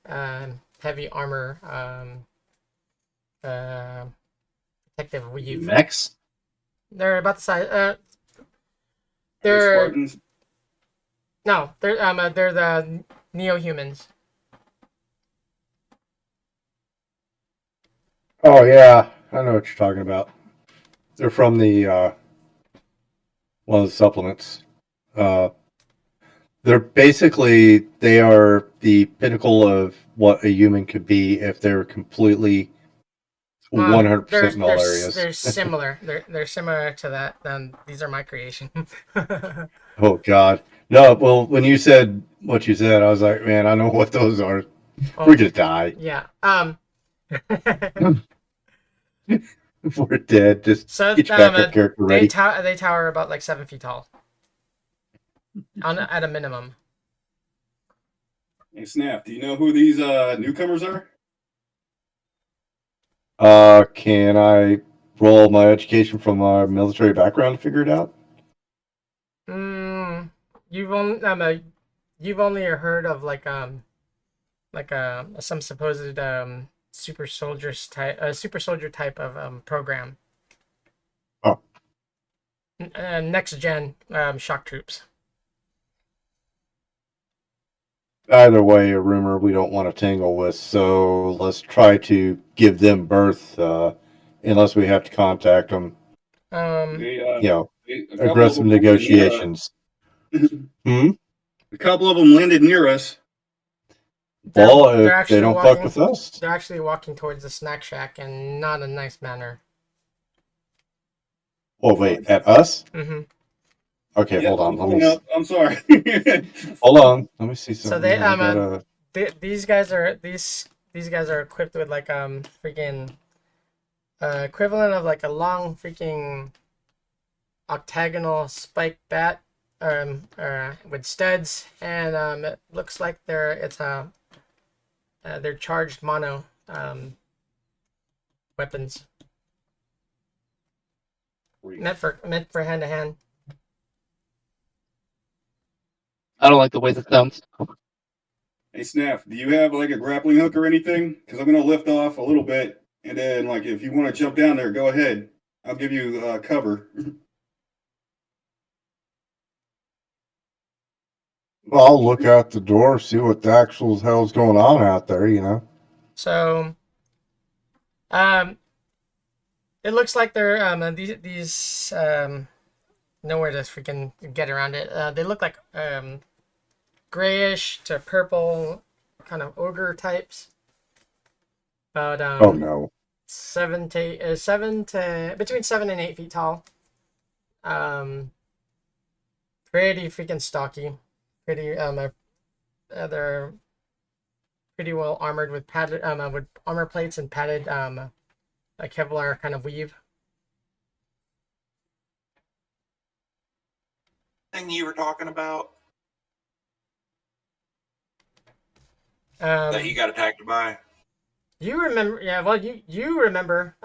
heavy armor protective weave. Mechs? They're about the size They're they're Spartans. no, they're the neo-humans. Oh yeah, I know what you're talking about. They're from the one of the supplements. They are the pinnacle of what a human could be if they're completely 100% in all areas. They're similar. They're similar to that. These are my creation. Oh God, no! Well, when you said what you said, I was like, man, I know what those are. Oh, We're gonna die. yeah. We're dead. Just So get your backup character ready. they tower about like 7 feet tall. At a minimum. Hey, Snap, do you know who these newcomers are? Can I roll my education from my military background to figure it out? You've only heard of some supposed super soldier type of program. Oh. Next gen shock troops. Either way, a rumor we don't want to tangle with, so let's try to give them birth, unless we have to contact them. They, You know, a couple of aggressive them landed near us. negotiations. A couple of them landed near us. Well, They're if actually they don't walking- fuck with us, They're actually walking towards the snack shack and not a nice manner. oh wait, at us? Mm-hmm. Okay, Yep, hold on. I'm Let pulling me up. I'm sorry. hold on. Let me see So something. they I gotta- these guys are equipped with freaking equivalent of like a long freaking octagonal spike bat with studs, and it looks like they're charged mono weapons meant for hand to hand. I don't like the way that sounds. Hey, Snap, do you have like a grappling hook or anything? Because I'm gonna lift off a little bit, and then like if you want to jump down there, go ahead. I'll give you cover. Well, I'll look out the door, see what the actual hell's going on out there, you know. So, it looks like they're these nowhere to freaking get around it. They look like grayish to purple, kind of ogre types. About Oh no. seven to between 7 and 8 feet tall. Pretty freaking stocky. Pretty they're pretty well armored with padded with armor plates and padded a Kevlar kind of weave. Thing you were talking about Um, that you got attacked by? You remember? Yeah. Well, you remember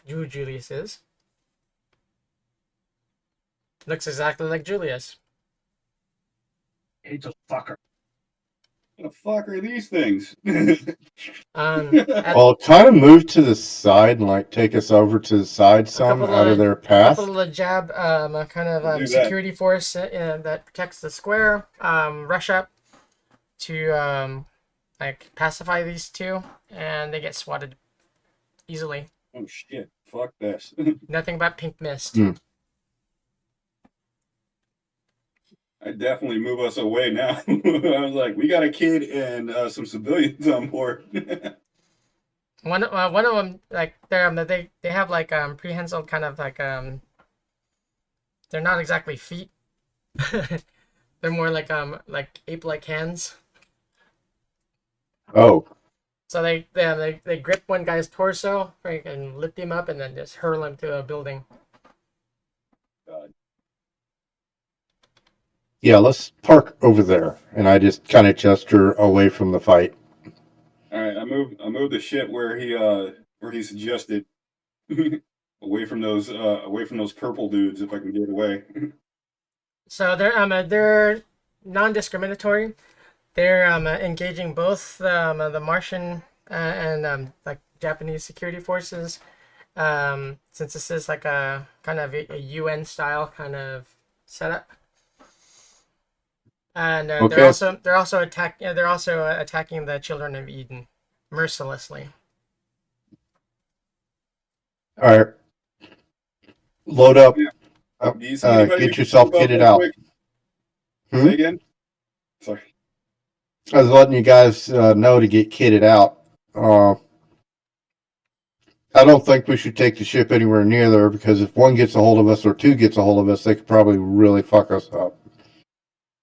who Julius is. Looks exactly like Julius. He's a fucker. What the fuck are these things? Well, kind of move to the side and like take us over to the side some out of their A path. couple of the jab kind of Do that. security force that protects the square rush up to like pacify these two, and they get swatted easily. Oh shit! Fuck this. Nothing but pink mist. I definitely move us away now. I was like, we got a kid and some civilians on board. One of them, like they have like prehensile kind of like they're not exactly feet. They're more like ape-like hands. Oh, So they grip one guy's torso and lift him up and then just hurl him to a building. God. yeah, let's park over there. And I just kind of gesture away from the fight. All right, I moved the shit where he suggested away from those purple dudes if I can get away. So they're non-discriminatory. They're engaging both the Martian and like Japanese security forces. Since this is like a kind of a UN style kind of setup. And Okay. they're also attacking the children of Eden mercilessly. All right. Load up. Do you see anybody Get yourself who can kitted help out. quick? Hmm? Say again? Sorry. I was letting you guys know to get kitted out. I don't think we should take the ship anywhere near there because if one gets a hold of us or two gets a hold of us, they could probably really fuck us up.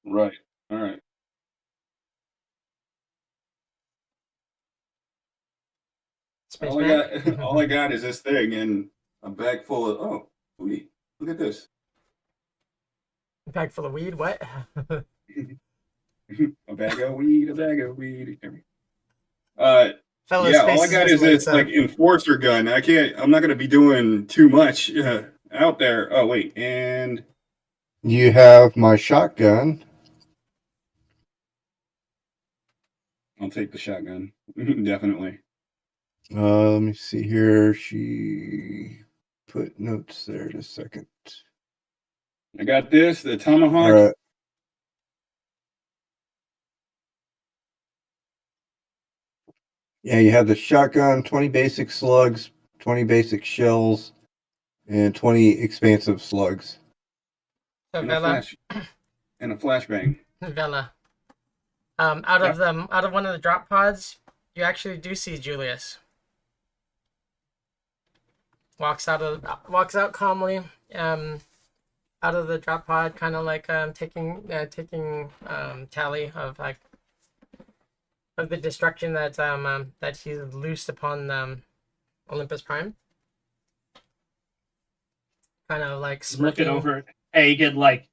Right. All right. Spaceman. All I got is this thing and a bag full of. Oh, sweet! Look at this. A bag full of weed. What? A bag of weed. A bag of weed. Fellas, Yeah, all I faces got just is lights this up. like enforcer gun. I'm not gonna be doing too much out there. Oh wait, and You have my shotgun. I'll take the shotgun. Definitely. Let me see here. She put notes there in a second. I got this, the tomahawk. All right. Yeah, you have the shotgun, 20 basic slugs, 20 basic shells, and 20 expansive slugs. So and Vela, a flashbang. Vela. Out of one of the drop pods, you actually do see Julius. Walks out calmly. Out of the drop pod, kind of like taking tally of like of the destruction that that he's loosed upon Olympus Prime. Kind of like Looking smirking. over at Hagen like,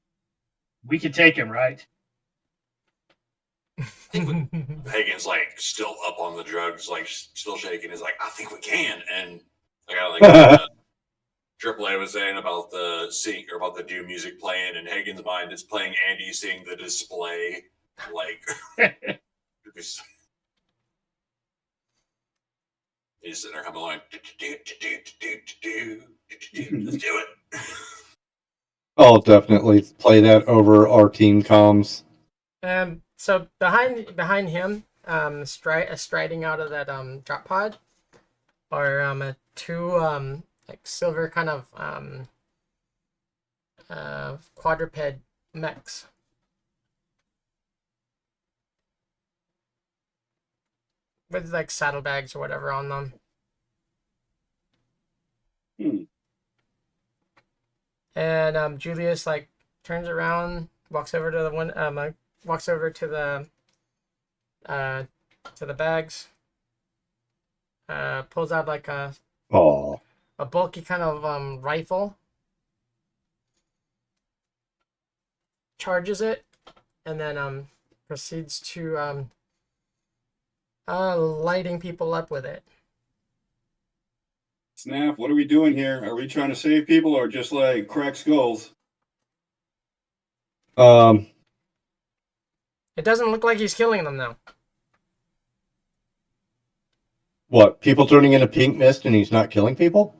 We could take him, right? Hagen's like still up on the drugs, like still shaking. He's like, I think we can. And I got like AAA was saying about the sync or about the Dune music playing in Hagen's mind. It's playing Andy seeing the display. Like, he's sitting there humming along. Let's do it. I'll definitely play that over our team comms. So behind him, striding out of that drop pod, are two like silver kind of quadruped mechs. With like saddlebags or whatever on them. And Julius like turns around, walks over to the one, walks over to the bags, pulls out like a bulky kind of rifle, charges it, and then proceeds to lighting people up with it. Snap, what are we doing here? Are we trying to save people or just like crack skulls? It doesn't look like he's killing them though. What? People turning into pink mist and he's not killing people?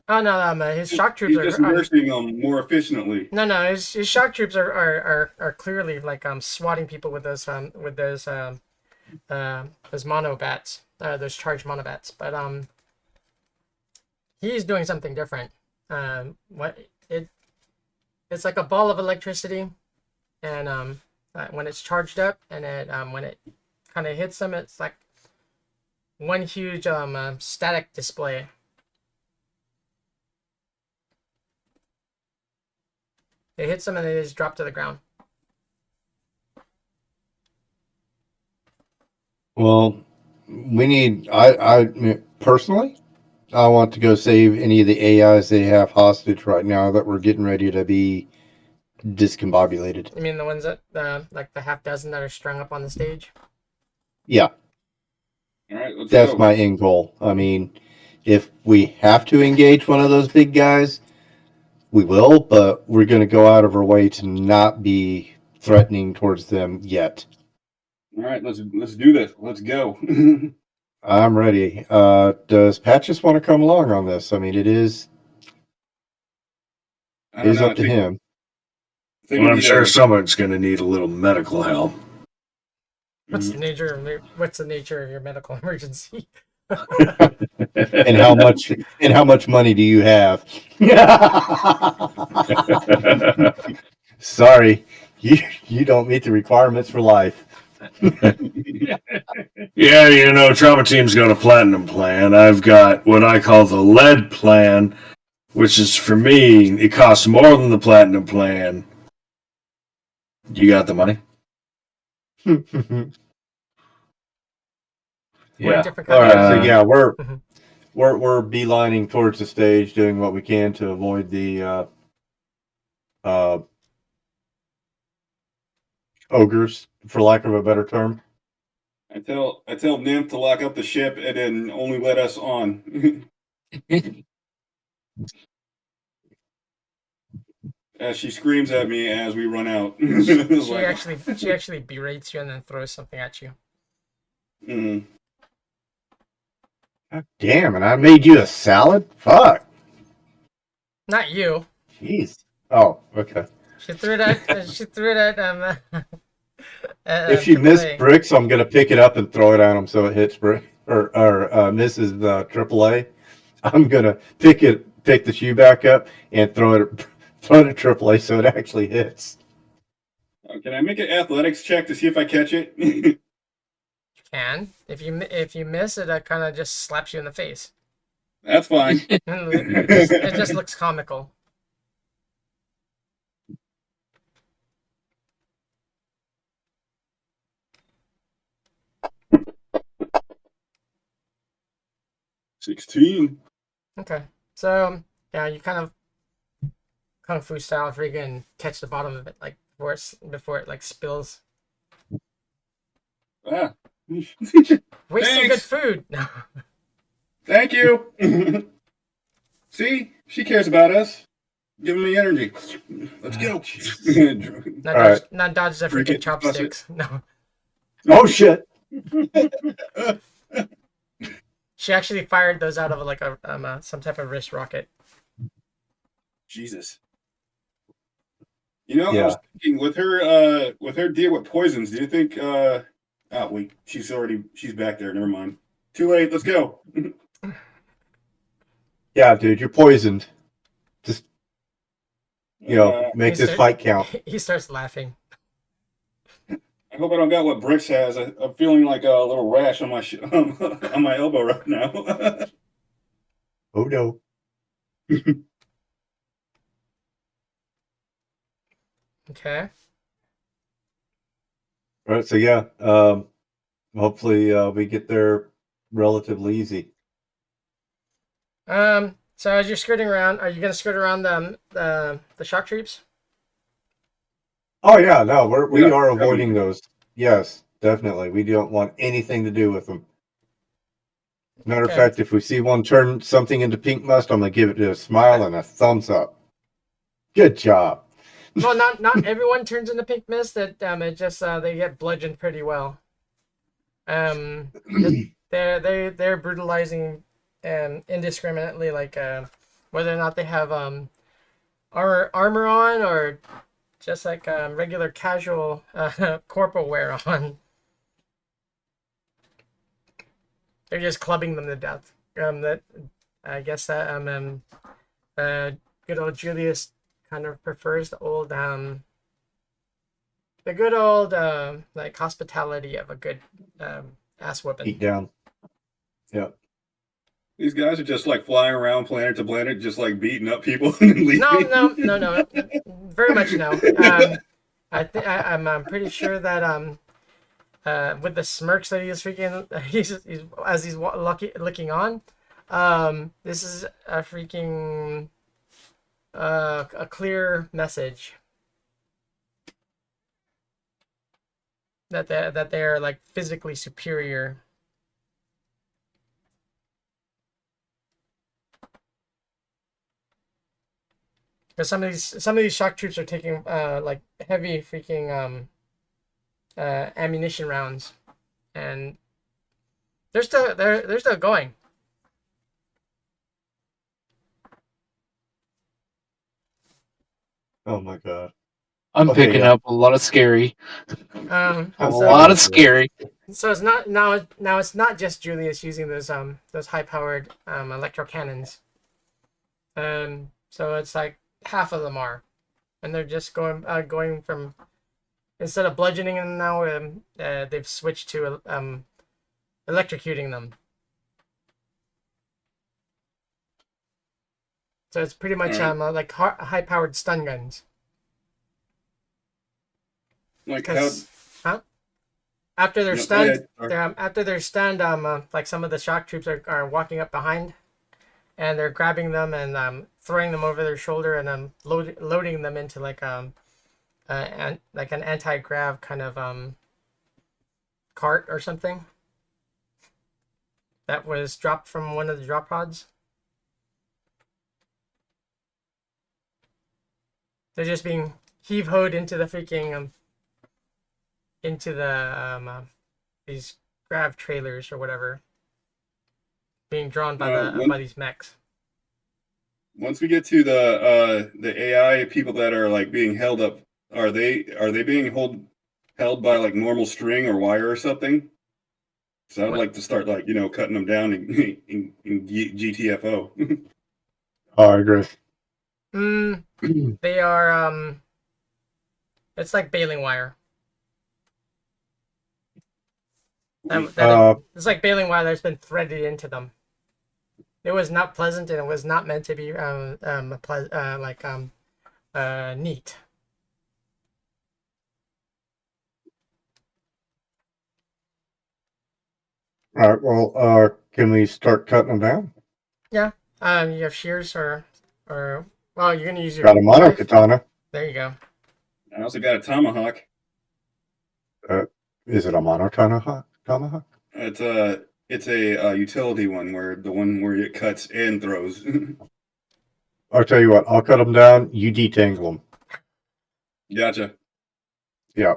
Oh no, his shock troops He's just nursing them more efficiently. No, his shock troops are clearly like swatting people with those monobats, those charged monobats. But he's doing something different. It's like a ball of electricity, and when it's charged up and when it kind of hits them, it's like one huge static display. It hits them and they just drop to the ground. Well, we need. I personally, I want to go save any of the AIs they have hostage right now that we're getting ready to be discombobulated. You mean the ones that like the half dozen that are strung up on the stage? Yeah. All right, let's That's go. my end goal. I mean, if we have to engage one of those big guys, we will, but we're going to go out of our way to not be threatening towards them yet. All right, let's do this. Let's go. I'm ready. Does Patches want to come along on this? I mean, it is up to him. Well, I'm sure someone's going to need a little medical help. What's the nature of your medical emergency? And how much money do you have? Sorry, you don't meet the requirements for life. Yeah, you know, Trauma Team's got a platinum plan. I've got what I call the lead plan, which is for me, it costs more than the platinum plan. You got the money? Yeah. All right. So yeah, we're beelining towards the stage, doing what we can to avoid the ogres, for lack of a better term. I tell Nymph to lock up the ship and then only let us on. As she screams at me as we run out. She actually berates you and then throws something at you. Mm. God damn, and I made you a salad? Fuck. Not you. Jeez. Oh, okay. She threw it at If she missed bricks, I'm gonna pick it up and throw it at him so it hits brick or misses the AAA. I'm gonna pick the shoe back up and throw it at AAA so it actually hits. Can I make an athletics check to see if I catch it? You can. If you miss it, kind of just slaps you in the face. That's fine. It just looks comical. $16. Okay, so yeah, you kind of kung fu style freaking catch the bottom of it like before it like spills. Ah. Wasting good Thanks. food. No. Thank you. See, she cares about us, giving me energy. Let's go. jeez. All right. Not dodge the Drink freaking it, discuss it. chopsticks. No. Oh shit! She actually fired those out of like some type of wrist rocket. Jesus. You know, I Yeah. was thinking with her deal with poisons, do you think wait, she's back there, never mind. Too late, let's go. Yeah, dude, you're poisoned. Just make this fight count. He starts laughing. I hope I don't got what Bricks has. I'm feeling like a little rash on my on my elbow right now. Oh no. Okay. All right, so yeah, hopefully we get there relatively easy. So as you're skirting around, are you gonna skirt around the shock troops? Oh yeah, no, we Yeah, are definitely. avoiding those. Yes, definitely. We don't want anything to do with them. Matter of Okay. fact, if we see one turn something into pink must, I'm gonna give it a smile and a thumbs up. Good job. Well, not everyone turns into pink mist. It just they get bludgeoned pretty well. They're brutalizing indiscriminately, like whether or not they have armor on or just like regular casual corporal wear on. They're just clubbing them to death. That I guess that good old Julius kind of prefers the good old like hospitality of a good ass Eat whipping. down. Yeah. These guys are just like flying around planet to planet, just like beating up people and then leaving. No. Very much no. I'm pretty sure that with the smirks that he's freaking he's looking on, this is a freaking a clear message that they're like physically superior. Because some of these shock troops are taking like heavy freaking ammunition rounds, and they're still going. Oh my god. I'm Okay, picking yeah. up a lot of scary. A A So- lot of scary. So it's not now it's not just Julius using those high powered electro cannons. So it's like half of them are, and they're just going from, instead of bludgeoning them now, they've switched to electrocuting them. So it's pretty much Alright. like high powered stun guns. Like how? Because after they're No, go stunned, ahead. Sorry. after they're stunned, like some of the shock troops are walking up behind, and they're grabbing them and throwing them over their shoulder and loading them into like like an anti-grav kind of cart or something that was dropped from one of the drop pods. They're just being heave-hoed into the freaking into the these grav trailers or whatever, being drawn by by these mechs. Once we get to the AI people that are like being held up, are they being held by like normal string or wire or something? So I'd like to start like cutting them down in GTFO. Oh, I agree. They are it's like baling wire. It's like baling wire that's been threaded into them. It was not pleasant, and it was not meant to be neat. All right. Well, can we start cutting them down? Yeah. You have shears or well, you're gonna use your Got a mono knife. katana. There you go. I also got a tomahawk. Is it a mono tomahawk? It's a utility one where it cuts and throws. I'll tell you what. I'll cut them down. You detangle them. Gotcha. Yeah.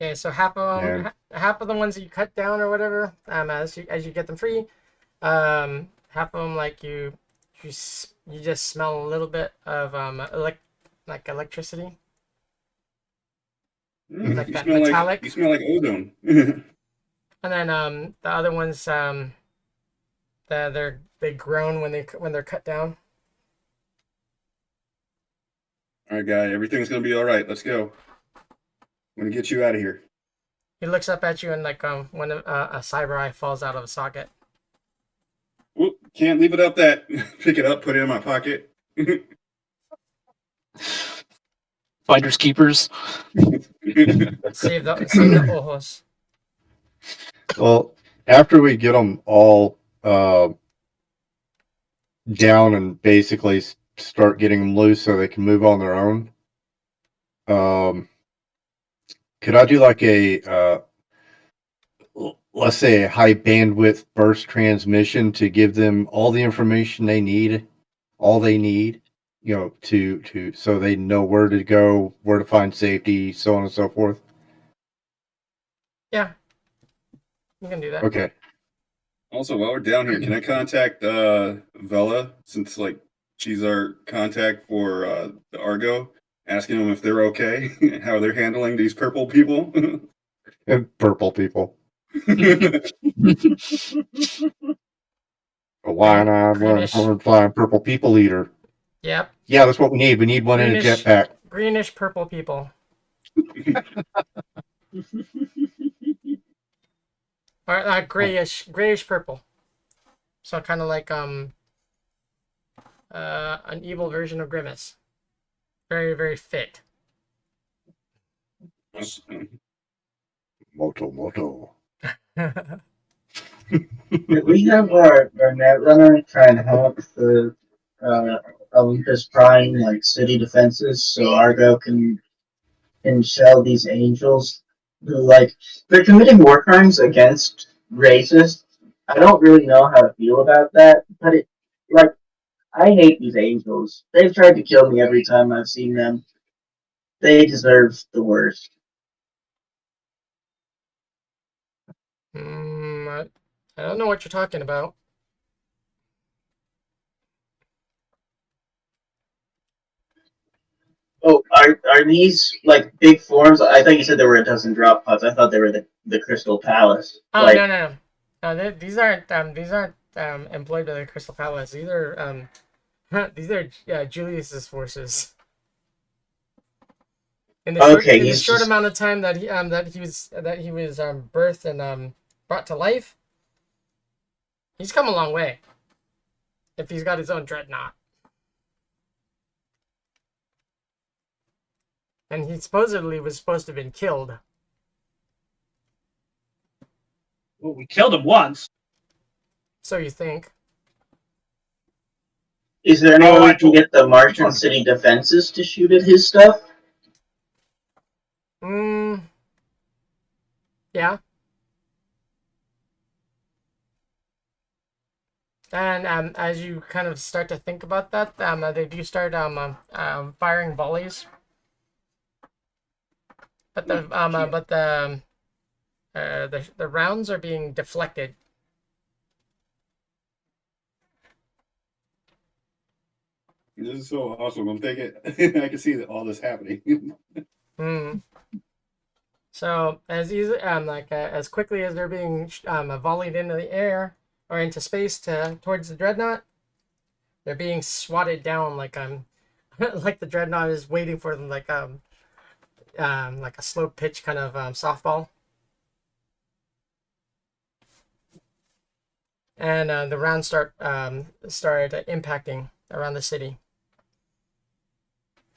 Okay, so half of them, And half of the ones that you cut down or whatever, as you get them free, half of them like you just smell a little bit of like electricity, like that metallic. You smell like ozone. And then the other ones they groan when they're cut down. All right, guy. Everything's gonna be all right. Let's go. I'm gonna get you out of here. He looks up at you and like when a cyber eye falls out of a socket. Whoop, can't leave it up that. Pick it up, put it in my pocket. Finders keepers. Save the ojos. well, after we get them all down and basically start getting them loose so they can move on their own, could I do like a let's say a high bandwidth burst transmission to give them all the information they need, to so they know where to go, where to find safety, so on and so forth? Yeah, you can do that. Okay. Also, while we're down here, can I contact Vela, since like she's our contact for the Argo, asking them if they're okay, how they're handling these purple people? And purple people. A lion-eyed, Greenish. horn flying purple people eater. Yep. Yeah, that's what we need. We need one in a jetpack. Greenish purple people. Or grayish purple. So kind of like an evil version of Grimace. Very, very fit. Moto. We have our netrunner trying to help the Olympus Prime like city defenses, so Argo can shell these angels who like they're committing war crimes against racists. I don't really know how to feel about that, but it like I hate these angels. They've tried to kill me every time I've seen them. They deserve the worst. I don't know what you're talking about. Oh, are these like big forms? I thought you said there were a dozen drop pods. I thought they were the Crystal Palace. Oh, like, no. These aren't employed by the Crystal Palace. These are Julius's forces. In the short amount of time that he was birthed and brought to life, he's come a long way. If he's got his own dreadnought. And he supposedly was supposed to have been killed. Well, we killed him once. So you think. Is there any way we can get the Martian City defenses to shoot at his stuff? Yeah. And as you kind of start to think about that, they do start firing volleys. But the rounds are being deflected. This is so awesome. I'm thinking I can see all this happening. So as easy, as quickly as they're being volleyed into the air or into space towards the dreadnought, they're being swatted down like like the dreadnought is waiting for them like a slow pitch kind of softball. And the rounds start impacting around the city.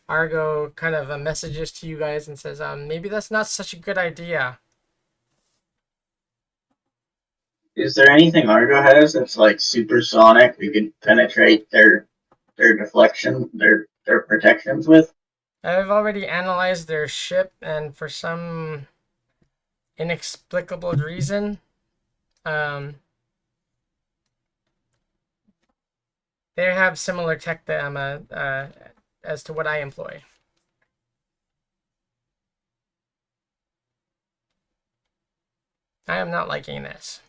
Argo kind of messages to you guys and says, maybe that's not such a good idea. Is there anything Argo has that's like supersonic we could penetrate their deflection, their protections with? I've already analyzed their ship, and for some inexplicable reason, they have similar tech that as to what I employ. I am not liking this.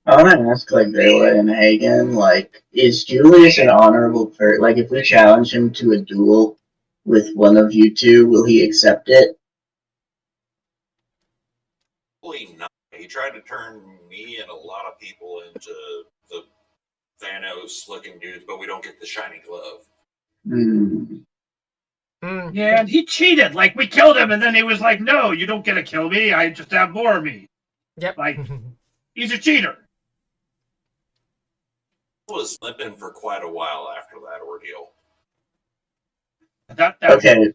I want to ask, like, Vela and Hagen, like, is Julius an honorable person? Like, if we challenge him to a duel with one of you two, will he accept it? Probably not. He tried to turn me and a lot of people into the Thanos-looking dudes, but we don't get the shiny glove. Hmm. Yeah, and he cheated. Like, we killed him, and then he was like, no, you don't get to kill me. I just have more of me. Yep. Like, he's a cheater. I was limping for quite a while after that ordeal. That Okay.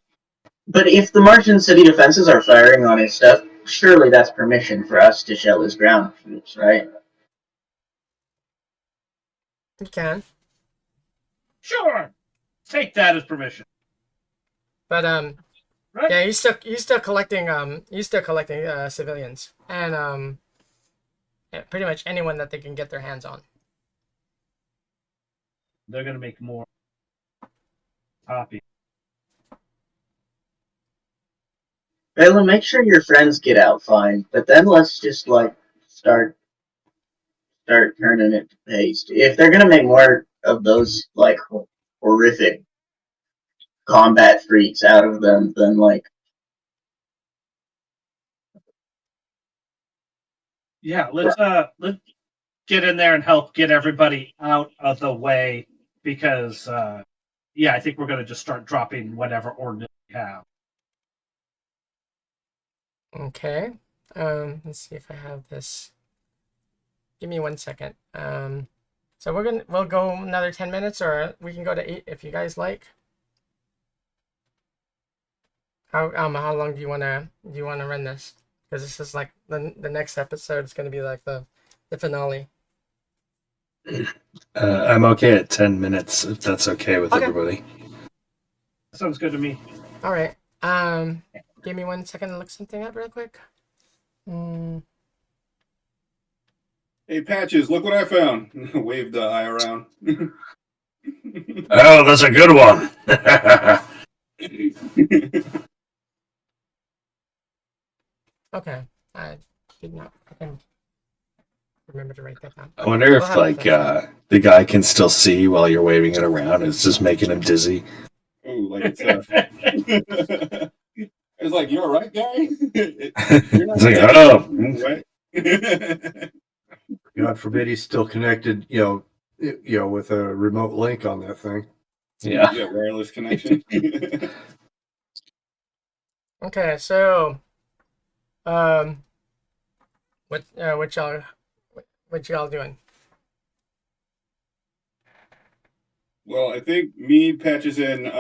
But if the Martian city defenses are firing on his stuff, surely that's permission for us to shell his ground troops, right? You can. Sure. Take that as permission. But Right? yeah, he's still collecting civilians, and yeah, pretty much anyone that they can get their hands on. They're gonna make more copies. Vela, make sure your friends get out fine, but then let's just, like, start turning it to paste. If they're gonna make more of those, like, horrific combat freaks out of them, then, like, Yeah, let's get in there and help get everybody out of the way, because yeah, I think we're gonna just start dropping whatever ordinance we have. Okay. Let's see if I have this. Give me 1 second. So we'll go another 10 minutes, or we can go to 8 if you guys like. How long do you wanna run this? Because this is like the next episode is gonna be like the finale. I'm okay at 10 minutes, if that's okay with Okay. everybody. Sounds good to me. All right. Give me 1 second to look something up real quick. Hey, Patches, look what I found. Wave the eye around. Oh, that's a good one. Okay. I did not remember to write that down. I wonder We'll if, have it like, eventually. the guy can still see while you're waving it around. It's just making him dizzy. Oh, like it's it's like, you're all right, guy? You're not It's like, dead, oh. right? God forbid he's still connected, with a remote link on that thing. Yeah. Yeah, wireless connection. Okay, so what y'all doing? Well, I think me, Patches, and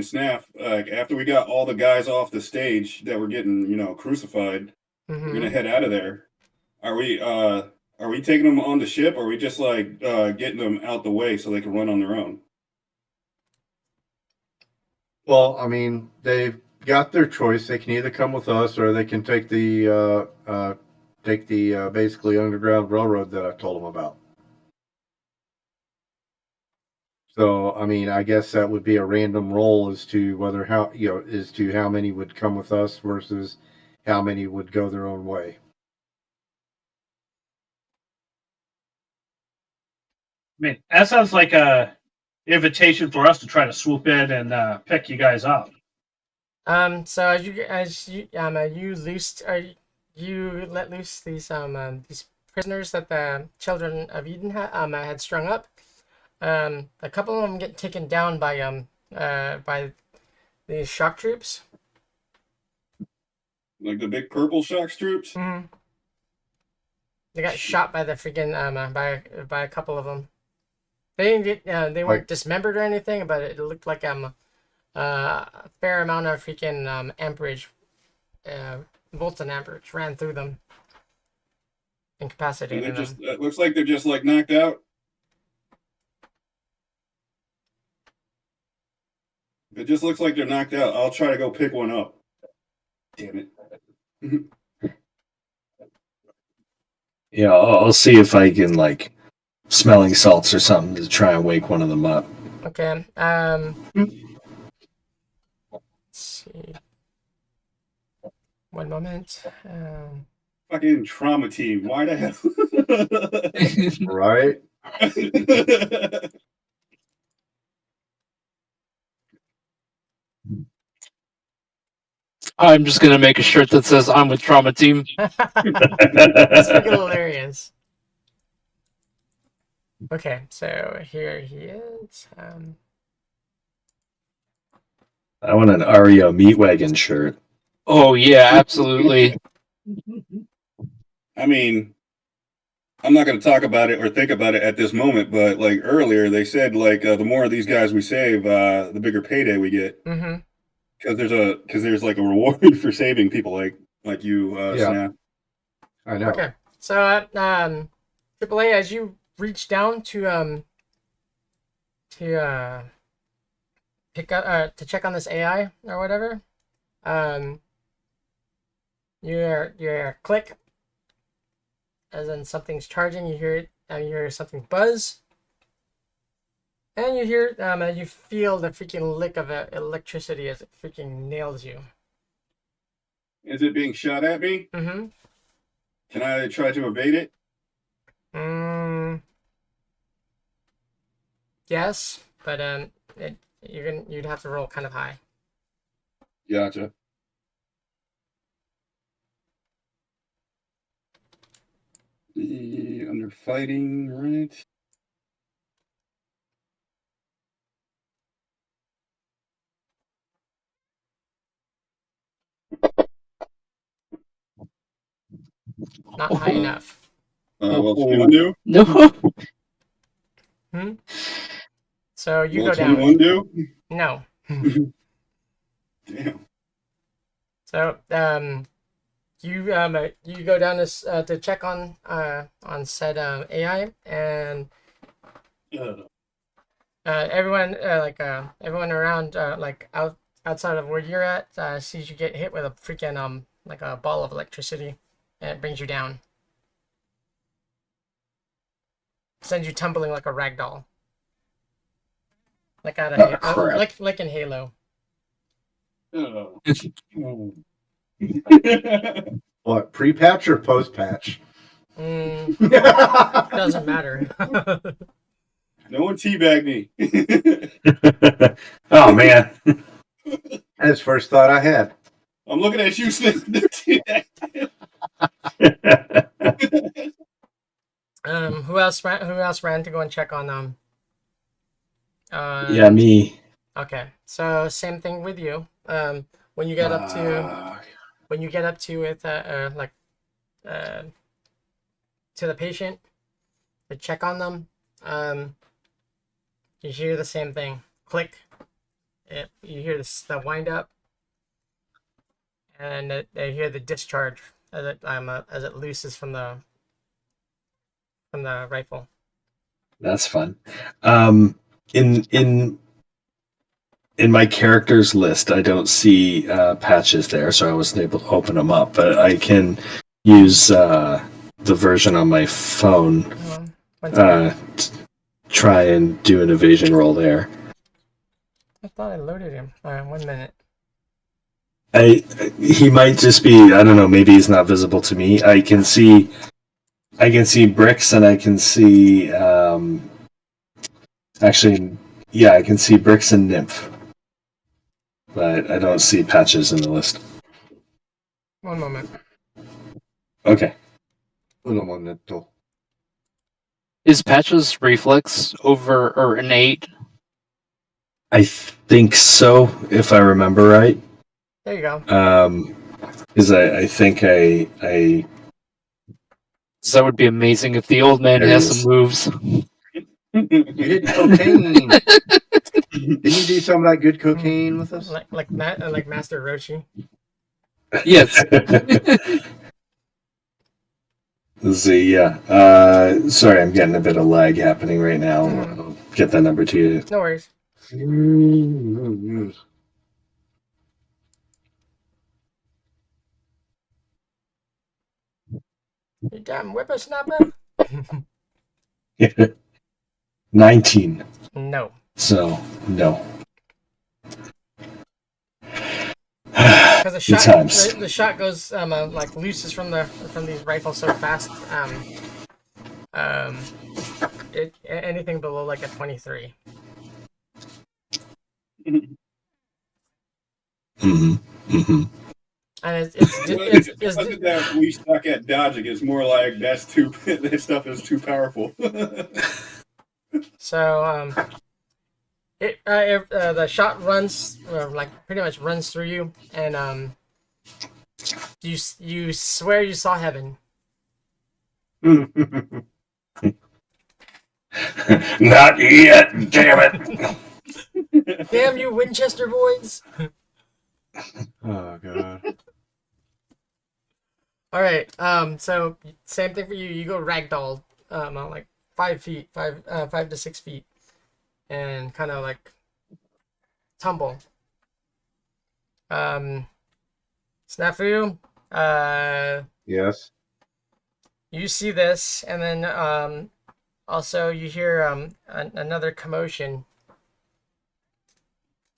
Snap, after we got all the guys off the stage that were getting, crucified, we're gonna head out of there. Are we taking them on the ship, or are we just like getting them out the way so they can run on their own? Well, I mean, they've got their choice. They can either come with us or they can take the basically underground railroad that I told them about. So, I mean, I guess that would be a random roll as to how many would come with us versus how many would go their own way. I mean, that sounds like a invitation for us to try to swoop in and pick you guys up. So you let loose these prisoners that the children of Eden had strung up. A couple of them get taken down by the shock troops. Like the big purple shocks troops? Mm-hmm. They got shot by the freaking by a couple of them. They didn't get they weren't dismembered or anything, but it looked like a fair amount of freaking amperage, volts and amperage ran through them, incapacitating them. It looks like they're just like knocked out. It just looks like they're knocked out. I'll try to go pick one up. Damn it. Yeah, I'll see if I can like smelling salts or something to try and wake one of them up. Okay. Let's see. One moment. Fucking trauma team. Why the hell? Right? I'm just gonna make a shirt that says "I'm with Trauma Team." That's freaking hilarious. Okay, so here he is. I want an Ario meat wagon shirt. Oh yeah, absolutely. I mean, I'm not going to talk about it or think about it at this moment, but like earlier, they said like the more of these guys we save, the bigger payday we get. Mm-hmm. Because there's like a reward for saving people like you, Yeah. Snap. I know. Okay, so AAA, as you reach down to pick up to check on this AI or whatever, you click, as in something's charging. You hear it. You hear something buzz, and you hear you feel the freaking lick of electricity as it freaking nails you. Is it being shot at me? Mm-hmm. Can I try to evade it? Yes, but you'd have to roll kind of high. Gotcha. Under fighting, right? Not high enough. Well, 21 do? No. So you Will go down. 21 do? No. Damn. So you go down to check on said AI, and everyone everyone around outside of where you're at sees you get hit with a freaking like a ball of electricity, and it brings you down. Sends you tumbling like a rag doll. Like out of crap. like in Halo. Oh. What, pre-patch or post-patch? Doesn't matter. No one teabagged me. Oh man. That's the first thought I had. I'm looking at you, Snap. Who else ran to go and check on Yeah, me. Okay, so same thing with you. When you get up to it to the patient to check on them, you hear the same thing. Click. You hear the wind up, and you hear the discharge as it looses from the rifle. That's fun. In my characters list, I don't see patches there, so I wasn't able to open them up. But I can use the version on my phone. Try and do an evasion roll there. I thought I loaded him. All right, 1 minute. He might just be, I don't know, maybe he's not visible to me. I can see bricks, and I can see actually, yeah, I can see bricks and nymph, but I don't see patches in the list. 1 moment. Okay. Un momento. Is Patch's reflex over or an 8? I think so, if I remember right. There you go. Because I think I So that would be amazing if the old man There has it is. some moves. You did cocaine. Didn't you do some of that good cocaine with us? like Master Roshi. Yes. Let's see, yeah. Sorry, I'm getting a bit of lag happening right now. I'll get that number to you. No worries. You damn whippersnapper. 19. No. So, no. Because the Good shot, times. the shot goes like looses from these rifles so fast. Anything below like a 23. Mm-hmm. Mm-hmm. And It wasn't that we suck at dodging. It's more like that stuff is too powerful. so the shot runs like pretty much runs through you, and you swear you saw heaven. Not yet, damn it. Damn you, Winchester boys! Oh god. All right. So same thing for you. You go ragdoll, on like 5 feet, 5 to 6 feet, and kind of like tumble. Snafu, Yes. you see this, and then also you hear another commotion,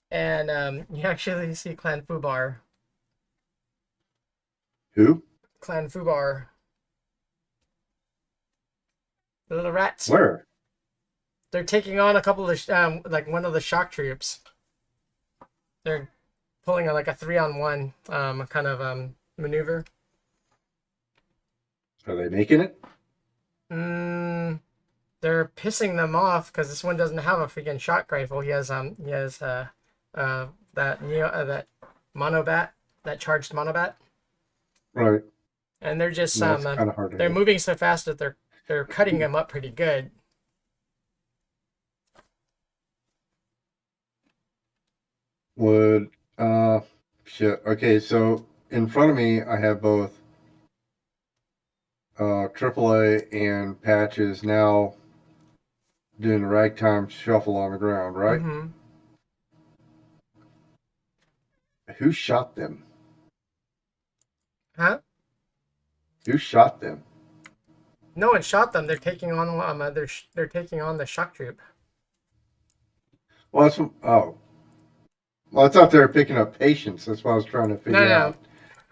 and you actually see Clan Fubar. Who? Clan Fubar. The little rats. Where? They're taking on a couple of like one of the shock troops. They're pulling like a 3-on-1 kind of maneuver. Are they making it? They're pissing them off because this one doesn't have a freaking shock rifle. He has that monobat, that charged monobat. Right. And they're just That's kind of hard to they're hit. moving so fast that they're cutting him up pretty good. Would shit. Okay, so in front of me I have both AAA and Patches now doing the ragtime shuffle on the ground, right? Mm-hmm. Who shot them? Huh? Who shot them? No one shot them. They're taking on they're taking on the shock troop. Well, that's oh. Well, I thought they were picking up patients. That's why I was trying to figure No. out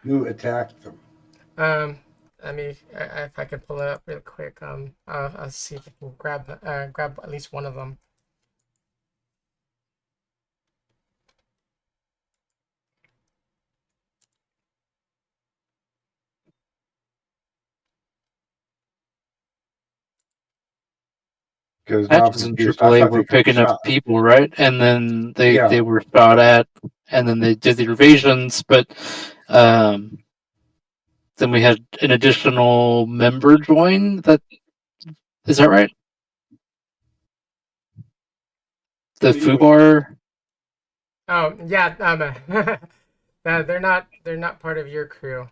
who attacked them. I mean, if I could pull it up real quick, I'll see if I can grab at least one of them. Because now I'm Patches and confused. I AAA thought they were got picking up shot. people, right? And then they Yeah. were shot at, and then they did the evasions. But then we had an additional member join. Is that right? The Anyway. Fubar. Oh yeah, they're not part of your crew.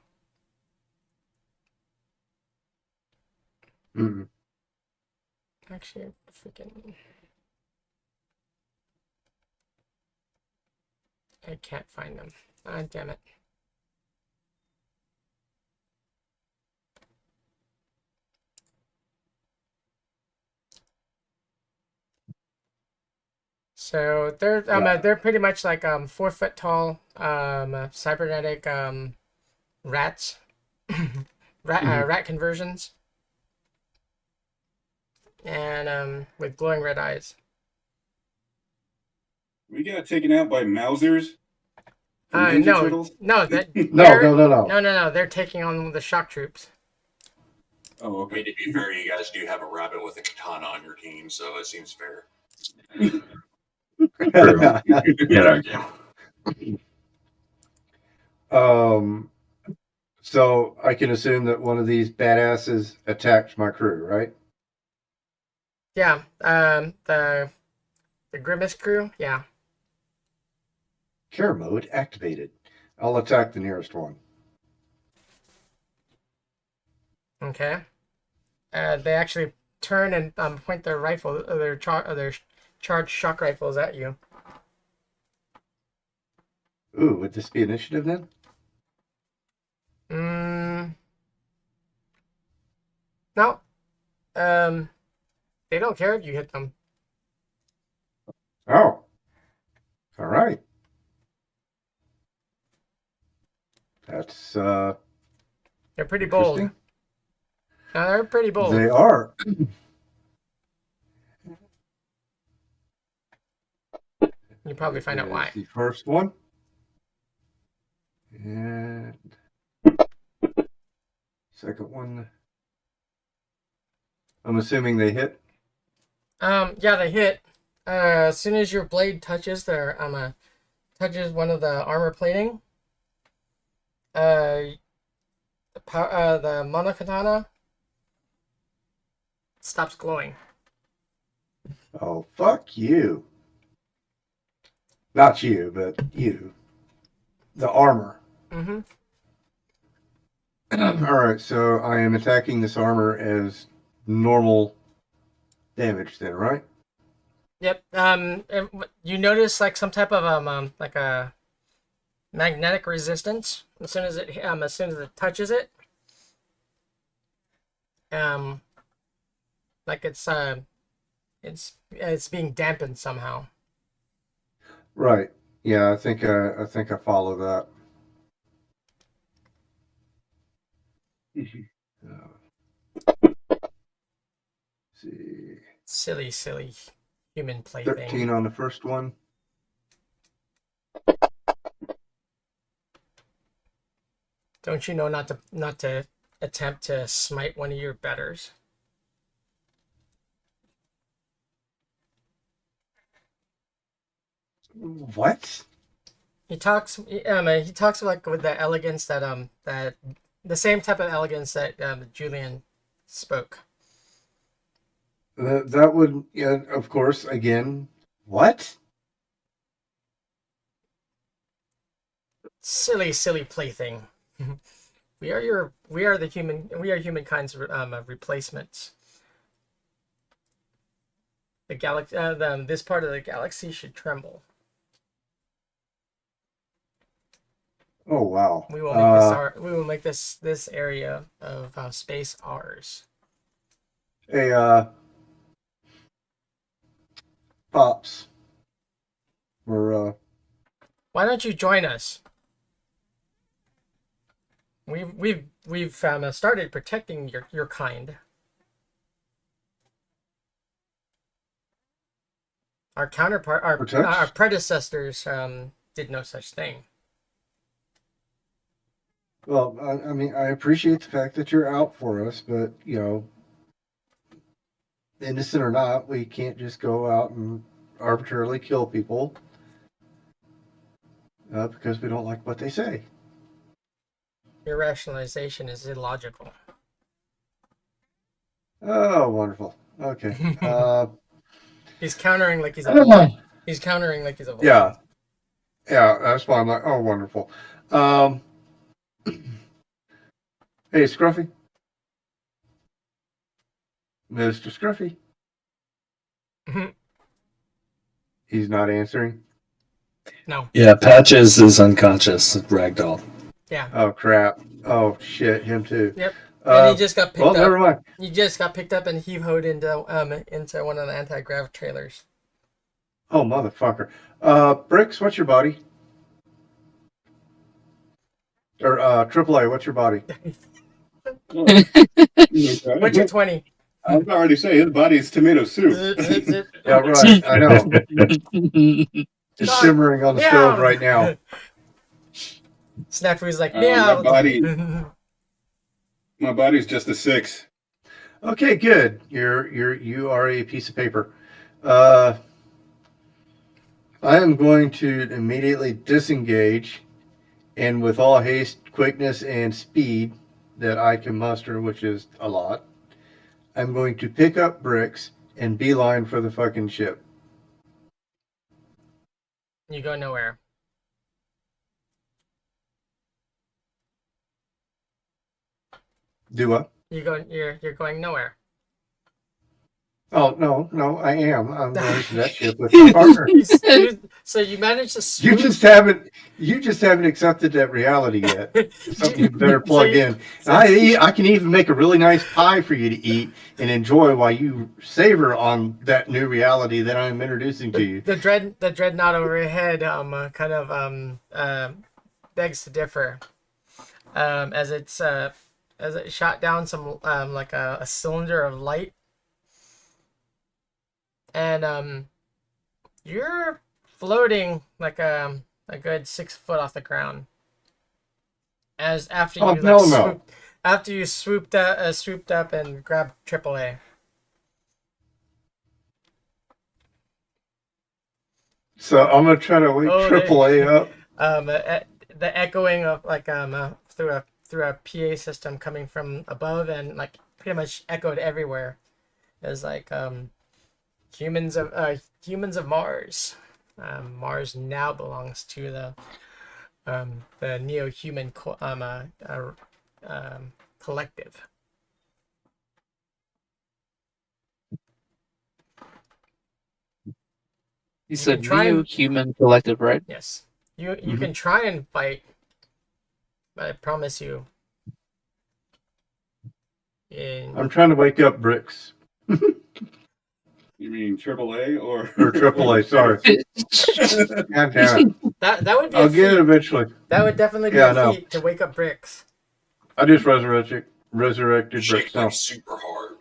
Mm. Actually, freaking, I can't find them. Ah, damn it. So they're pretty much like 4 foot tall cybernetic rats, rat conversions, and with glowing red eyes. We got taken out by Mausers from Ninja Turtles. No, No. They're taking on the shock troops. Oh, I mean, okay. to be fair, you guys do have a rabbit with a katana on your team, so it seems fair. Can't argue. So I can assume that one of these badasses attacked my crew, right? Yeah, the Grimace crew. Yeah. Care mode activated. I'll attack the nearest one. Okay. They actually turn and point their rifle, their charge shock rifles at you. Ooh, would this be initiative then? No. They don't care if you hit them. Oh. All right. That's They're pretty bold. interesting. No, they're pretty bold. They are. You probably find out why. The first one. And second one. I'm assuming they hit. Yeah, they hit. As soon as your blade touches touches one of the armor plating, the monokatana stops glowing. Oh, fuck you. Not you, but you. The armor. Mm-hmm. All right, so I am attacking this armor as normal damage then, right? Yep. You notice like some type of like a magnetic resistance as soon as it touches it. Like it's being dampened somehow. Right. Yeah, I think I follow that. See. Silly human plaything. 13 on the first one. Don't you know not to attempt to smite one of your betters? What? He talks like with the elegance that the same type of elegance that Julian spoke. That would, yeah, of course, again, what? Silly plaything. We are humankind's replacements. The galaxy, this part of the galaxy should tremble. Oh, wow. We will make this area of space ours. Hey, Pops. We're, Why don't you join us? We've started protecting your kind. Our counterpart, our predecessors, did no such thing. well, I mean, I appreciate the fact that you're out for us, but, you know, innocent or not, we can't just go out and arbitrarily kill people because we don't like what they say. Your rationalization is illogical. Oh, wonderful. Okay. He's countering like he's a villain. He's countering like he's a villain. Yeah. Yeah, that's why I'm like, oh, wonderful. Hey, Scruffy. Mr. Scruffy. He's not answering. No. Yeah, Patches is unconscious. Ragdoll. Yeah. Oh, crap. Oh, shit. Him too. Yep. And he just got picked up. Never mind. He just got picked up and heave-hoed into one of the anti-grav trailers. Oh, motherfucker. Bricks, what's your body? Or AAA, what's your body? What's your 20? I was already saying his body is tomato soup. Yeah, right. I know. It's simmering on the stove right now. Snafu's like, my meow. My body's just a 6. Okay, good. You are a piece of paper. I am going to immediately disengage, and with all haste, quickness, and speed that I can muster, which is a lot, I'm going to pick up Bricks and beeline for the fucking ship. You go nowhere. Do what? You're going nowhere. Oh no, I am. I'm going to that ship with my partner. So you managed to You swoop. just haven't accepted that reality yet. It's something you better So plug you- in. so- I can even make a really nice pie for you to eat and enjoy while you savor on that new reality that I'm introducing to you. the dreadnought overhead kind of begs to differ, as it shot down some like a cylinder of light, and you're floating like a good 6 foot off the ground. As after you Oh, like hell no. swooped up and grabbed AAA. So I'm gonna try to wake Oh, there- AAA up. The echoing of like through a PA system coming from above and like pretty much echoed everywhere. It was like humans of Mars. Mars now belongs to the neo-human collective. You can said try and- Neo-Human Collective, right? Yes, you can try and fight, but I promise you. I'm trying to wake up Bricks. You mean AAA or AAA, sorry. God damn it. That would be I'll a get it feat. eventually. That would definitely be Yeah, I a know. feat to wake up Bricks. I just resurrected Bricks Shake now. like super hard.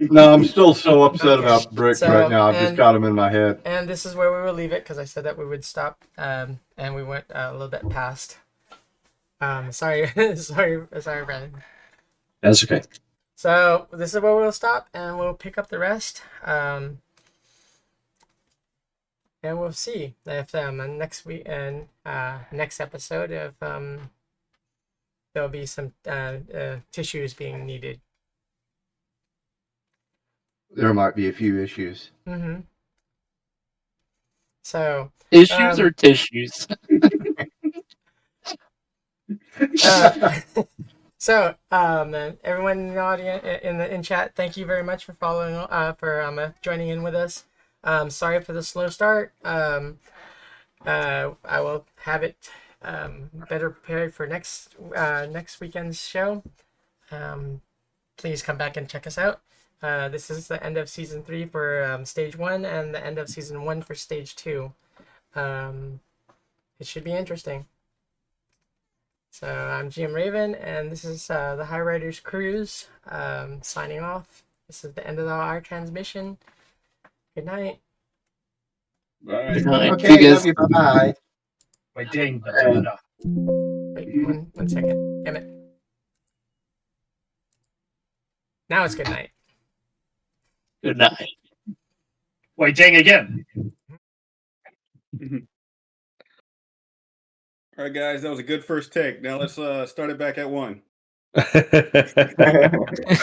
No, I'm still so upset Okay. about Bricks So, right now. I've just and- got him in my head. And this is where we will leave it because I said that we would stop, and we went a little bit past. Sorry, sorry, Brandon. That's okay. So this is where we'll stop, and we'll pick up the rest. And we'll see if next week and next episode if there'll be some tissues being needed. There might be a few issues. Mm-hmm. So Issues or tissues? So, everyone in the audience, in chat, thank you very much for following, for joining in with us. Sorry for the slow start. I will have it better prepared for next weekend's show. Please come back and check us out. This is the end of season 3 for stage 1 and the end of season 1 for stage 2. It should be interesting. So I'm GM Raven, and this is the Highriders Cruise signing off. This is the end of our transmission. Good night. Bye. Good night. Okay, You guys- love you. Bye. Wait, dang. Wait, one second. Damn it. Now it's good night. Good night. Wait, dang again. All right, guys, that was a good first take. Now let's start it back at 1. All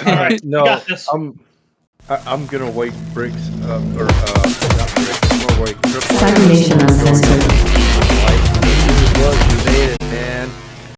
right, No, you got this. I'm gonna wake Bricks up, or not Bricks. I'm gonna wake Triple. Cybernation Uncensored.